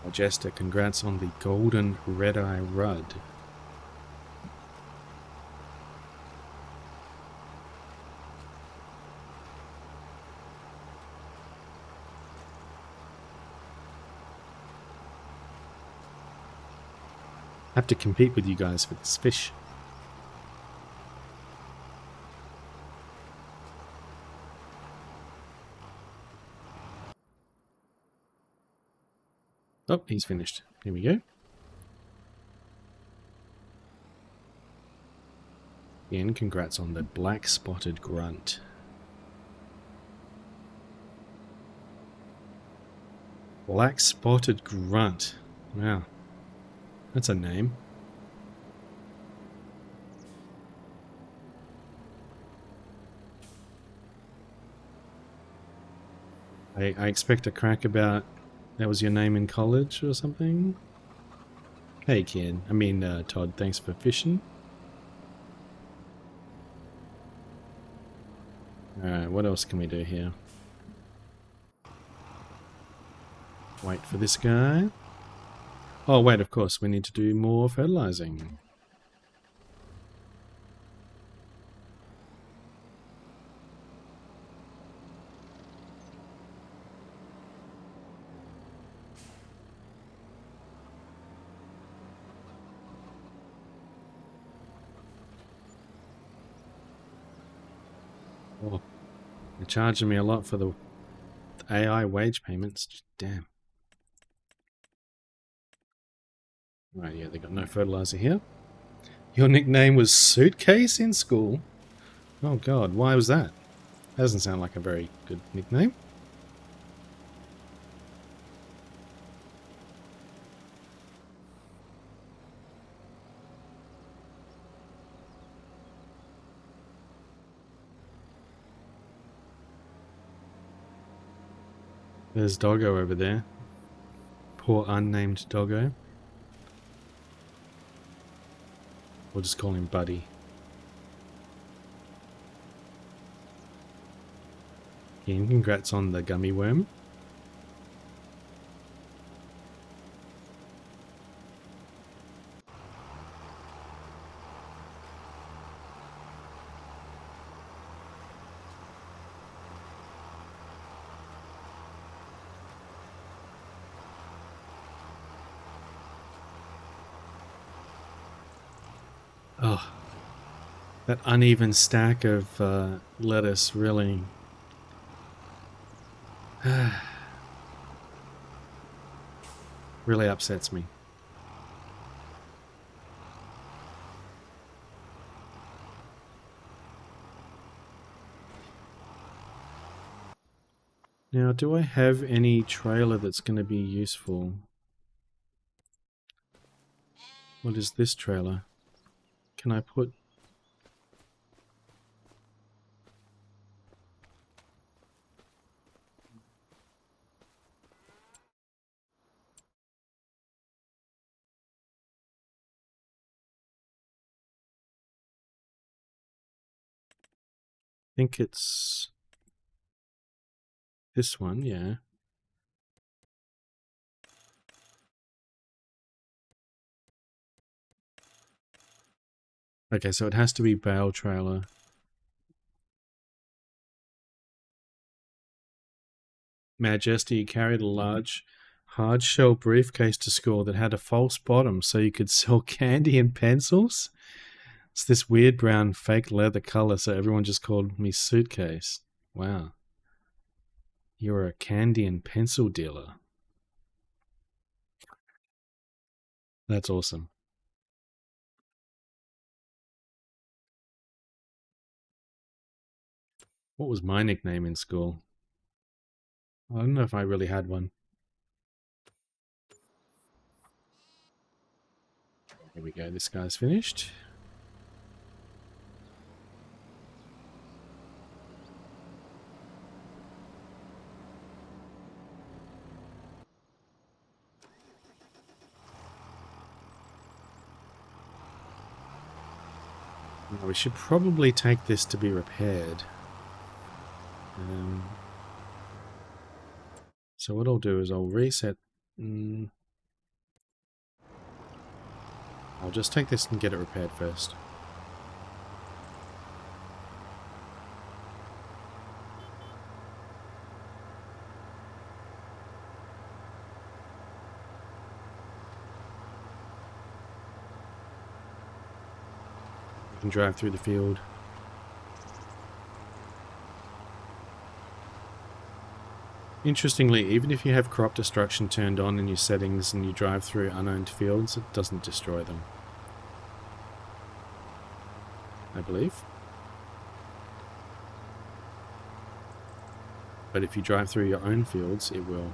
Majesta, congrats on the golden red-eye Rudd. Have to compete with you guys for this fish. Oh, he's finished. Here we go. Again, congrats on the black spotted grunt. Black spotted grunt. Wow. That's a name. I expect a crack about that was your name in college or something. Hey Ken, Todd, thanks for fishing. Alright, what else can we do here? Wait for this guy. Oh wait, of course, we need to do more fertilizing. Oh, they're charging me a lot for the AI wage payments. Damn. Right, yeah, they got no fertilizer here. Your nickname was Suitcase in school? Oh god, why was that? That doesn't sound like a very good nickname. There's Doggo over there. Poor unnamed Doggo. We'll just call him Buddy. Again, congrats on the gummy worm. Oh, that uneven stack of lettuce really... really upsets me. Now, do I have any trailer that's going to be useful? What is this trailer? Can I put... I think it's this one, yeah. Okay, so it has to be bale trailer. Majesty carried a large hard shell briefcase to school that had a false bottom so you could sell candy and pencils. It's this weird brown fake leather color, so everyone just called me Suitcase. Wow. You're a candy and pencil dealer. That's awesome. What was my nickname in school? I don't know if I really had one. Here we go, this guy's finished. Now we should probably take this to be repaired. So what I'll do is I'll reset. I'll just take this and get it repaired first. You can drive through the field. Interestingly, even if you have crop destruction turned on in your settings and you drive through unowned fields, it doesn't destroy them, I believe. But if you drive through your own fields, it will.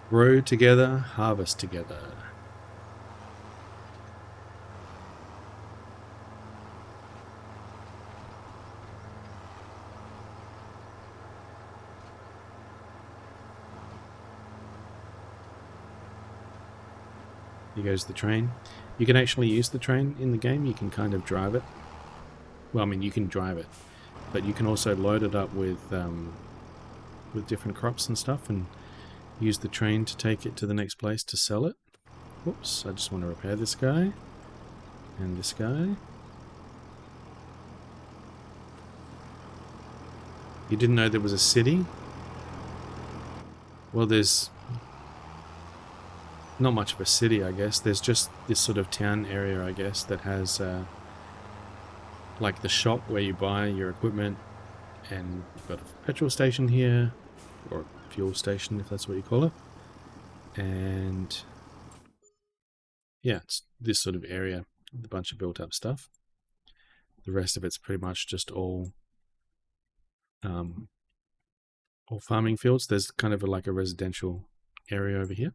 Grow together, harvest together. Here goes the train. You can actually use the train in the game. You can kind of drive it. Well, I mean, you can drive it, but you can also load it up with different crops and stuff, and use the train to take it to the next place to sell it. Whoops, I just want to repair this guy. And this guy. You didn't know there was a city? Well, there's not much of a city, I guess. There's just this sort of town area, I guess, that has like the shop where you buy your equipment, and you've got a petrol station here, or fuel station if that's what you call it, and yeah, it's this sort of area with a bunch of built up stuff. The rest of it's pretty much just all farming fields. There's kind of like a residential area over here,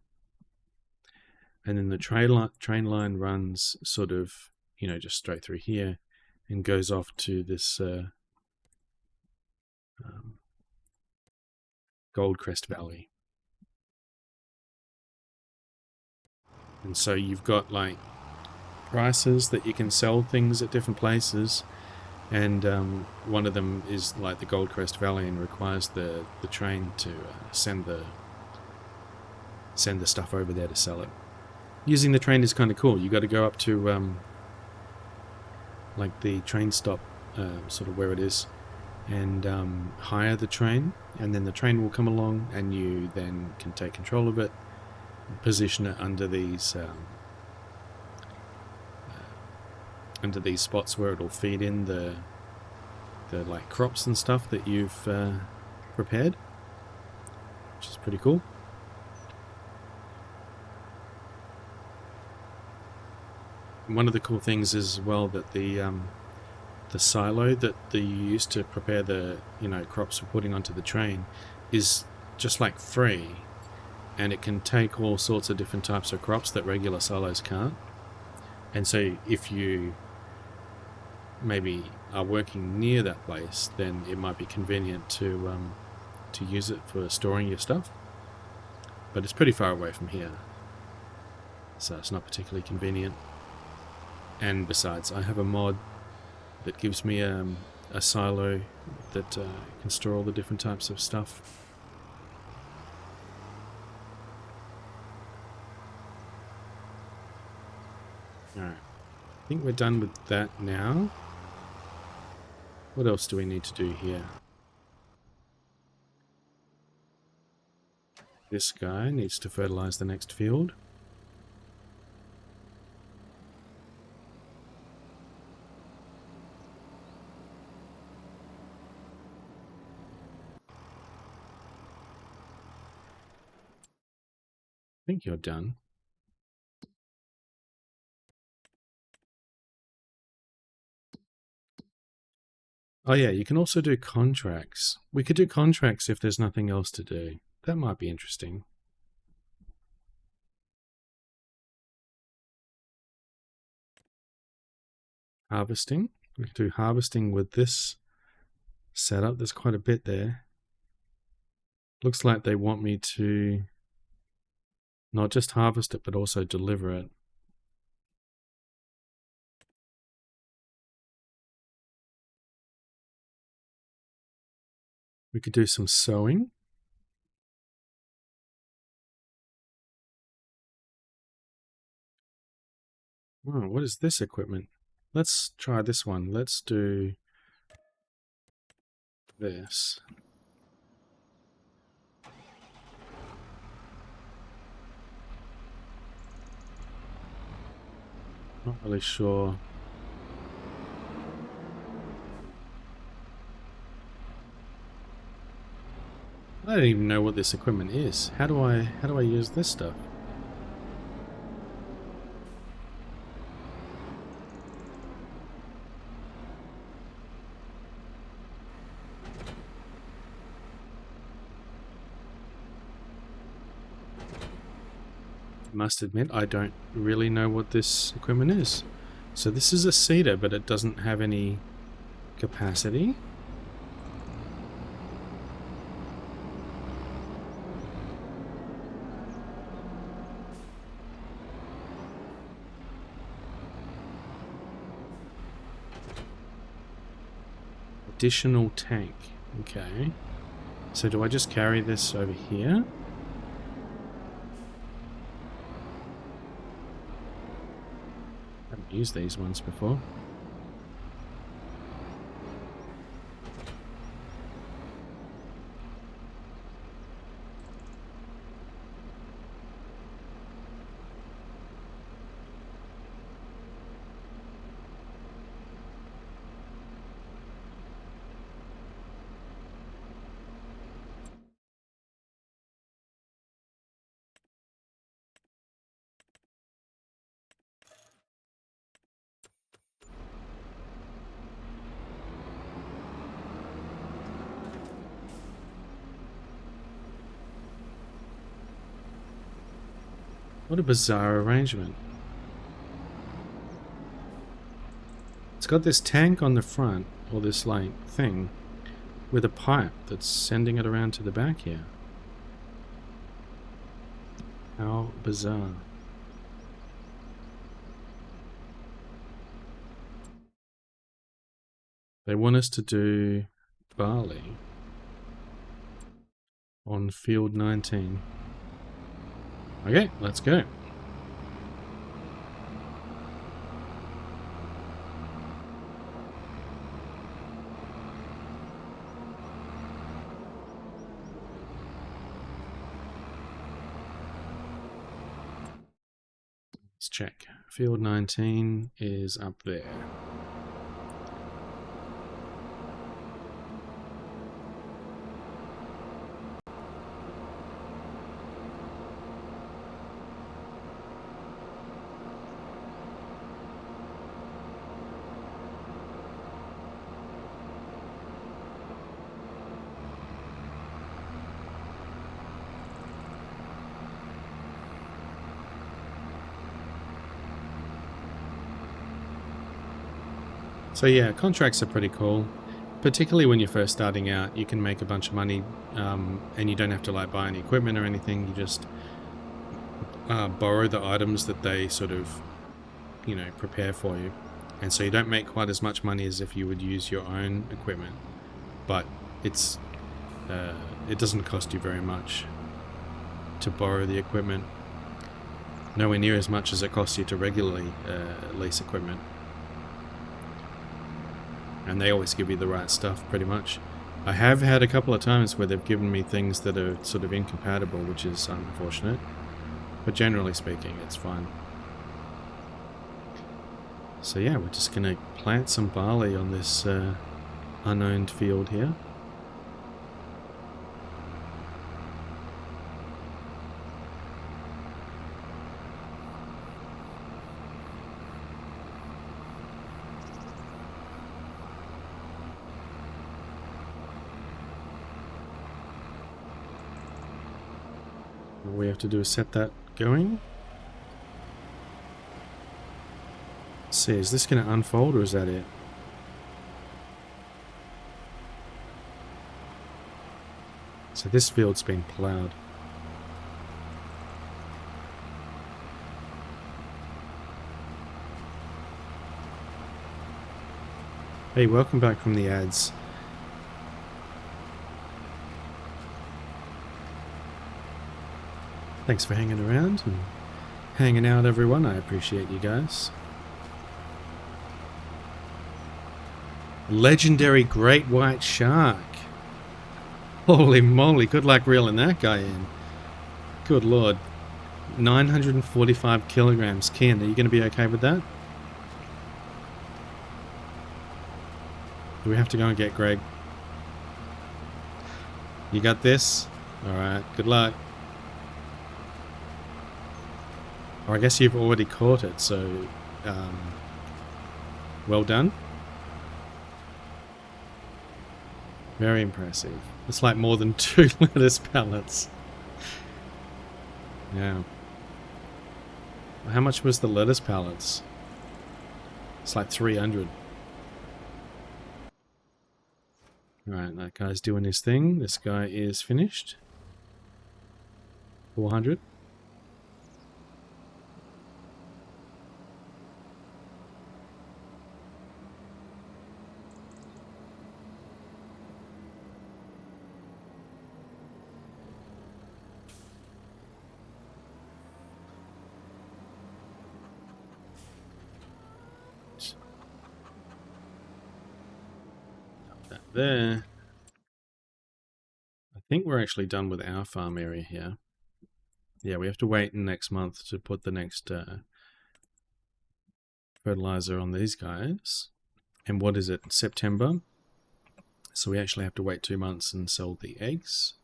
and then the train line runs sort of, you know, just straight through here and goes off to this Goldcrest Valley. And so you've got like prices that you can sell things at different places, and one of them is like the Goldcrest Valley and requires the train to send the stuff over there to sell it. Using the train is kind of cool. You got to go up to like the train stop, sort of where it is, and hire the train, and then the train will come along and you then can take control of it, position it under these spots where it'll feed in the like crops and stuff that you've prepared, which is pretty cool. One of the cool things is, well, that the silo that you use to prepare the, you know, crops for putting onto the train is just like free, and it can take all sorts of different types of crops that regular silos can't. And so if you maybe are working near that place, then it might be convenient to use it for storing your stuff, but it's pretty far away from here, so it's not particularly convenient. And besides, I have a mod that gives me a silo that can store all the different types of stuff. Alright, I think we're done with that now. What else do we need to do here? This guy needs to fertilize the next field. I think you're done. Oh yeah, you can also do contracts. We could do contracts if there's nothing else to do. That might be interesting. Harvesting. We could do harvesting with this setup. There's quite a bit there. Looks like they want me to Not just harvest it, but also deliver it. We could do some sewing. Oh, what is this equipment? Let's try this one. Let's do this. Not really sure. I don't even know what this equipment is. How do I use this stuff? Must admit, I don't really know what this equipment is. So this is a seeder, but it doesn't have any capacity. Additional tank. Okay. So do I just carry this over here? I haven't used these ones before. What a bizarre arrangement. It's got this tank on the front, or this like thing, with a pipe that's sending it around to the back here. How bizarre. They want us to do barley on field 19. Okay, let's go. Let's check. Field 19 is up there. So yeah, contracts are pretty cool, particularly when you're first starting out. You can make a bunch of money, and you don't have to like buy any equipment or anything. You just borrow the items that they sort of, you know, prepare for you, and so you don't make quite as much money as if you would use your own equipment. But it doesn't cost you very much to borrow the equipment. Nowhere near as much as it costs you to regularly lease equipment. And they always give you the right stuff, pretty much. I have had a couple of times where they've given me things that are sort of incompatible, which is unfortunate. But generally speaking, it's fine. So yeah, we're just going to plant some barley on this unowned field here. All we have to do is set that going. Let's see, is this going to unfold or is that it? So this field's been ploughed. Hey, welcome back from the ads. Thanks for hanging around and hanging out, everyone. I appreciate you guys. Legendary great white shark. Holy moly, good luck reeling that guy in. Good lord. 945 kilograms. Ken, are you going to be okay with that? Do we have to go and get Greg? You got this? Alright, good luck. Or I guess you've already caught it, so well done. Very impressive. It's like more than 2 lettuce pallets. Yeah. How much was the lettuce pallets? It's like 300. Alright, that guy's doing his thing. This guy is finished. 400. There. I think we're actually done with our farm area here. Yeah, we have to wait next month to put the next fertilizer on these guys. And what is it? September. So we actually have to wait 2 months and sell the eggs.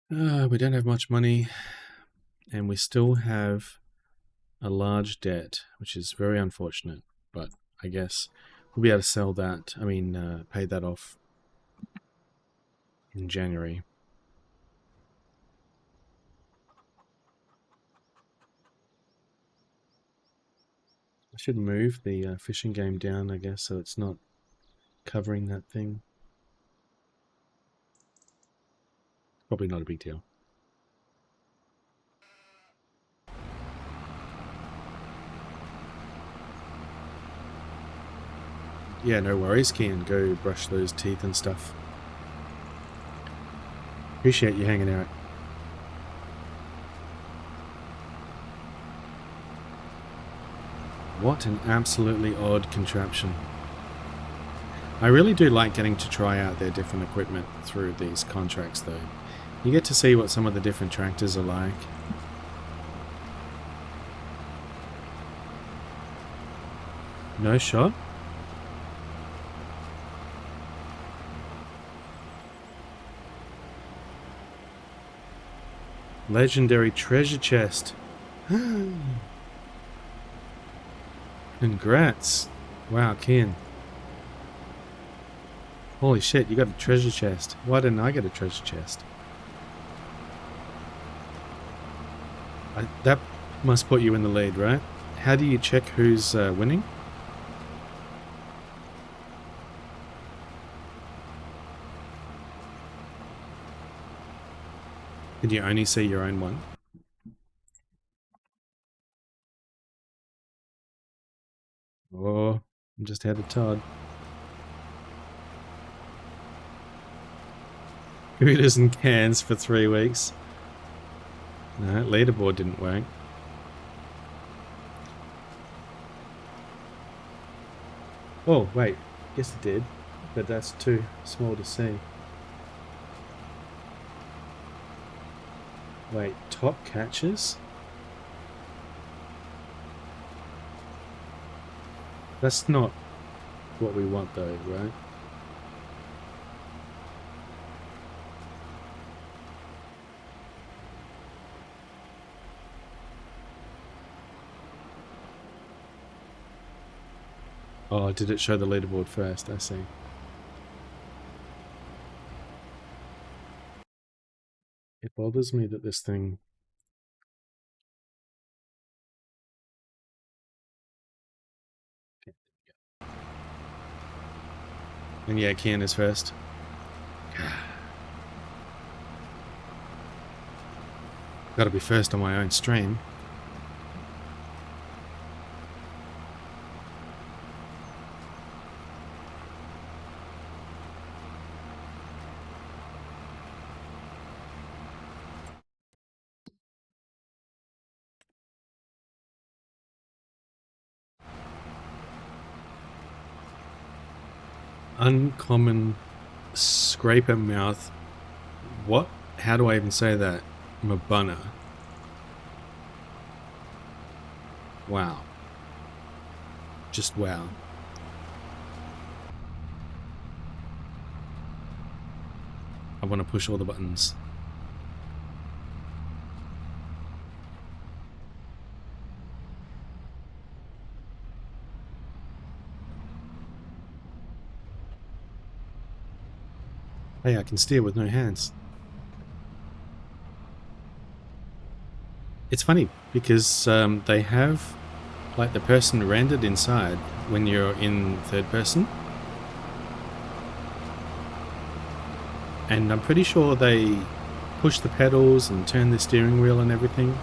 We don't have much money. And we still have a large debt, which is very unfortunate. But I guess we'll be able to sell that. I mean, pay that off in January. I should move the fishing game down, I guess, so it's not covering that thing. Probably not a big deal. Yeah, no worries, Kian. Go brush those teeth and stuff. Appreciate you hanging out. What an absolutely odd contraption. I really do like getting to try out their different equipment through these contracts, though. You get to see what some of the different tractors are like. No shot? Legendary treasure chest. Congrats. Wow, Ken. Holy shit, you got a treasure chest. Why didn't I get a treasure chest? That must put you in the lead, right? How do you check who's winning? Did you only see your own one? Oh, I'm just ahead of Todd. Hooters and cans for 3 weeks. No, leaderboard didn't work. Oh, wait. Yes, it did. But that's too small to see. Wait, top catches? That's not what we want though, right? Oh, did it show the leaderboard first? I see. It bothers me that this thing... And yeah, Kian is first. Gotta be first on my own stream. uncommon scraper mouth. What? How do I even say that? Mabuna. Wow. Just wow. I want to push all the buttons. Hey, I can steer with no hands. It's funny because they have like the person rendered inside when you're in third person. And I'm pretty sure they push the pedals and turn the steering wheel and everything.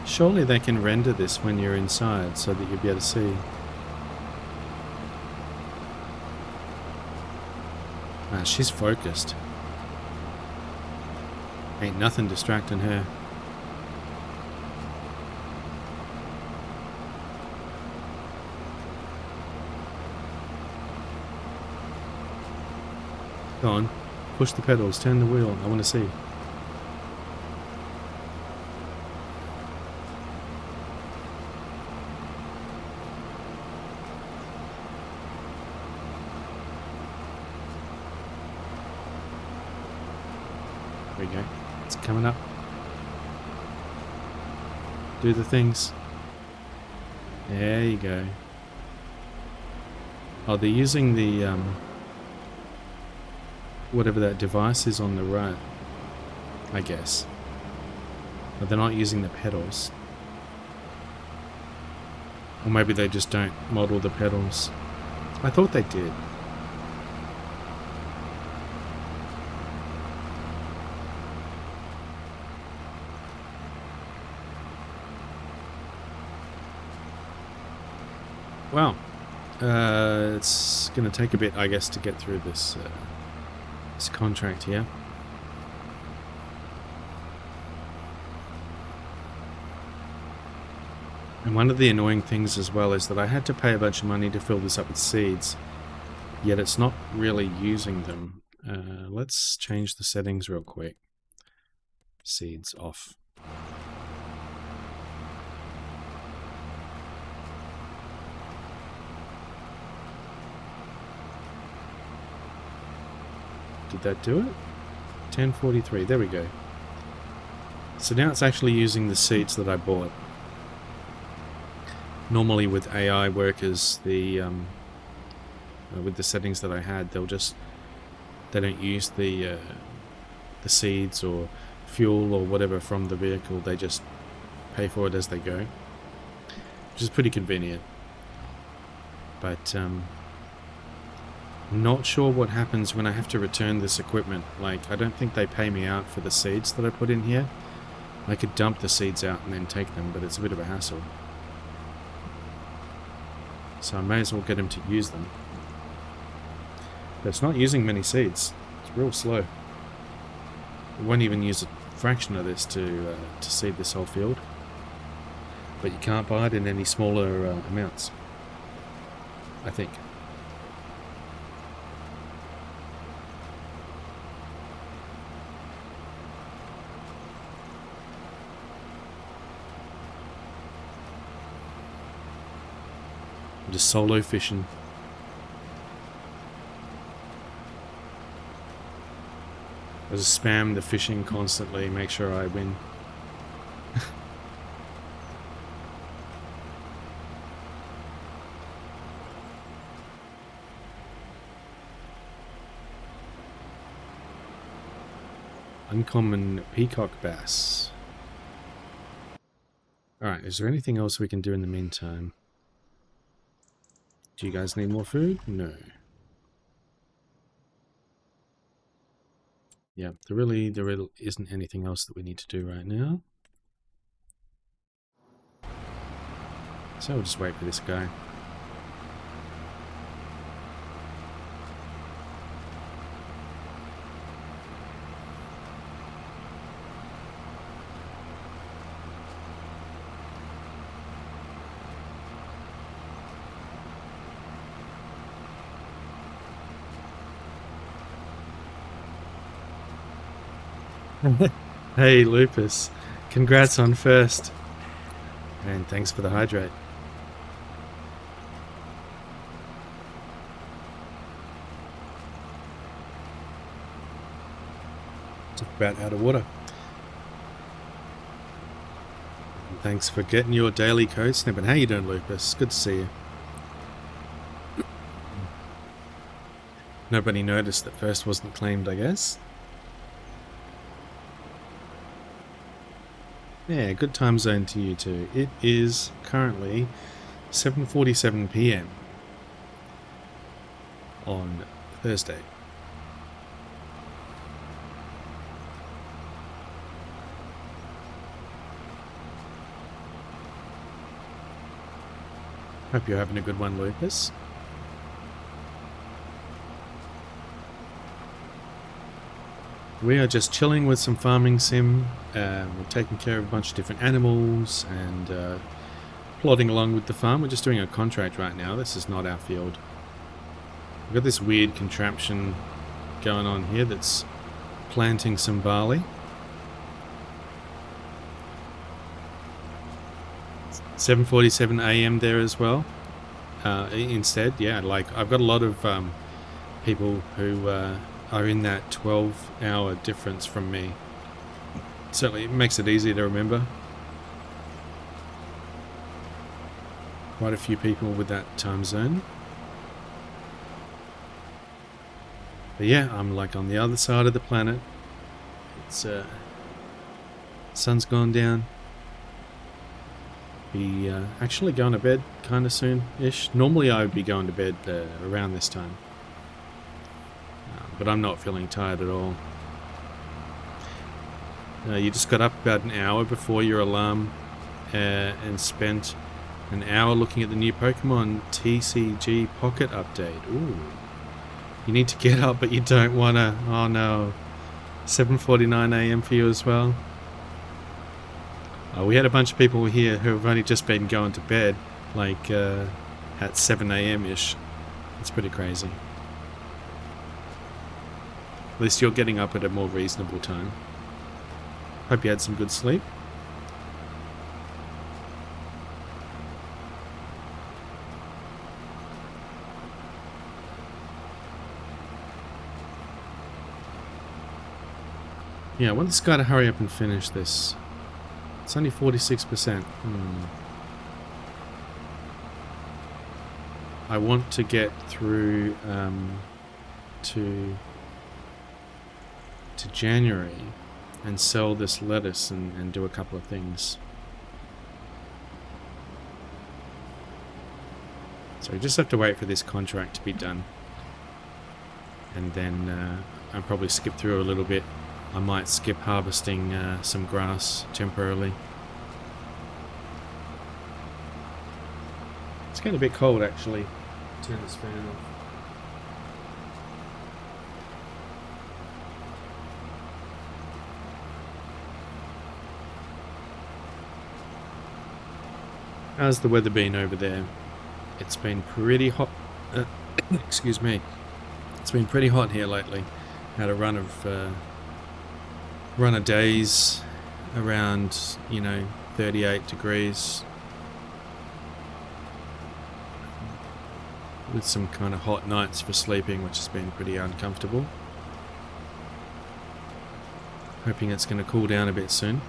Surely they can render this when you're inside so that you'll be able to see. Ah, she's focused. Ain't nothing distracting her. Go on, push the pedals, turn the wheel, I want to see. There we go, it's coming up. Do the things. There you go. Oh, they're using the whatever that device is on the right, I guess. But they're not using the pedals. Or maybe they just don't model the pedals. I thought they did. Wow. It's going to take a bit, I guess, to get through this this contract here. And one of the annoying things as well is that I had to pay a bunch of money to fill this up with seeds, yet it's not really using them. Let's change the settings real quick. Seeds off. Did that do it? 1043, there we go. So now it's actually using the seeds that I bought. Normally with AI workers, the with the settings that I had, they don't use the seeds or fuel or whatever from the vehicle. They just pay for it as they go, which is pretty convenient. But not sure what happens when I have to return this equipment. Like, I don't think they pay me out for the seeds that I put in here. I could dump the seeds out and then take them, but it's a bit of a hassle. So I may as well get him to use them. But it's not using many seeds. It's real slow. It won't even use a fraction of this to seed this whole field. But you can't buy it in any smaller amounts, I think. I'm just solo fishing. I just spam the fishing constantly, make sure I win. Uncommon peacock bass. Alright, is there anything else we can do in the meantime? Do you guys need more food? No. Yeah, there really isn't anything else that we need to do right now. So we'll just wait for this guy. Hey, Lupus. Congrats on first. And thanks for the hydrate. Just about out of water. And thanks for getting your daily code snippet. How you doing, Lupus? Good to see you. Nobody noticed that first wasn't claimed, I guess. Yeah, good time zone to you too. It is currently 7:47 p.m. on Thursday. Hope you're having a good one, Lucas. We are just chilling with some farming sim. We're taking care of a bunch of different animals and plodding along with the farm. We're just doing a contract right now. This is not our field. We've got this weird contraption going on here that's planting some barley. 7:47 a.m. there as well. Instead, yeah, like I've got a lot of people who are in that 12-hour difference from me. Certainly, it makes it easier to remember. Quite a few people with that time zone. But yeah, I'm like on the other side of the planet. It's sun's gone down. Be actually going to bed kind of soon-ish. Normally I would be going to bed around this time. But I'm not feeling tired at all. You just got up about an hour before your alarm and spent an hour looking at the new Pokemon TCG Pocket update. Ooh. You need to get up, but you don't want to. Oh no. 7:49 a.m. for you as well. We had a bunch of people here who have only just been going to bed, like at 7 a.m.-ish. It's pretty crazy. At least you're getting up at a more reasonable time. Hope you had some good sleep. Yeah, I want this guy to hurry up and finish this. It's only 46%. I want to get through to January and sell this lettuce and do a couple of things. So we just have to wait for this contract to be done. And then I'll probably skip through a little bit. I might skip harvesting some grass temporarily. It's getting a bit cold actually. Turn this fan off. How's the weather been over there? It's been pretty hot. Excuse me. It's been pretty hot here lately. Had a run of days around, 38 degrees. With some kind of hot nights for sleeping, which has been pretty uncomfortable. Hoping it's going to cool down a bit soon.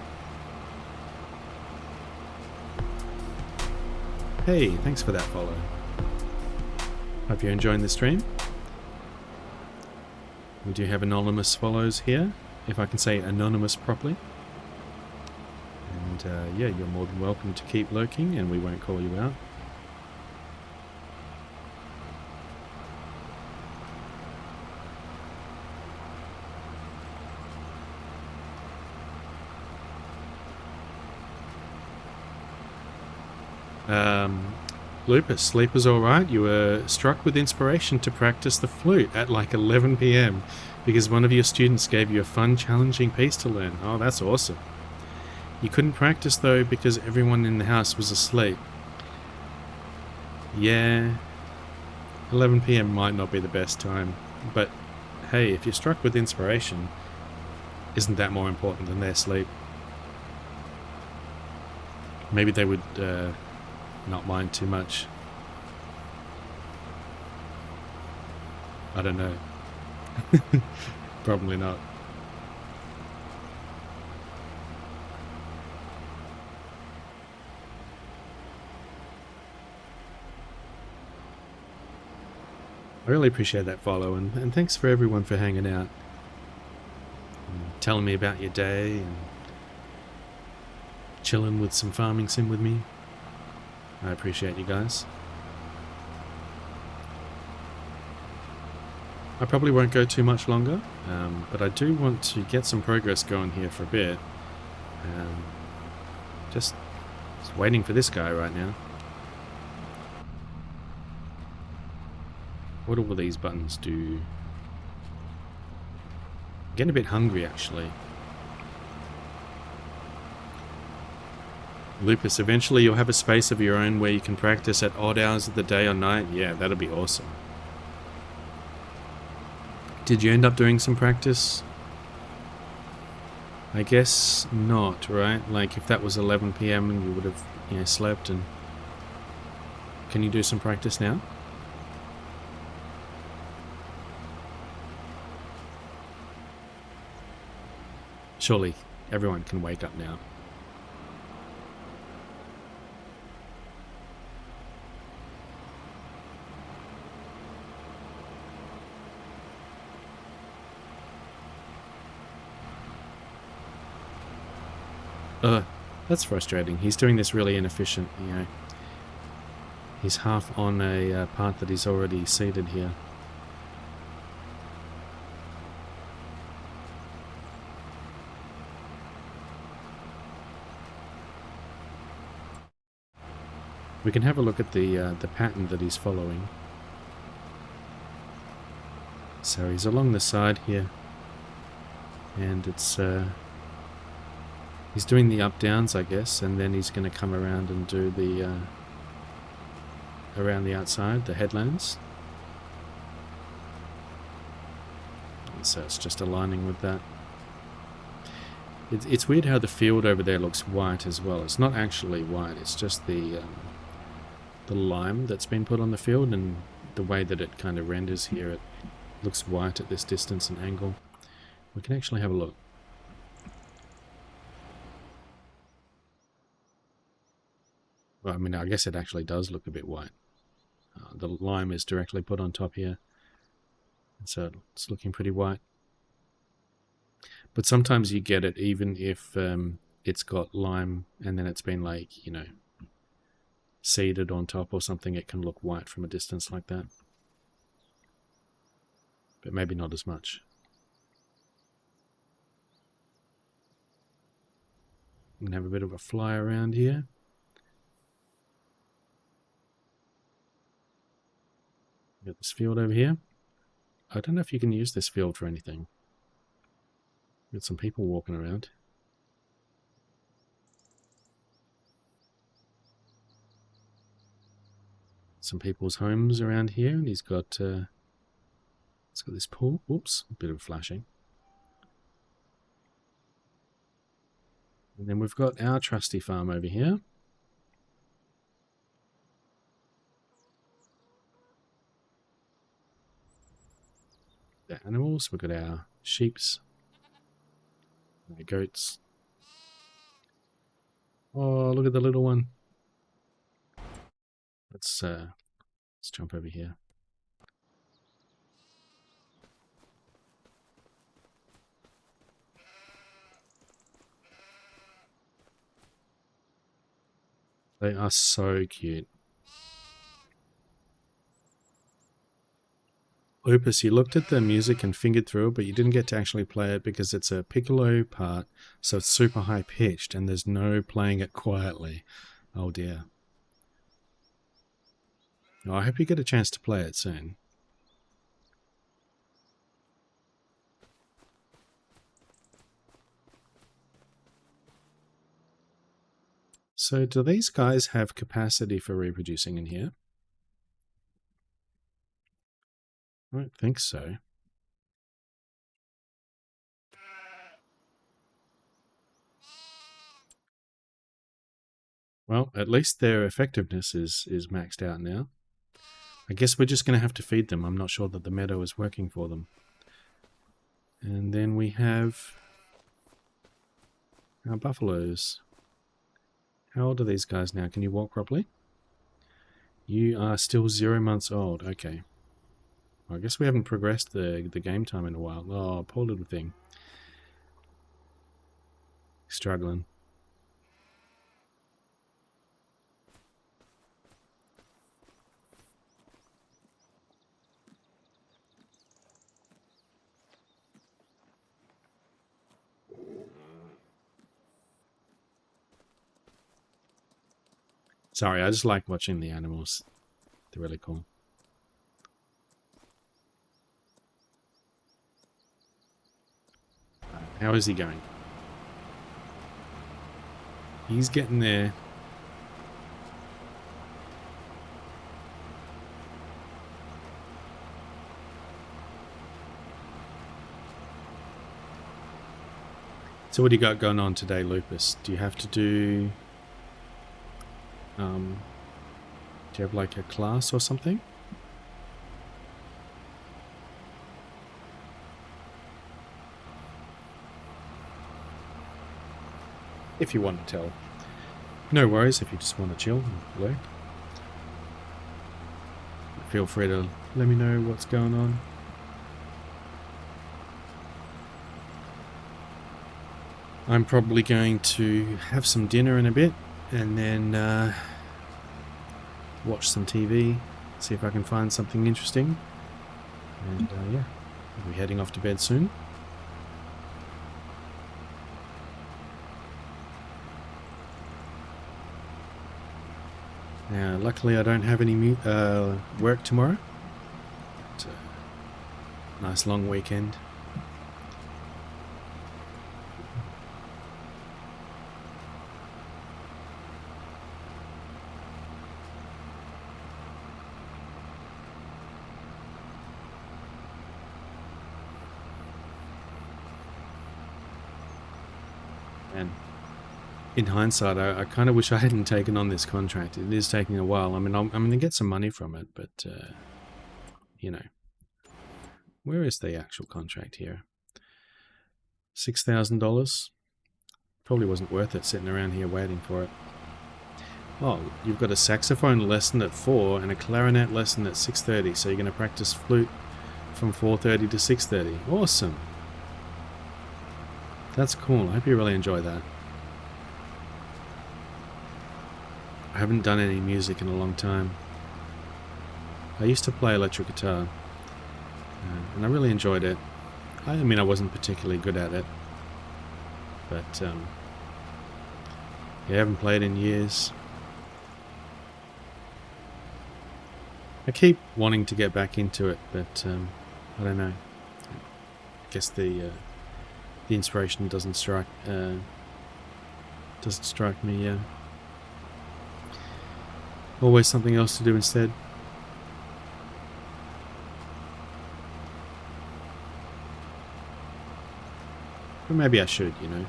Hey, thanks for that follow. Hope you're enjoying the stream. We do have anonymous follows here, if I can say anonymous properly. And yeah, you're more than welcome to keep lurking and we won't call you out. Lupus, sleep was alright. You were struck with inspiration to practice the flute at like 11 p.m. because one of your students gave you a fun, challenging piece to learn. Oh, that's awesome. You couldn't practice though because everyone in the house was asleep. Yeah, 11 p.m. might not be the best time, but hey, if you're struck with inspiration, isn't that more important than their sleep? Maybe they would not mind too much. I don't know. Probably not. I really appreciate that follow, and thanks for everyone for hanging out and telling me about your day and chilling with some farming sim with me. I appreciate you guys. I probably won't go too much longer, but I do want to get some progress going here for a bit. Just waiting for this guy right now. What do all these buttons do? I'm getting a bit hungry, actually. Lupus, eventually you'll have a space of your own where you can practice at odd hours of the day or night. Yeah, that'll be awesome. Did you end up doing some practice? I guess not, right? Like if that was 11 PM and you would have, slept and... Can you do some practice now? Surely everyone can wake up now. That's frustrating. He's doing this really inefficient, He's half on a part that he's already seeded here. We can have a look at the pattern that he's following. So he's along the side here, and it's he's doing the up downs, I guess, and then he's going to come around and do the around the outside, the headlands. And so it's just aligning with that. It's weird how the field over there looks white as well. It's not actually white. It's just the lime that's been put on the field, and the way that it kind of renders here, it looks white at this distance and angle. We can actually have a look. Well, I mean, I guess it actually does look a bit white. The lime is directly put on top here, so it's looking pretty white. But sometimes you get it even if it's got lime and then it's been like, seeded on top or something. It can look white from a distance like that, but maybe not as much. I'm gonna have a bit of a fly around here. Got this field over here. I don't know if you can use this field for anything. Got some people walking around. Some people's homes around here, and he's got this pool. Whoops, a bit of flashing. And then we've got our trusty farm over here. The animals, we've got our sheeps, our goats. Oh, look at the little one. Let's jump over here. They are so cute. Opus, you looked at the music and fingered through it, but you didn't get to actually play it because it's a piccolo part, so it's super high pitched and there's no playing it quietly. Oh dear. Oh, I hope you get a chance to play it soon. So do these guys have capacity for reproducing in here? I don't think so. Well, at least their effectiveness is maxed out now. I guess we're just going to have to feed them. I'm not sure that the meadow is working for them. And then we have our buffaloes. How old are these guys now? Can you walk properly? You are still 0 months old. Okay. Well, I guess we haven't progressed the game time in a while. Oh, poor little thing. Struggling. Sorry, I just like watching the animals. They're really cool. How is he going? He's getting there. So what do you got going on today, Lupus? Do you have to do... do you have like a class or something? If you want to tell. No worries if you just want to chill and lurk. Feel free to let me know what's going on. I'm probably going to have some dinner in a bit and then watch some TV, see if I can find something interesting. And yeah, I'll be heading off to bed soon. Now, luckily I don't have any work tomorrow. It's a nice long weekend. And in hindsight, I kind of wish I hadn't taken on this contract. It is taking a while. I mean, I'm going to get some money from it, but, you know. Where is the actual contract here? $6,000? Probably wasn't worth it sitting around here waiting for it. Oh, you've got a saxophone lesson at 4 and a clarinet lesson at 6:30. So you're going to practice flute from 4:30 to 6:30. Awesome. That's cool. I hope you really enjoy that. I haven't done any music in a long time. I used to play electric guitar, and I really enjoyed it. I mean, I wasn't particularly good at it, but yeah, I haven't played in years. I keep wanting to get back into it, but I don't know. I guess the inspiration doesn't strike me. Always something else to do instead. Or maybe I should, you know.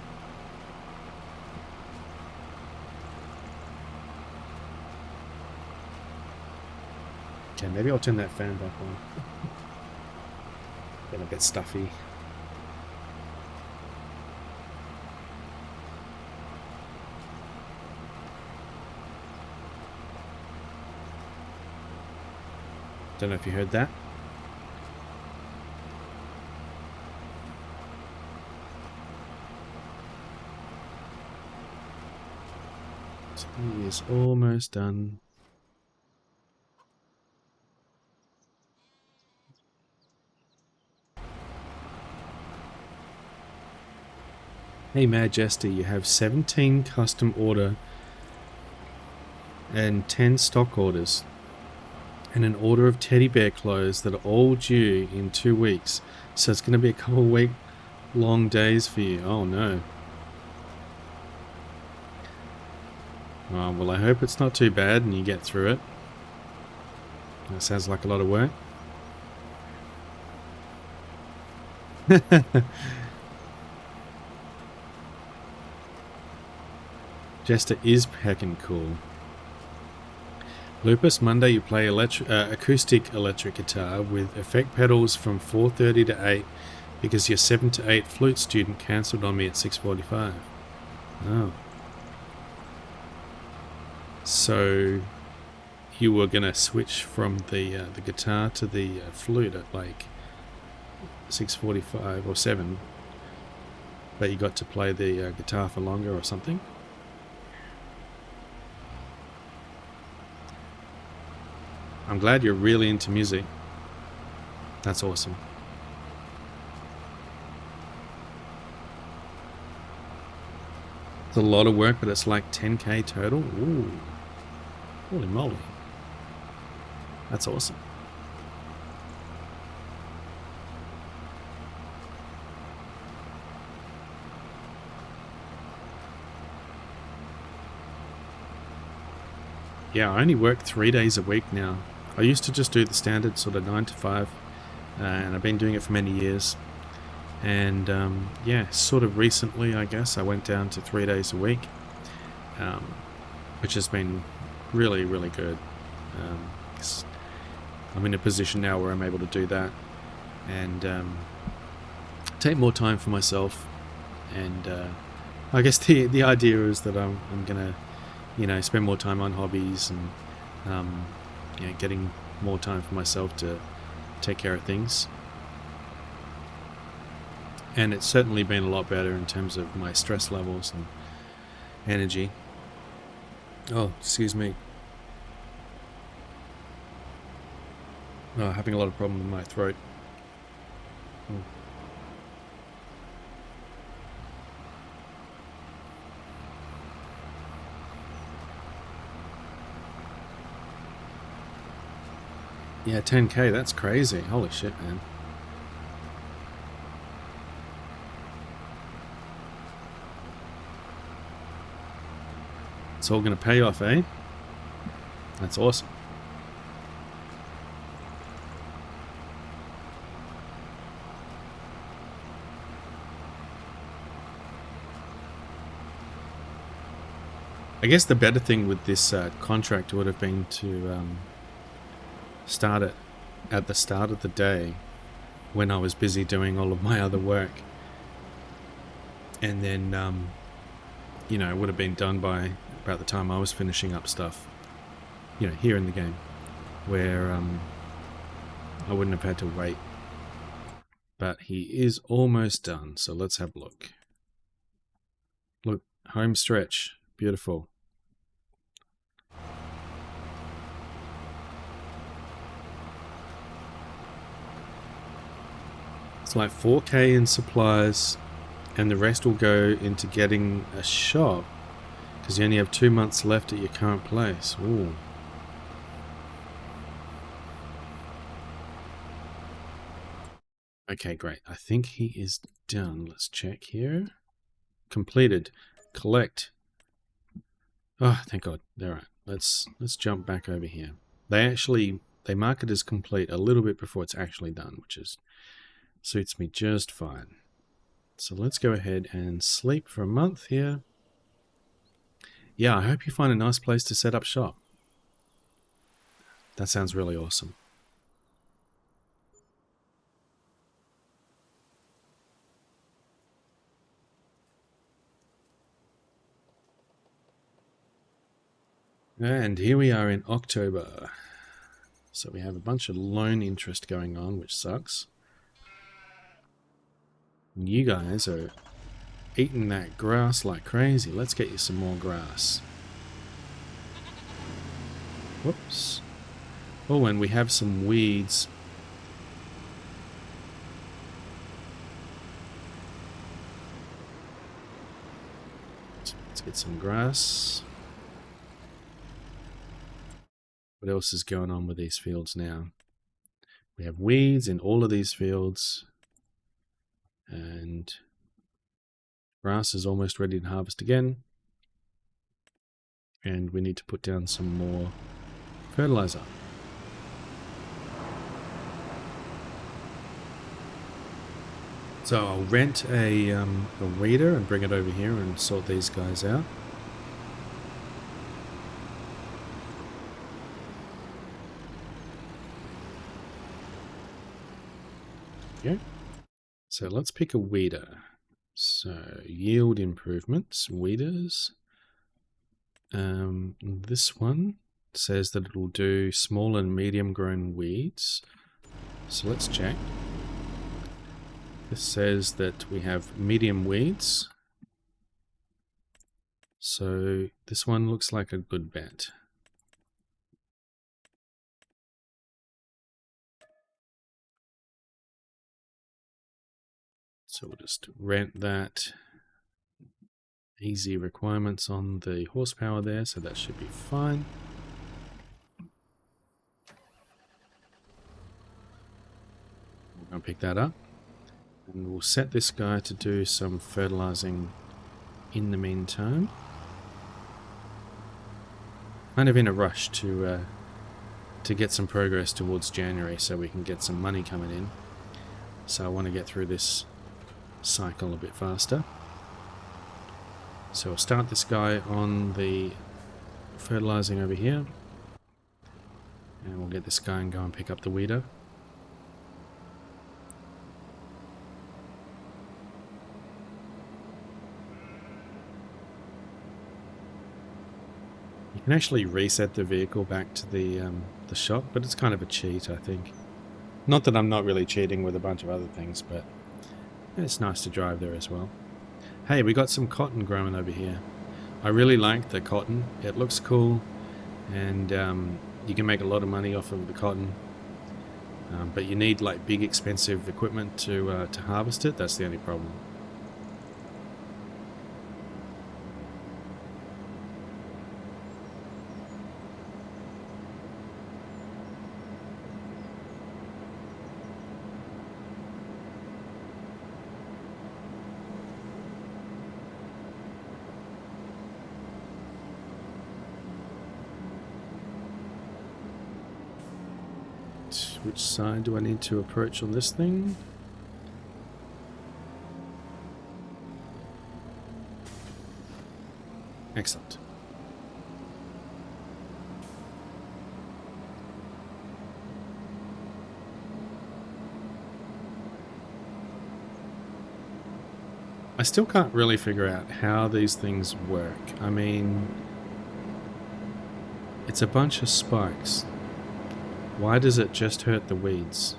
Okay, maybe I'll turn that fan back on. Getting a bit stuffy. Don't know if you heard that. So he is almost done. Hey Mad Jester, you have 17 custom order and 10 stock orders. And an order of teddy bear clothes that are all due in 2 weeks. So it's going to be a couple week long days for you. Oh no. Oh, well, I hope it's not too bad and you get through it. That sounds like a lot of work. Jester is heckin' cool. Lupus, Monday you play acoustic electric guitar with effect pedals from 4:30 to 8 because your 7 to 8 flute student cancelled on me at 6:45. Oh. So you were going to switch from the guitar to the flute at like 6:45 or 7, but you got to play the guitar for longer or something? I'm glad you're really into music. That's awesome. It's a lot of work, but it's like 10k total. Ooh. Holy moly. That's awesome. Yeah, I only work 3 days a week now. I used to just do the standard sort of 9 to 5, and I've been doing it for many years. And yeah, sort of recently, I guess, I went down to 3 days a week, which has been really, really good. 'Cause I'm in a position now where I'm able to do that and take more time for myself. And I guess the idea is that I'm gonna, you know, spend more time on hobbies and you know, getting more time for myself to take care of things. And it's certainly been a lot better in terms of my stress levels and energy. Oh, excuse me. Oh, having a lot of problem with my throat. Mm. Yeah, 10k, that's crazy. Holy shit, man. It's all going to pay off, eh? That's awesome. I guess the better thing with this contract would have been to start it at the start of the day when I was busy doing all of my other work. And then, you know, it would have been done by about the time I was finishing up stuff, you know, here in the game, where I wouldn't have had to wait. But he is almost done, so let's have a look. Look, home stretch, beautiful. It's like 4k in supplies, and the rest will go into getting a shop, because you only have 2 months left at your current place. Ooh. Okay, great. I think he is done. Let's check here. Completed. Collect. Oh, thank God. All right. Let's jump back over here. They mark it as complete a little bit before it's actually done, which suits me just fine. So let's go ahead and sleep for a month here. Yeah, I hope you find a nice place to set up shop. That sounds really awesome. And here we are in October. So we have a bunch of loan interest going on, which sucks. And you guys are eating that grass like crazy. Let's get you some more grass. Whoops. Oh, and we have some weeds. Let's get some grass. What else is going on with these fields now? We have weeds in all of these fields. And grass is almost ready to harvest again. And we need to put down some more fertilizer. So I'll rent a weeder and bring it over here and sort these guys out. There we go. So let's pick a weeder. So yield improvements, weeders. This one says that it will do small and medium grown weeds. So let's check. This says that we have medium weeds. So this one looks like a good bet. So we'll just rent that. Easy requirements on the horsepower there, so that should be fine. We're going to pick that up. And we'll set this guy to do some fertilizing in the meantime. Kind of in a rush to get some progress towards January so we can get some money coming in. So I want to get through this cycle a bit faster. So we'll start this guy on the fertilizing over here. And we'll get this guy and go and pick up the weeder. You can actually reset the vehicle back to the shop, but it's kind of a cheat, I think. Not that I'm not really cheating with a bunch of other things, but it's nice to drive there as well. Hey, we got some cotton growing over here. I really like the cotton. It looks cool, and you can make a lot of money off of the cotton. But you need like big, expensive equipment to harvest it. That's the only problem. Which side do I need to approach on this thing? Excellent. I still can't really figure out how these things work. I mean, it's a bunch of spikes. Why does it just hurt the weeds?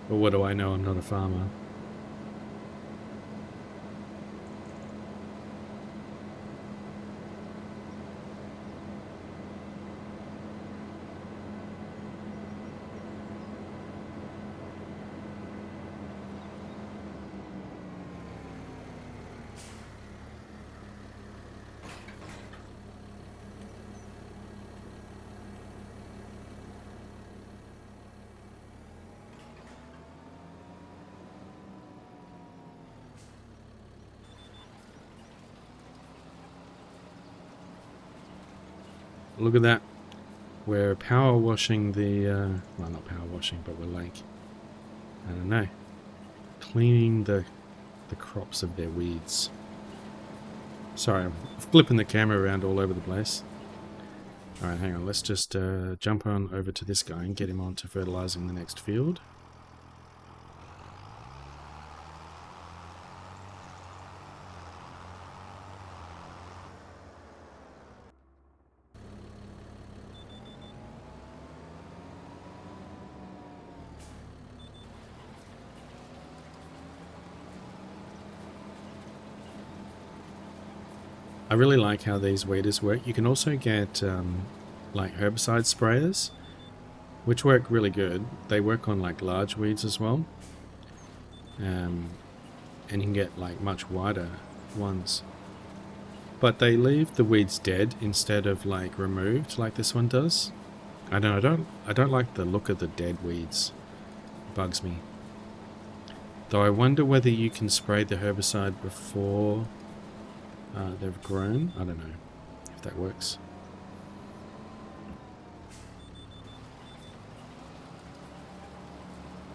But what do I know? I'm not a farmer. Look at that. We're power washing the, well, not power washing, but we're like, I don't know, cleaning the crops of their weeds. Sorry, I'm flipping the camera around all over the place. Alright, hang on. Let's just jump on over to this guy and get him on to fertilizing the next field. I really like how these weeders work. You can also get like herbicide sprayers, which work really good. They work on like large weeds as well. And you can get like much wider ones. But they leave the weeds dead instead of like removed like this one does. I don't like the look of the dead weeds. It bugs me. Though I wonder whether you can spray the herbicide before they've grown. I don't know if that works.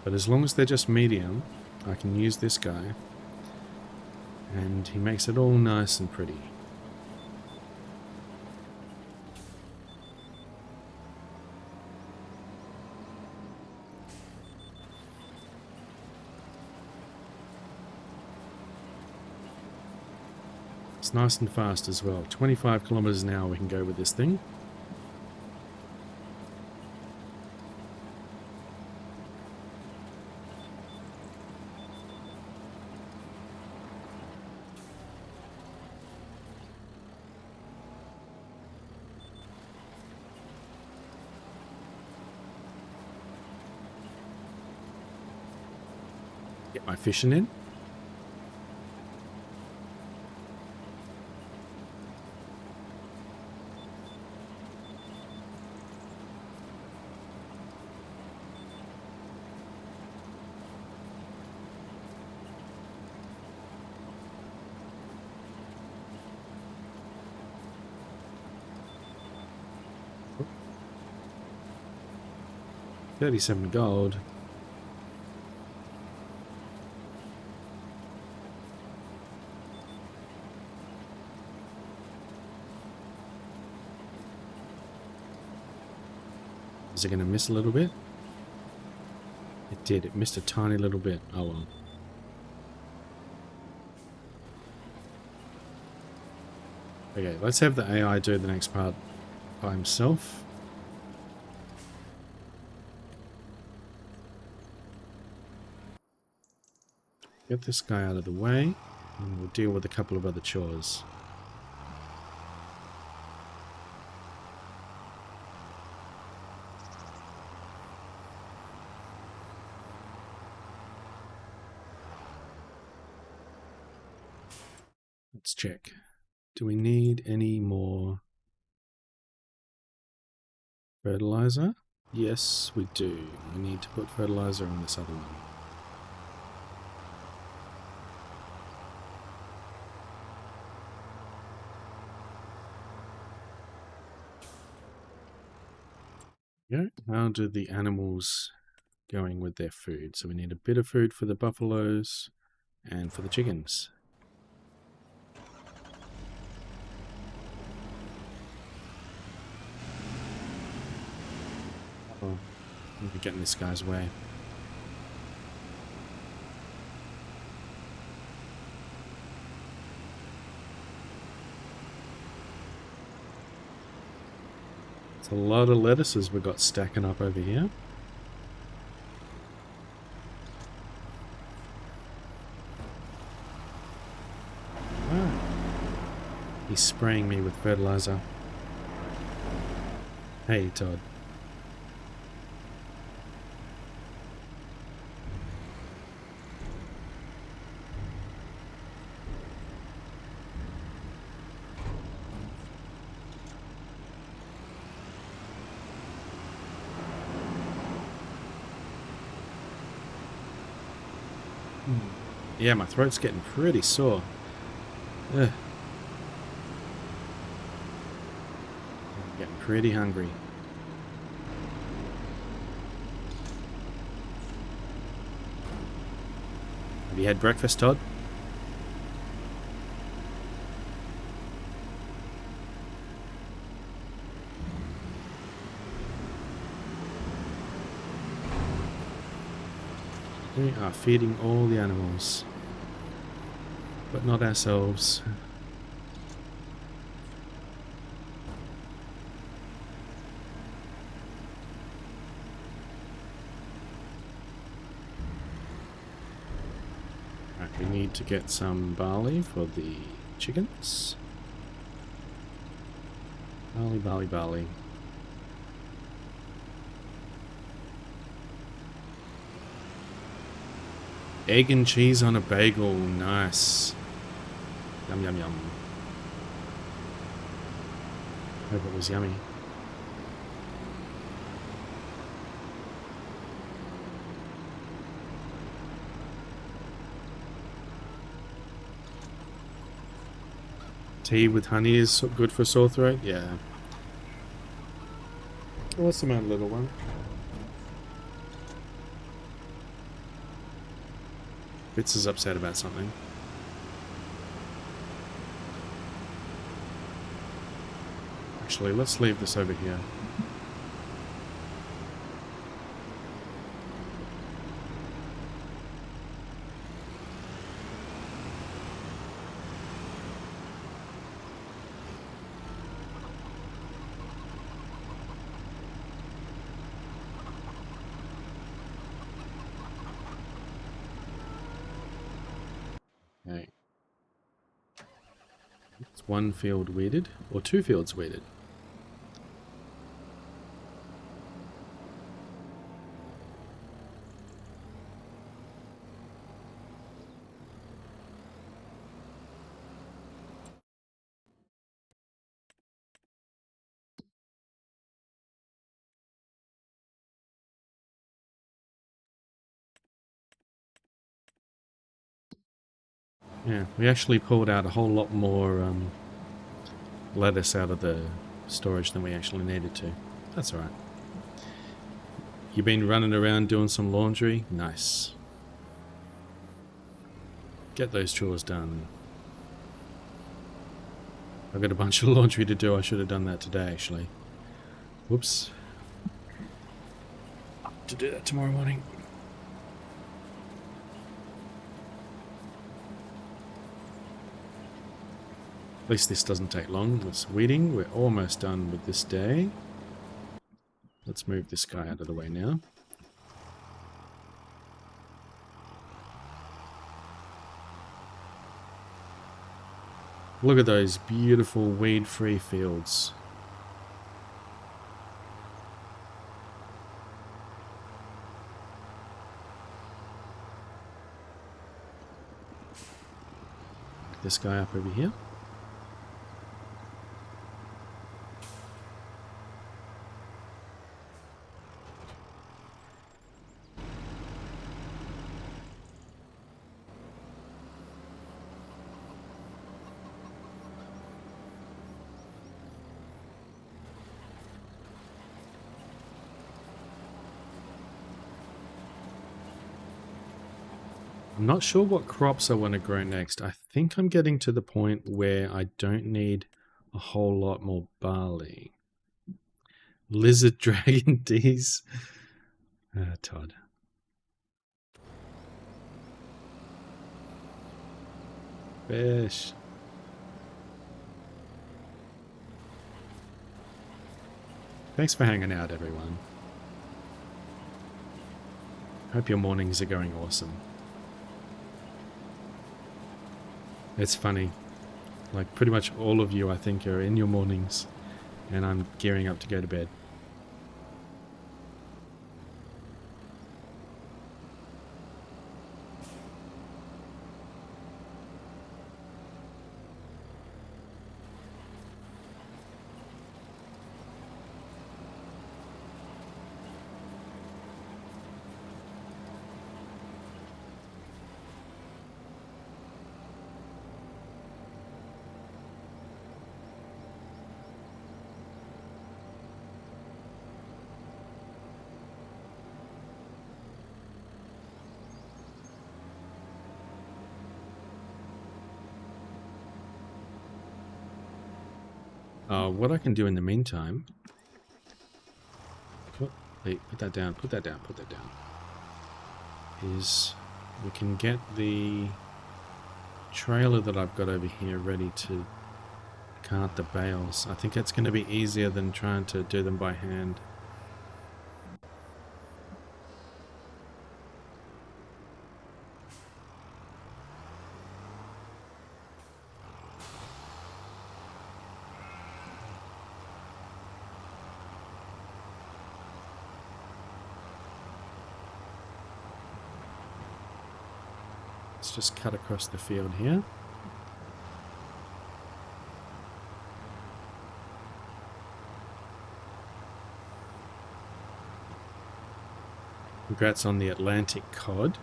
But as long as they're just medium, I can use this guy And he makes it all nice and pretty. It's nice and fast as well. 25 kilometers an hour we can go with this thing. Get my fishing in. $37 gold. Is it going to miss a little bit? It did. It missed a tiny little bit. Oh well. Okay, let's have the AI do the next part by himself. Get this guy out of the way, and we'll deal with a couple of other chores. Let's check. Do we need any more fertilizer? Yes, we do. We need to put fertilizer on this other one. Yeah, how do the animals going with their food? So we need a bit of food for the buffaloes and for the chickens. Oh, I'm getting this guy's way. It's a lot of lettuces we've got stacking up over here. Ah, he's spraying me with fertilizer. Hey, Todd. Yeah, my throat's getting pretty sore. Ugh. I'm getting pretty hungry. Have you had breakfast, Todd? We are feeding all the animals, but not ourselves. Right, we need to get some barley for the chickens. Barley, barley, barley. Egg and cheese on a bagel, nice. Yum, yum, yum. Hope it was yummy. Tea with honey is good for sore throat? Yeah. What's the matter, little one? Fitz is upset about something. actually. Let's leave this over here. Okay. It's one field weeded, or two fields weeded. Yeah, we actually pulled out a whole lot more lettuce out of the storage than we actually needed to. That's alright. You been running around doing some laundry? Nice. Get those chores done. I've got a bunch of laundry to do. I should have done that today, actually. Whoops. To do that tomorrow morning. At least this doesn't take long. This weeding, we're almost done with this day. Let's move this guy out of the way now. Look at those beautiful weed-free fields. This guy up over here. I'm not sure what crops I want to grow next. I think I'm getting to the point where I don't need a whole lot more barley. Lizard Dragon D's. Todd. Fish. Thanks for hanging out, everyone. Hope your mornings are going awesome. It's funny. Like, pretty much all of you, I think, are in your mornings, and I'm gearing up to go to bed. What I can do in the meantime... Wait, put that down, put that down, put that down. Is we can get the trailer that I've got over here ready to cart the bales. I think it's going to be easier than trying to do them by hand. Let's just cut across the field here. Congrats on the Atlantic cod.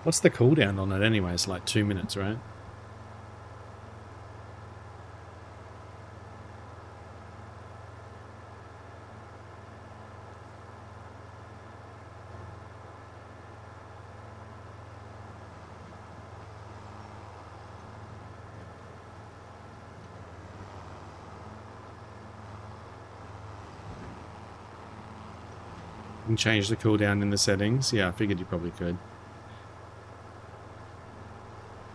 What's the cooldown on it anyway? It's like 2 minutes, right? You can change the cooldown in the settings. Yeah, I figured you probably could.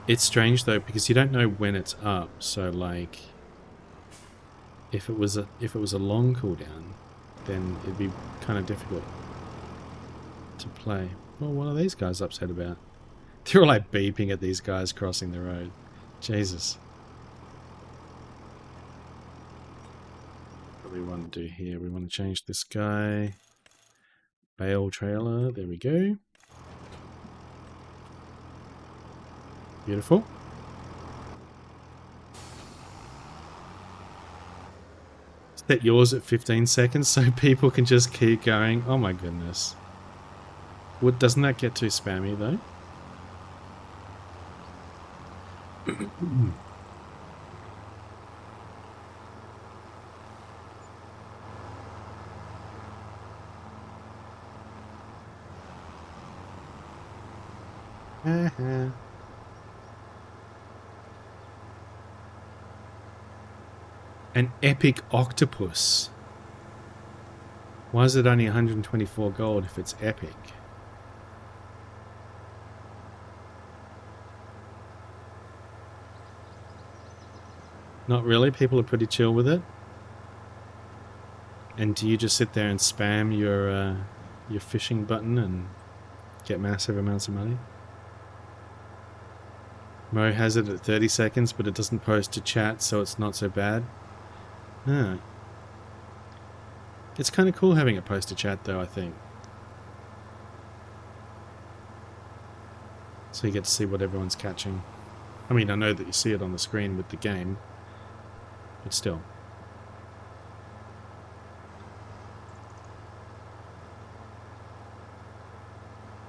It's strange though because you don't know when it's up. So like, if it was a long cooldown, then it'd be kind of difficult to play. Well, what are these guys upset about? They're all like beeping at these guys crossing the road. Jesus. What do we want to do here? We want to change this guy. Bale trailer. There we go. Beautiful. Set yours at 15 seconds so people can just keep going. Oh my goodness. Doesn't that get too spammy though? An epic octopus. Why is it only 124 gold if it's epic? Not really, people are pretty chill with it. And do you just sit there and spam your fishing button and get massive amounts of money? Mo has it at 30 seconds, but it doesn't post to chat, so it's not so bad. Ah. It's kind of cool having it post to chat, though, I think. So you get to see what everyone's catching. I mean, I know that you see it on the screen with the game, but still.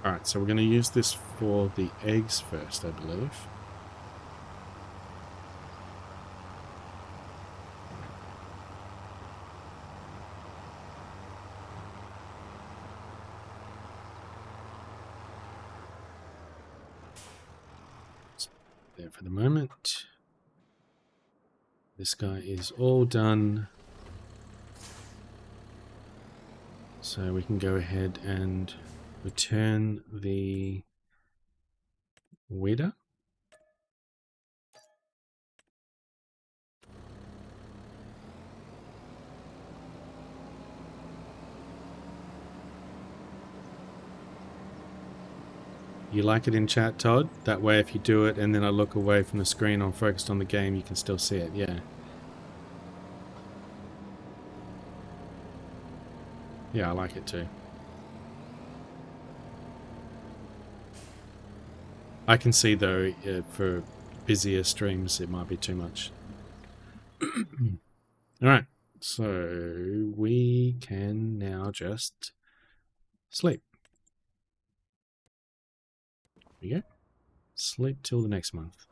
Alright, so we're going to use this for the eggs first, I believe. There for the moment. This guy is all done. So we can go ahead and return the weeder. You like it in chat, Todd? That way if you do it and then I look away from the screen, I'm focused on the game, you can still see it, yeah. Yeah, I like it too. I can see though, for busier streams, it might be too much. Alright, so we can now just sleep. There we go. Sleep till the next month.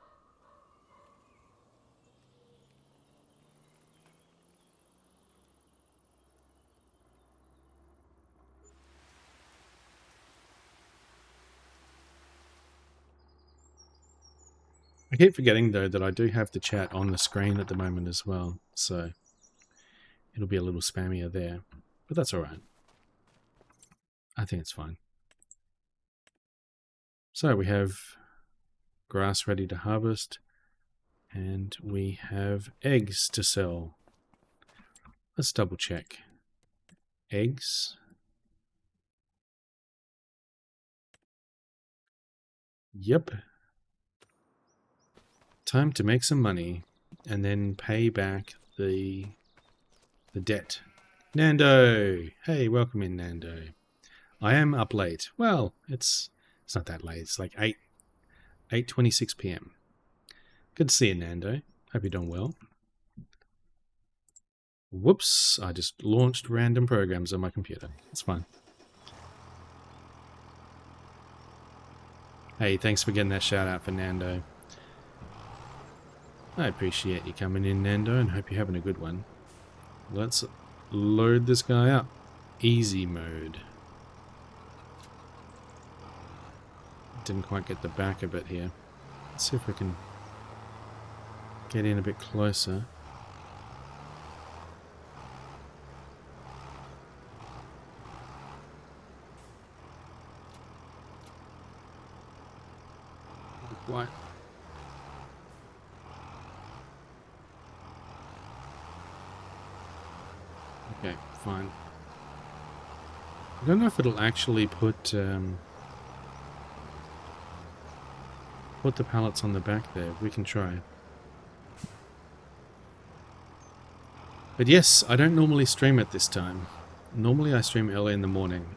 I keep forgetting though that I do have the chat on the screen at the moment as well, so it'll be a little spammier there, but that's alright. I think it's fine. So we have grass ready to harvest, and we have eggs to sell. Let's double check. Eggs. Yep. Time to make some money and then pay back the debt. Nando! Hey, welcome in, Nando. I am up late. Well, it's not that late. It's like 8:26 p.m. Good to see you, Nando. Hope you're doing well. Whoops, I just launched random programs on my computer. It's fine. Hey, thanks for getting that shout out for Nando. I appreciate you coming in, Nando, and hope you're having a good one. Let's load this guy up. Easy mode. Didn't quite get the back of it here. Let's see if we can get in a bit closer. What? Okay, fine. I don't know if it'll actually put the pallets on the back there. We can try. But yes, I don't normally stream at this time. Normally I stream early in the morning.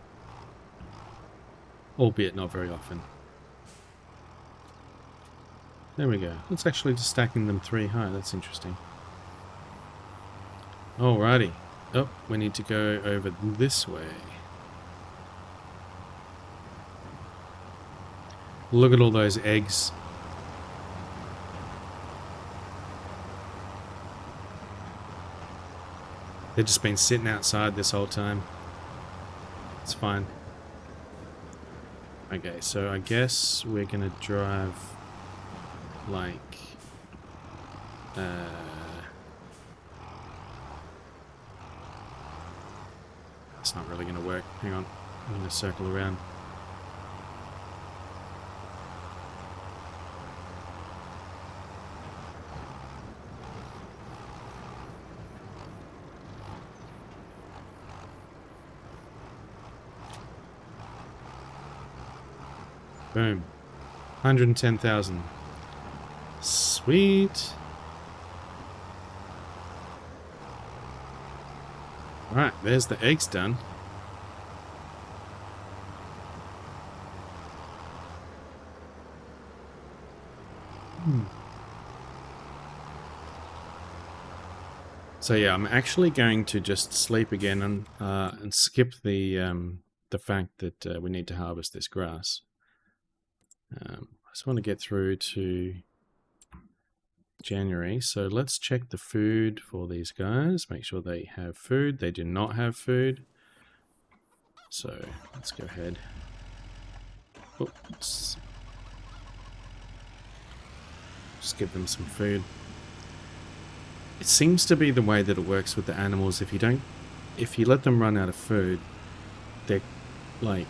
Albeit not very often. There we go. It's actually just stacking them 3 high. That's interesting. Alrighty. Oh, we need to go over this way. Look at all those eggs. They've just been sitting outside this whole time. It's fine. Okay, so I guess we're gonna drive like it's not really gonna work. Hang on. I'm gonna circle around. Boom. 110,000. Sweet. Alright, there's the eggs done. So yeah, I'm actually going to just sleep again and skip the fact that we need to harvest this grass. I just want to get through to January, so let's check the food for these guys, make sure they have food. They do not have food, so let's go ahead. Oops. Just give them some food. It seems to be the way that it works with the animals. If you let them run out of food, their like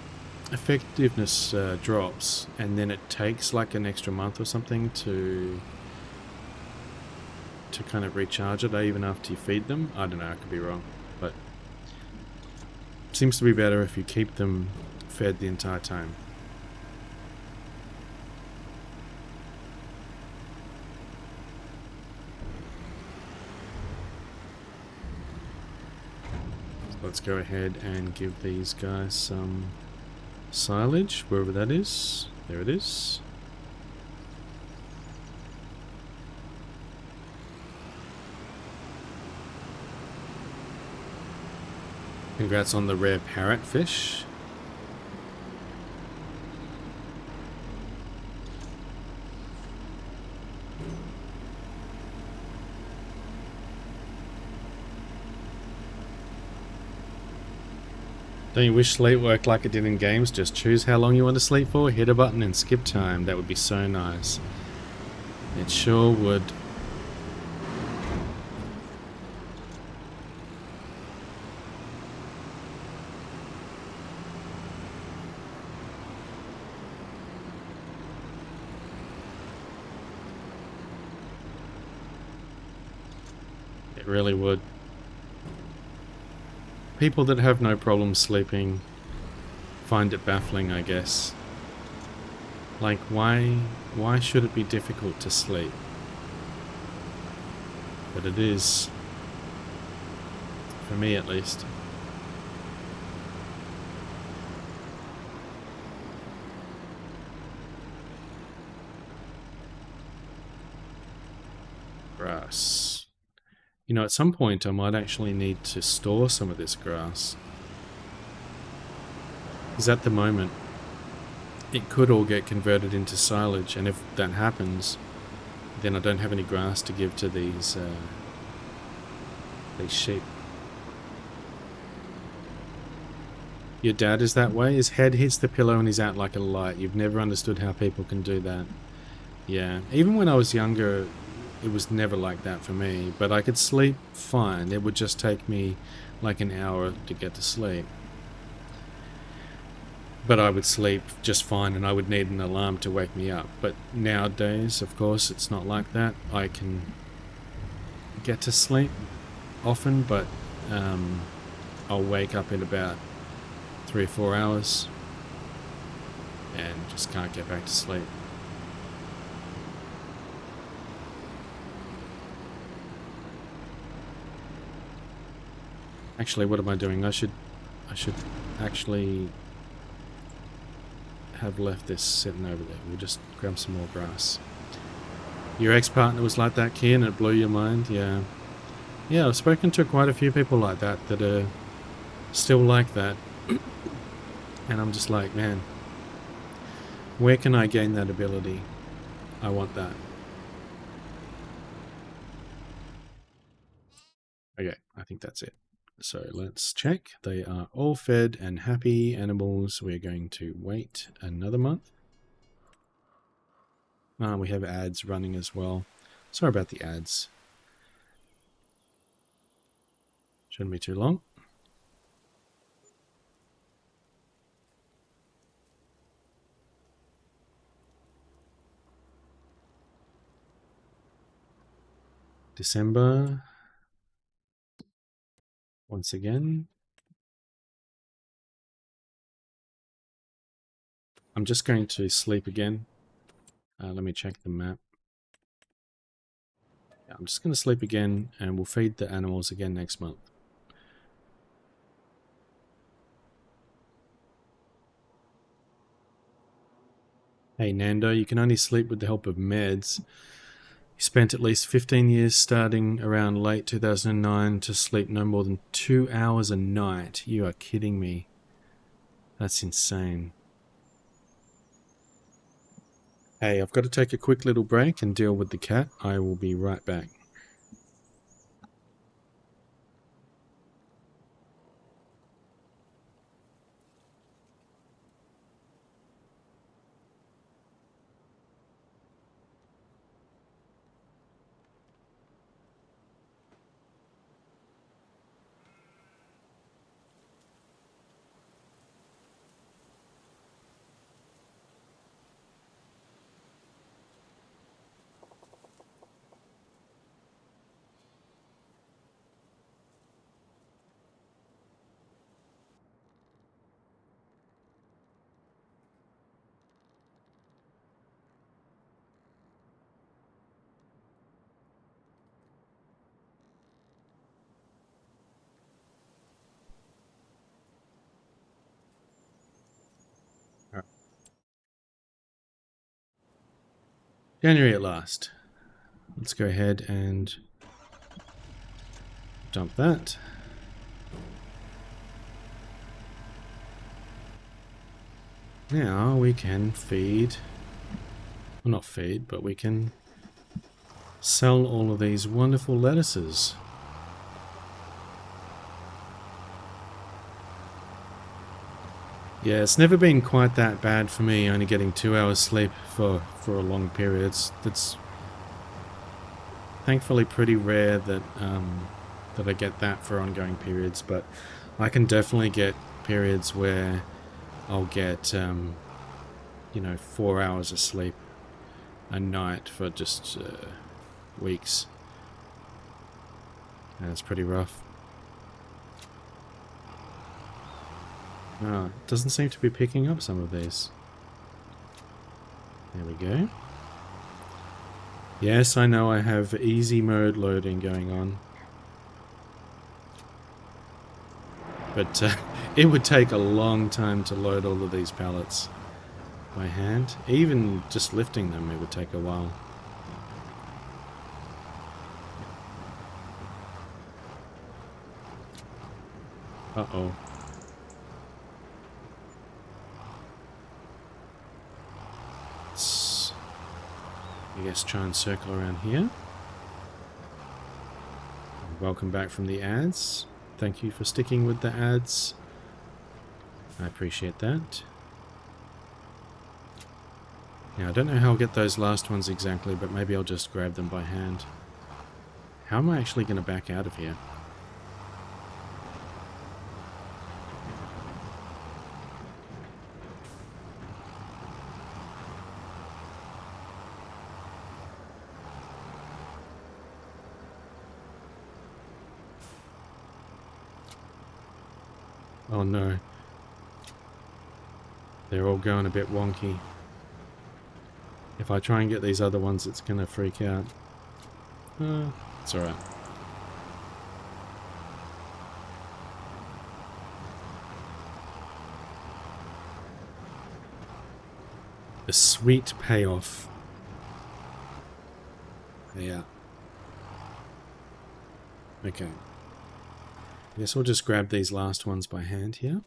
effectiveness drops, and then it takes like an extra month or something to kind of recharge it, even after you feed them. I don't know, I could be wrong, but it seems to be better if you keep them fed the entire time. So let's go ahead and give these guys some silage, wherever that is. There it is. Congrats on the rare parrotfish. Don't you wish sleep worked like it did in games? Just choose how long you want to sleep for, hit a button and skip time. That would be so nice. It sure would. It really would. People that have no problem sleeping find it baffling, I guess. Like, why should it be difficult to sleep? But it is. For me, at least. Grass. You know, at some point I might actually need to store some of this grass. Because at the moment, it could all get converted into silage, and if that happens, then I don't have any grass to give to these sheep. Your dad is that way? His head hits the pillow and he's out like a light. You've never understood how people can do that. Yeah, even when I was younger, it was never like that for me, but I could sleep fine. It would just take me like an hour to get to sleep. but I would sleep just fine and I would need an alarm to wake me up. But nowadays, of course, it's not like that. I can get to sleep often, but I'll wake up in about 3 or 4 hours and just can't get back to sleep. Actually, what am I doing? I should actually have left this sitting over there. We'll just grab some more grass. Your ex-partner was like that, Kian, and it blew your mind? Yeah. Yeah, I've spoken to quite a few people like that that are still like that. And I'm just like, man, where can I gain that ability? I want that. Okay, I think that's it. So let's check. They are all fed and happy animals. We're going to wait another month. We have ads running as well. Sorry about the ads. Shouldn't be too long. December. Once again. I'm just going to sleep again. Let me check the map. Yeah, I'm just going to sleep again and we'll feed the animals again next month. Hey Nando, you can only sleep with the help of meds. He spent at least 15 years starting around late 2009 to sleep no more than 2 hours a night. You are kidding me. That's insane. Hey, I've got to take a quick little break and deal with the cat. I will be right back. January at last. Let's go ahead and dump that. Now we can feed, well not feed, but we can sell all of these wonderful lettuces. Yeah, it's never been quite that bad for me, only getting 2 hours sleep for a long period. It's thankfully pretty rare that that I get that for ongoing periods, but I can definitely get periods where I'll get, you know, 4 hours of sleep a night for just weeks. And it's pretty rough. Oh, it doesn't seem to be picking up some of these. There we go. Yes, I know I have easy mode loading going on. But it would take a long time to load all of these pallets by hand. Even just lifting them, it would take a while. Uh-oh. Let's, I guess, try and circle around here. Welcome back from the ads. Thank you for sticking with the ads. I appreciate that. Now, I don't know how I'll get those last ones exactly, but maybe I'll just grab them by hand. How am I actually going to back out of here? Oh no. They're all going a bit wonky. If I try and get these other ones, it's gonna freak out. It's alright. The sweet payoff. Yeah. Okay. Guess we'll just grab these last ones by hand here.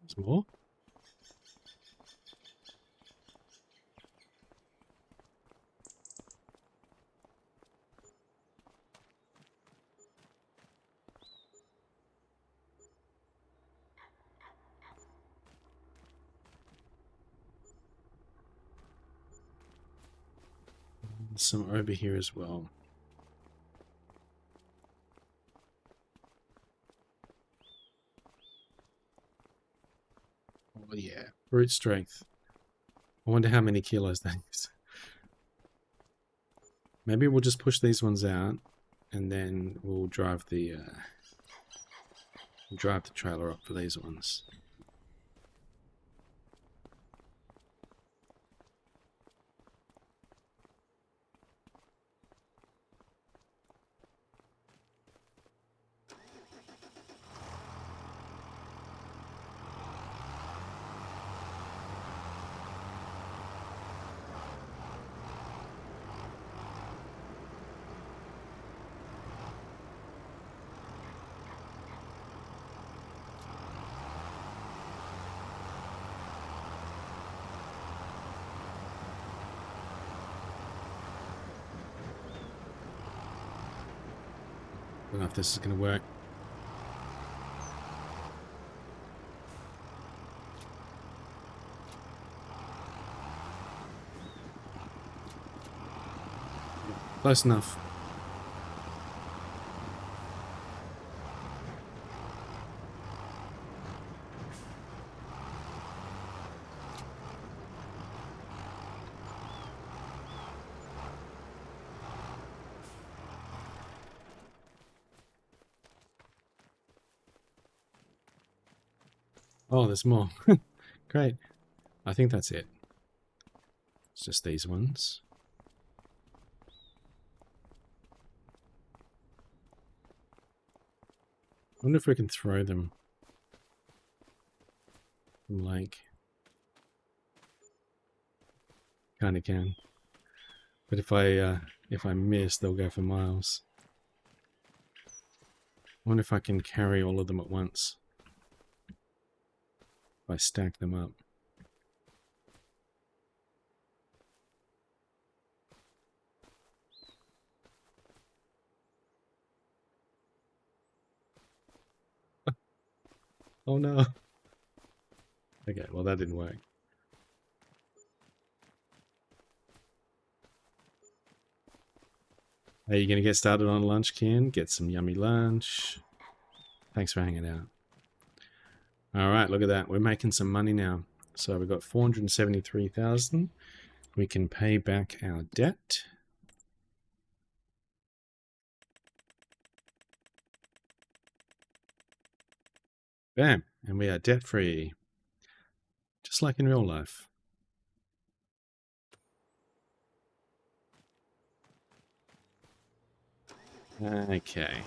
There's more. Some over here as well. Oh yeah, brute strength. I wonder how many kilos that is. Maybe we'll just push these ones out, and then we'll drive the trailer up for these ones. I don't know if this is going to work. Close enough. Oh, there's more. Great. I think that's it. It's just these ones. I wonder if we can throw them from like. Kinda can. But if I miss, they'll go for miles. I wonder if I can carry all of them at once. If I stack them up. Oh no. Okay, well that didn't work. Are you going to get started on lunch, Ken? Get some yummy lunch. Thanks for hanging out. Alright, look at that. We're making some money now. So we've got 473,000. We can pay back our debt. Bam! And we are debt-free. Just like in real life. Okay.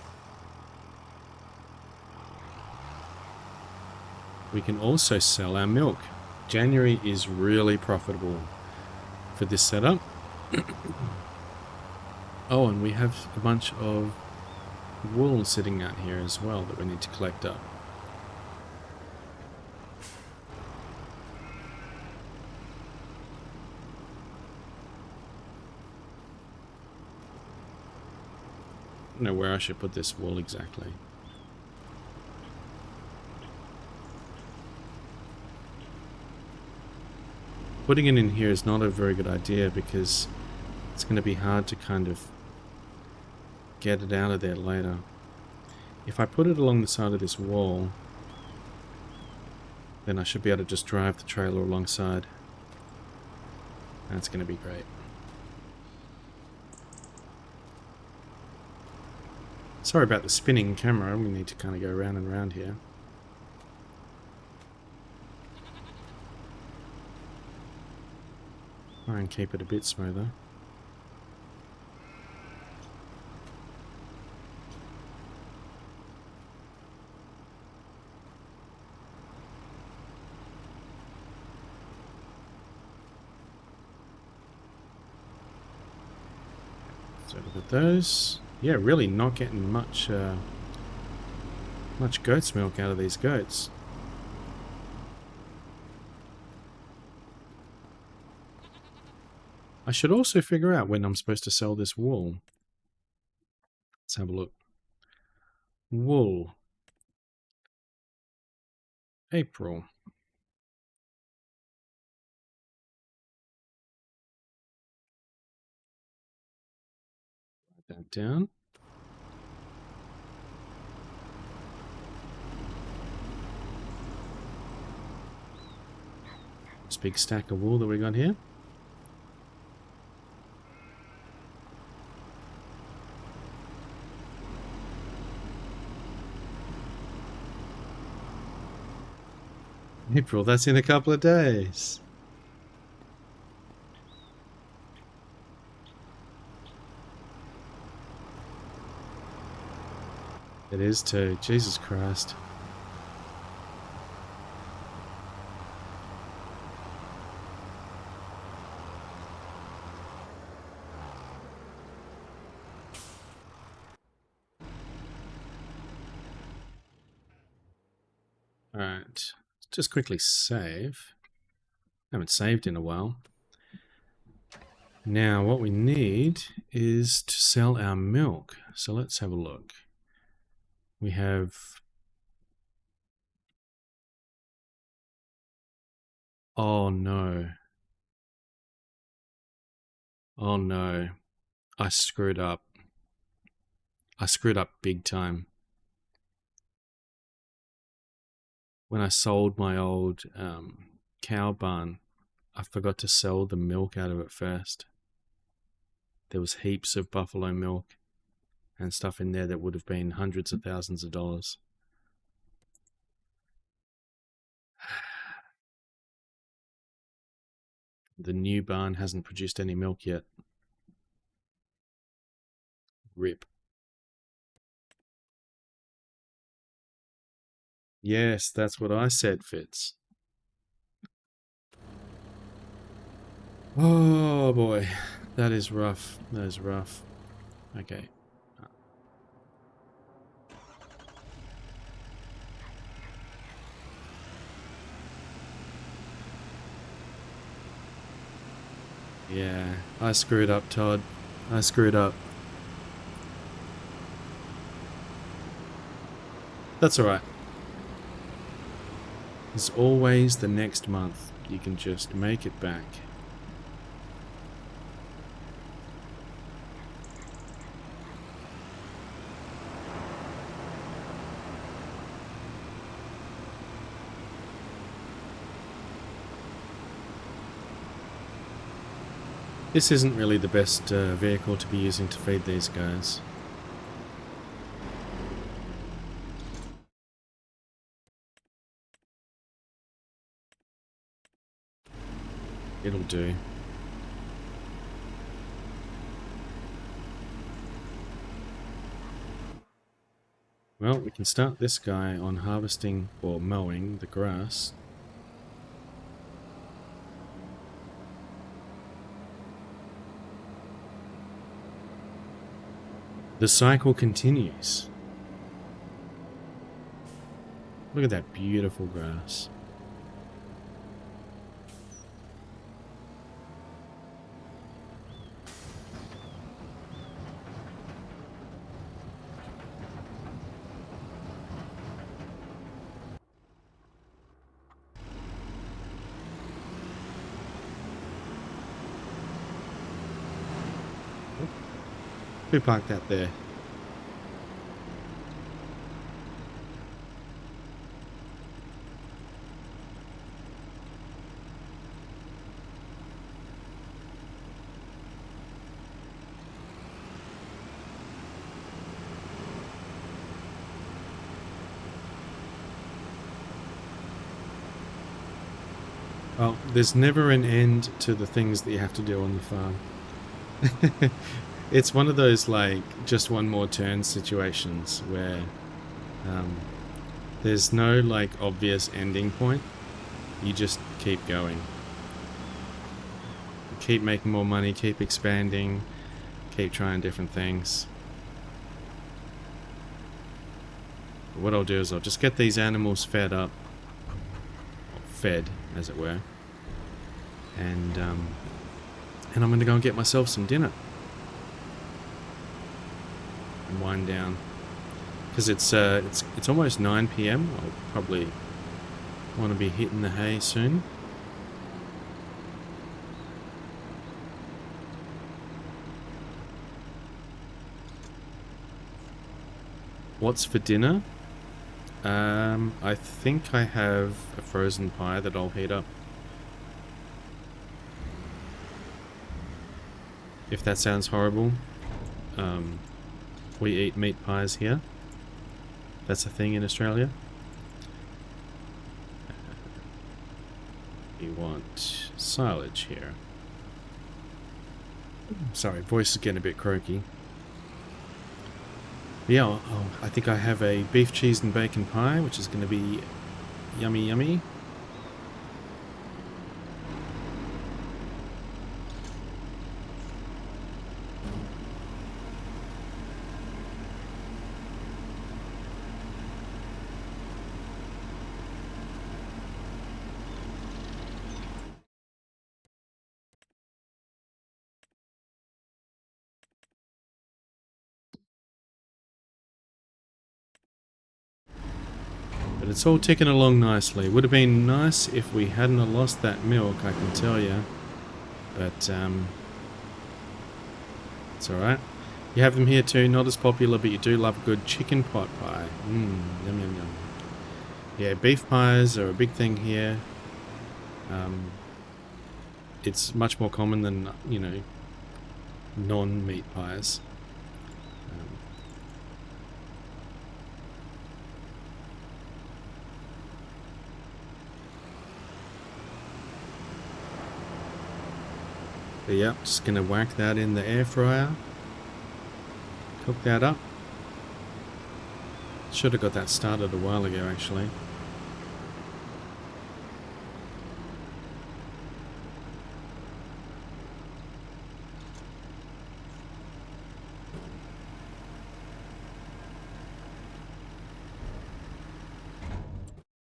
We can also sell our milk. January is really profitable for this setup. Oh, and we have a bunch of wool sitting out here as well that we need to collect up. I don't know where I should put this wool exactly. Putting it in here is not a very good idea because It's going to be hard to kind of get it out of there later. If I put it along the side of this wall, then I should be able to just drive the trailer alongside. That's going to be great. Sorry about the spinning camera, we need to kind of go round and round here. Try and keep it a bit smoother. So look at those. Yeah, really not getting much much goat's milk out of these goats. I should also figure out when I'm supposed to sell this wool. Let's have a look. Wool. April. Write that down. This big stack of wool that we got here. April, that's in a couple of days. It is too. Jesus Christ. Alright. Just quickly save. Haven't saved in a while. Now what we need is to sell our milk. So let's have a look. We have oh no. Oh no. I screwed up. I screwed up big time. When I sold my old cow barn, I forgot to sell the milk out of it first. There was heaps of buffalo milk and stuff in there that would have been hundreds of thousands of dollars. The new barn hasn't produced any milk yet. RIP. Yes, that's what I said, Fitz. Oh boy, that is rough. That is rough. Okay. Yeah, I screwed up, Todd. I screwed up. That's alright. There's always the next month. You can just make it back. This isn't really the best vehicle to be using to feed these guys. It'll do. Well, we can start this guy on harvesting or mowing the grass. The cycle continues. Look at that beautiful grass. we parked that there? Well, there's never an end to the things that you have to do on the farm. It's one of those, like, just one more turn situations where there's no, like, obvious ending point. You just keep going. Keep making more money, keep expanding, keep trying different things. But what I'll do is I'll just get these animals fed up. Fed, as it were. And I'm going to go and get myself some dinner. And wind down. Because it's almost 9 PM. I'll probably want to be hitting the hay soon. What's for dinner? I think I have a frozen pie that I'll heat up. If that sounds horrible, we eat meat pies here. That's a thing in Australia. We want silage here. Sorry, voice is getting a bit croaky. Yeah, I think I have a beef, cheese and bacon pie, which is going to be yummy yummy. But it's all ticking along nicely. Would have been nice if we hadn't have lost that milk, I can tell you. But it's alright. You have them here too, not as popular, but you do love a good chicken pot pie. Yum yum yum. Yeah, beef pies are a big thing here. It's much more common than, you know, non-meat pies. But yeah, just gonna whack that in the air fryer. Cook that up. Should have got that started a while ago, actually.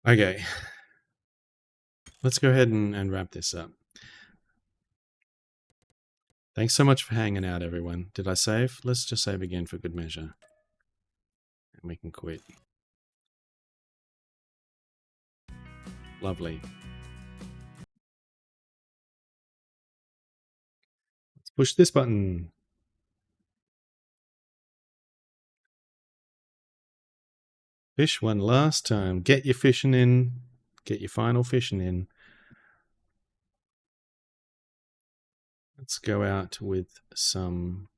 Okay. Let's go ahead and wrap this up. Thanks so much for hanging out, everyone. Did I save? Let's just save again for good measure. And we can quit. Lovely. Let's push this button. Fish one last time. Get your fishing in. Get your final fishing in. Let's go out with some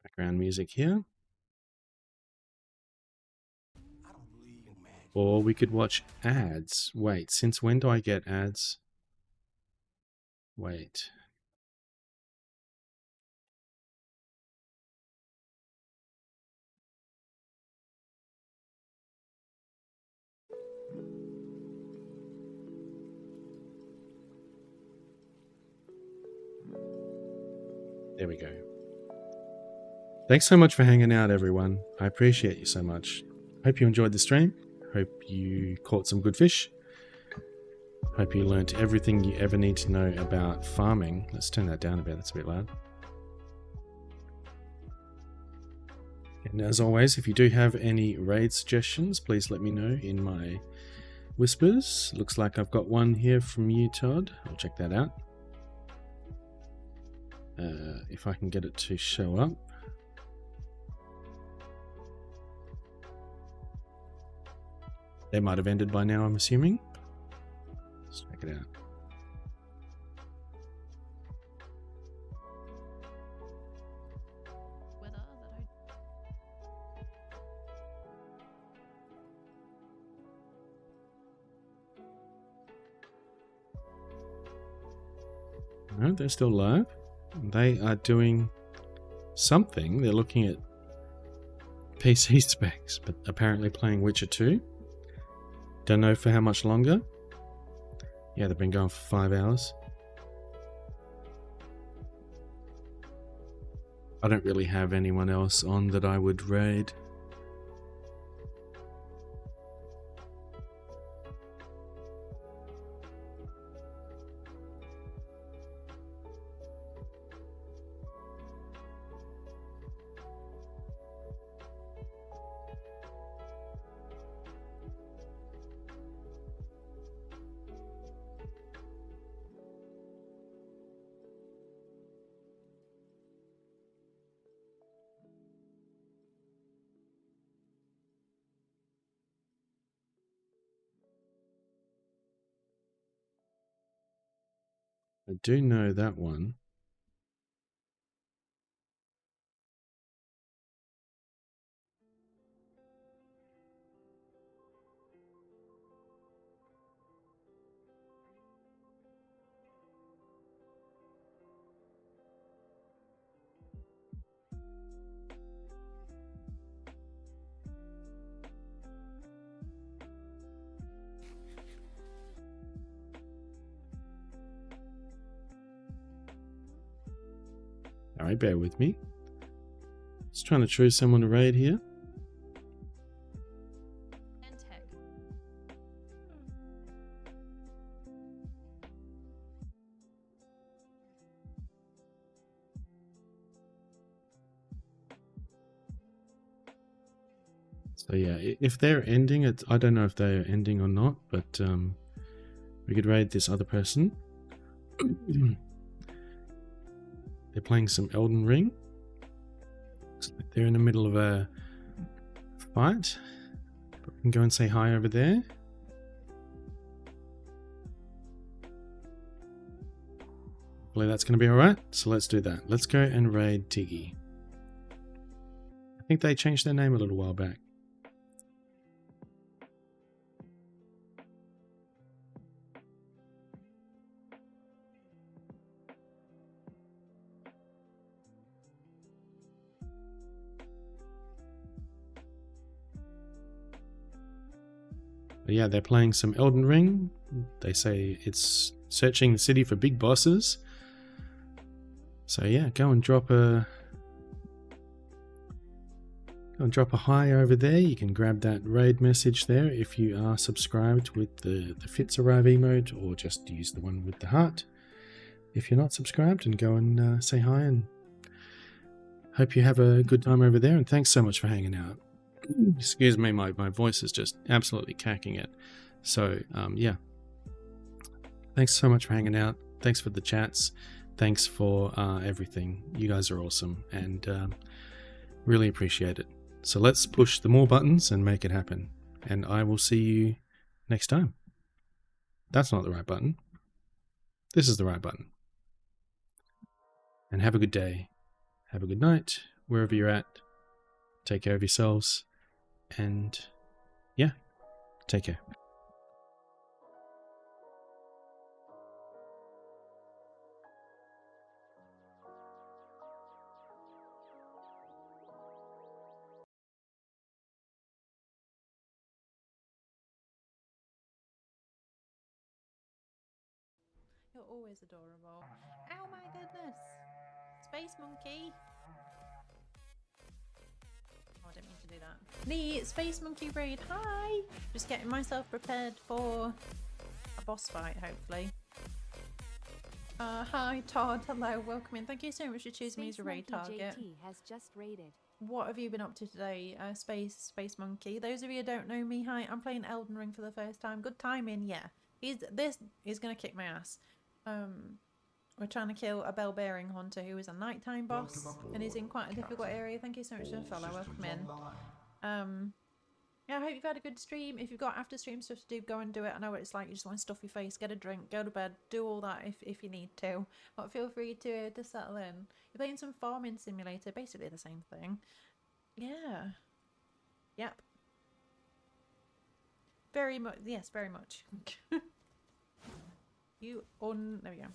background music here. Or we could watch ads. Wait, since when do I get ads? Wait. There we go. Thanks so much for hanging out, everyone. I appreciate you so much. Hope you enjoyed the stream. Hope you caught some good fish. Hope you learnt everything you ever need to know about farming. Let's turn that down a bit, that's a bit loud. And as always, if you do have any raid suggestions, please let me know in my whispers. Looks like I've got one here from you, Todd. I'll check that out. if I can get it to show up. They might have ended by now, I'm assuming. Let's check it out. No, they're still live. They are doing something. They're looking at PC specs, but apparently playing Witcher 2. Don't know for how much longer. Yeah, they've been going for 5 hours. I don't really have anyone else on that I would raid. I do know that one. Alright, bear with me. Just trying to choose someone to raid here. So yeah, if they're ending, I don't know if they're ending or not, but we could raid this other person. They're playing some Elden Ring. Looks like they're in the middle of a fight. But we can go and say hi over there. Hopefully that's going to be alright. So let's do that. Let's go and raid Tiggy. I think they changed their name a little while back. But yeah, they're playing some Elden Ring. They say it's searching the city for big bosses. So yeah, go and drop a hi over there. You can grab that raid message there if you are subscribed with the Fits Arrive emote, or just use the one with the heart if you're not subscribed, and go and say hi, and hope you have a good time over there, and thanks so much for hanging out. Excuse me, my voice is just absolutely cacking it. So, yeah. Thanks so much for hanging out. Thanks for the chats. Thanks for everything. You guys are awesome, and really appreciate it. So let's push the more buttons and make it happen. And I will see you next time. That's not the right button. This is the right button. And have a good day. Have a good night, wherever you're at. Take care of yourselves. And yeah, take care. You're always adorable. Ow, my goodness. Space monkey. Oh, I didn't mean to do that. The Space Monkey raid. Hi! Just getting myself prepared for a boss fight, hopefully. Hi, Todd. Hello, welcome in. Thank you so much for choosing me as a raid target. JT has just raided. What have you been up to today, Space Monkey? Those of you who don't know me, hi, I'm playing Elden Ring for the first time. Good timing, yeah. This is gonna kick my ass. We're trying to kill a bell bearing hunter who is a nighttime boss and is in quite a difficult area. Thank you so much for the follow. Welcome in. Yeah, I hope you've had a good stream. If you've got after stream stuff to do, go and do it. I know what it's like. You just want to stuff your face, get a drink, go to bed, do all that if you need to. But feel free to settle in. You're playing some farming simulator, basically the same thing. Yeah. Yep. Very much. Yes, very much. There we go.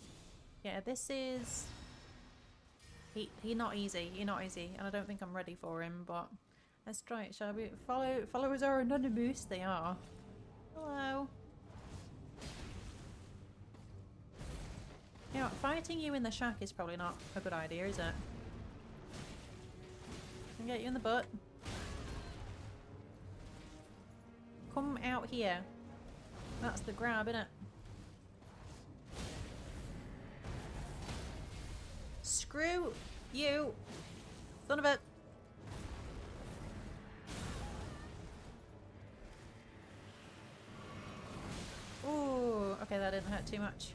Yeah, this is... He not easy. He not easy. And I don't think I'm ready for him, but... Let's try it, shall we? Followers are anonymous, they are. Hello. You know, fighting you in the shack is probably not a good idea, is it? Can get you in the butt. Come out here. That's the grab, innit? Screw you, son of a... Ooh, okay, that didn't hurt too much.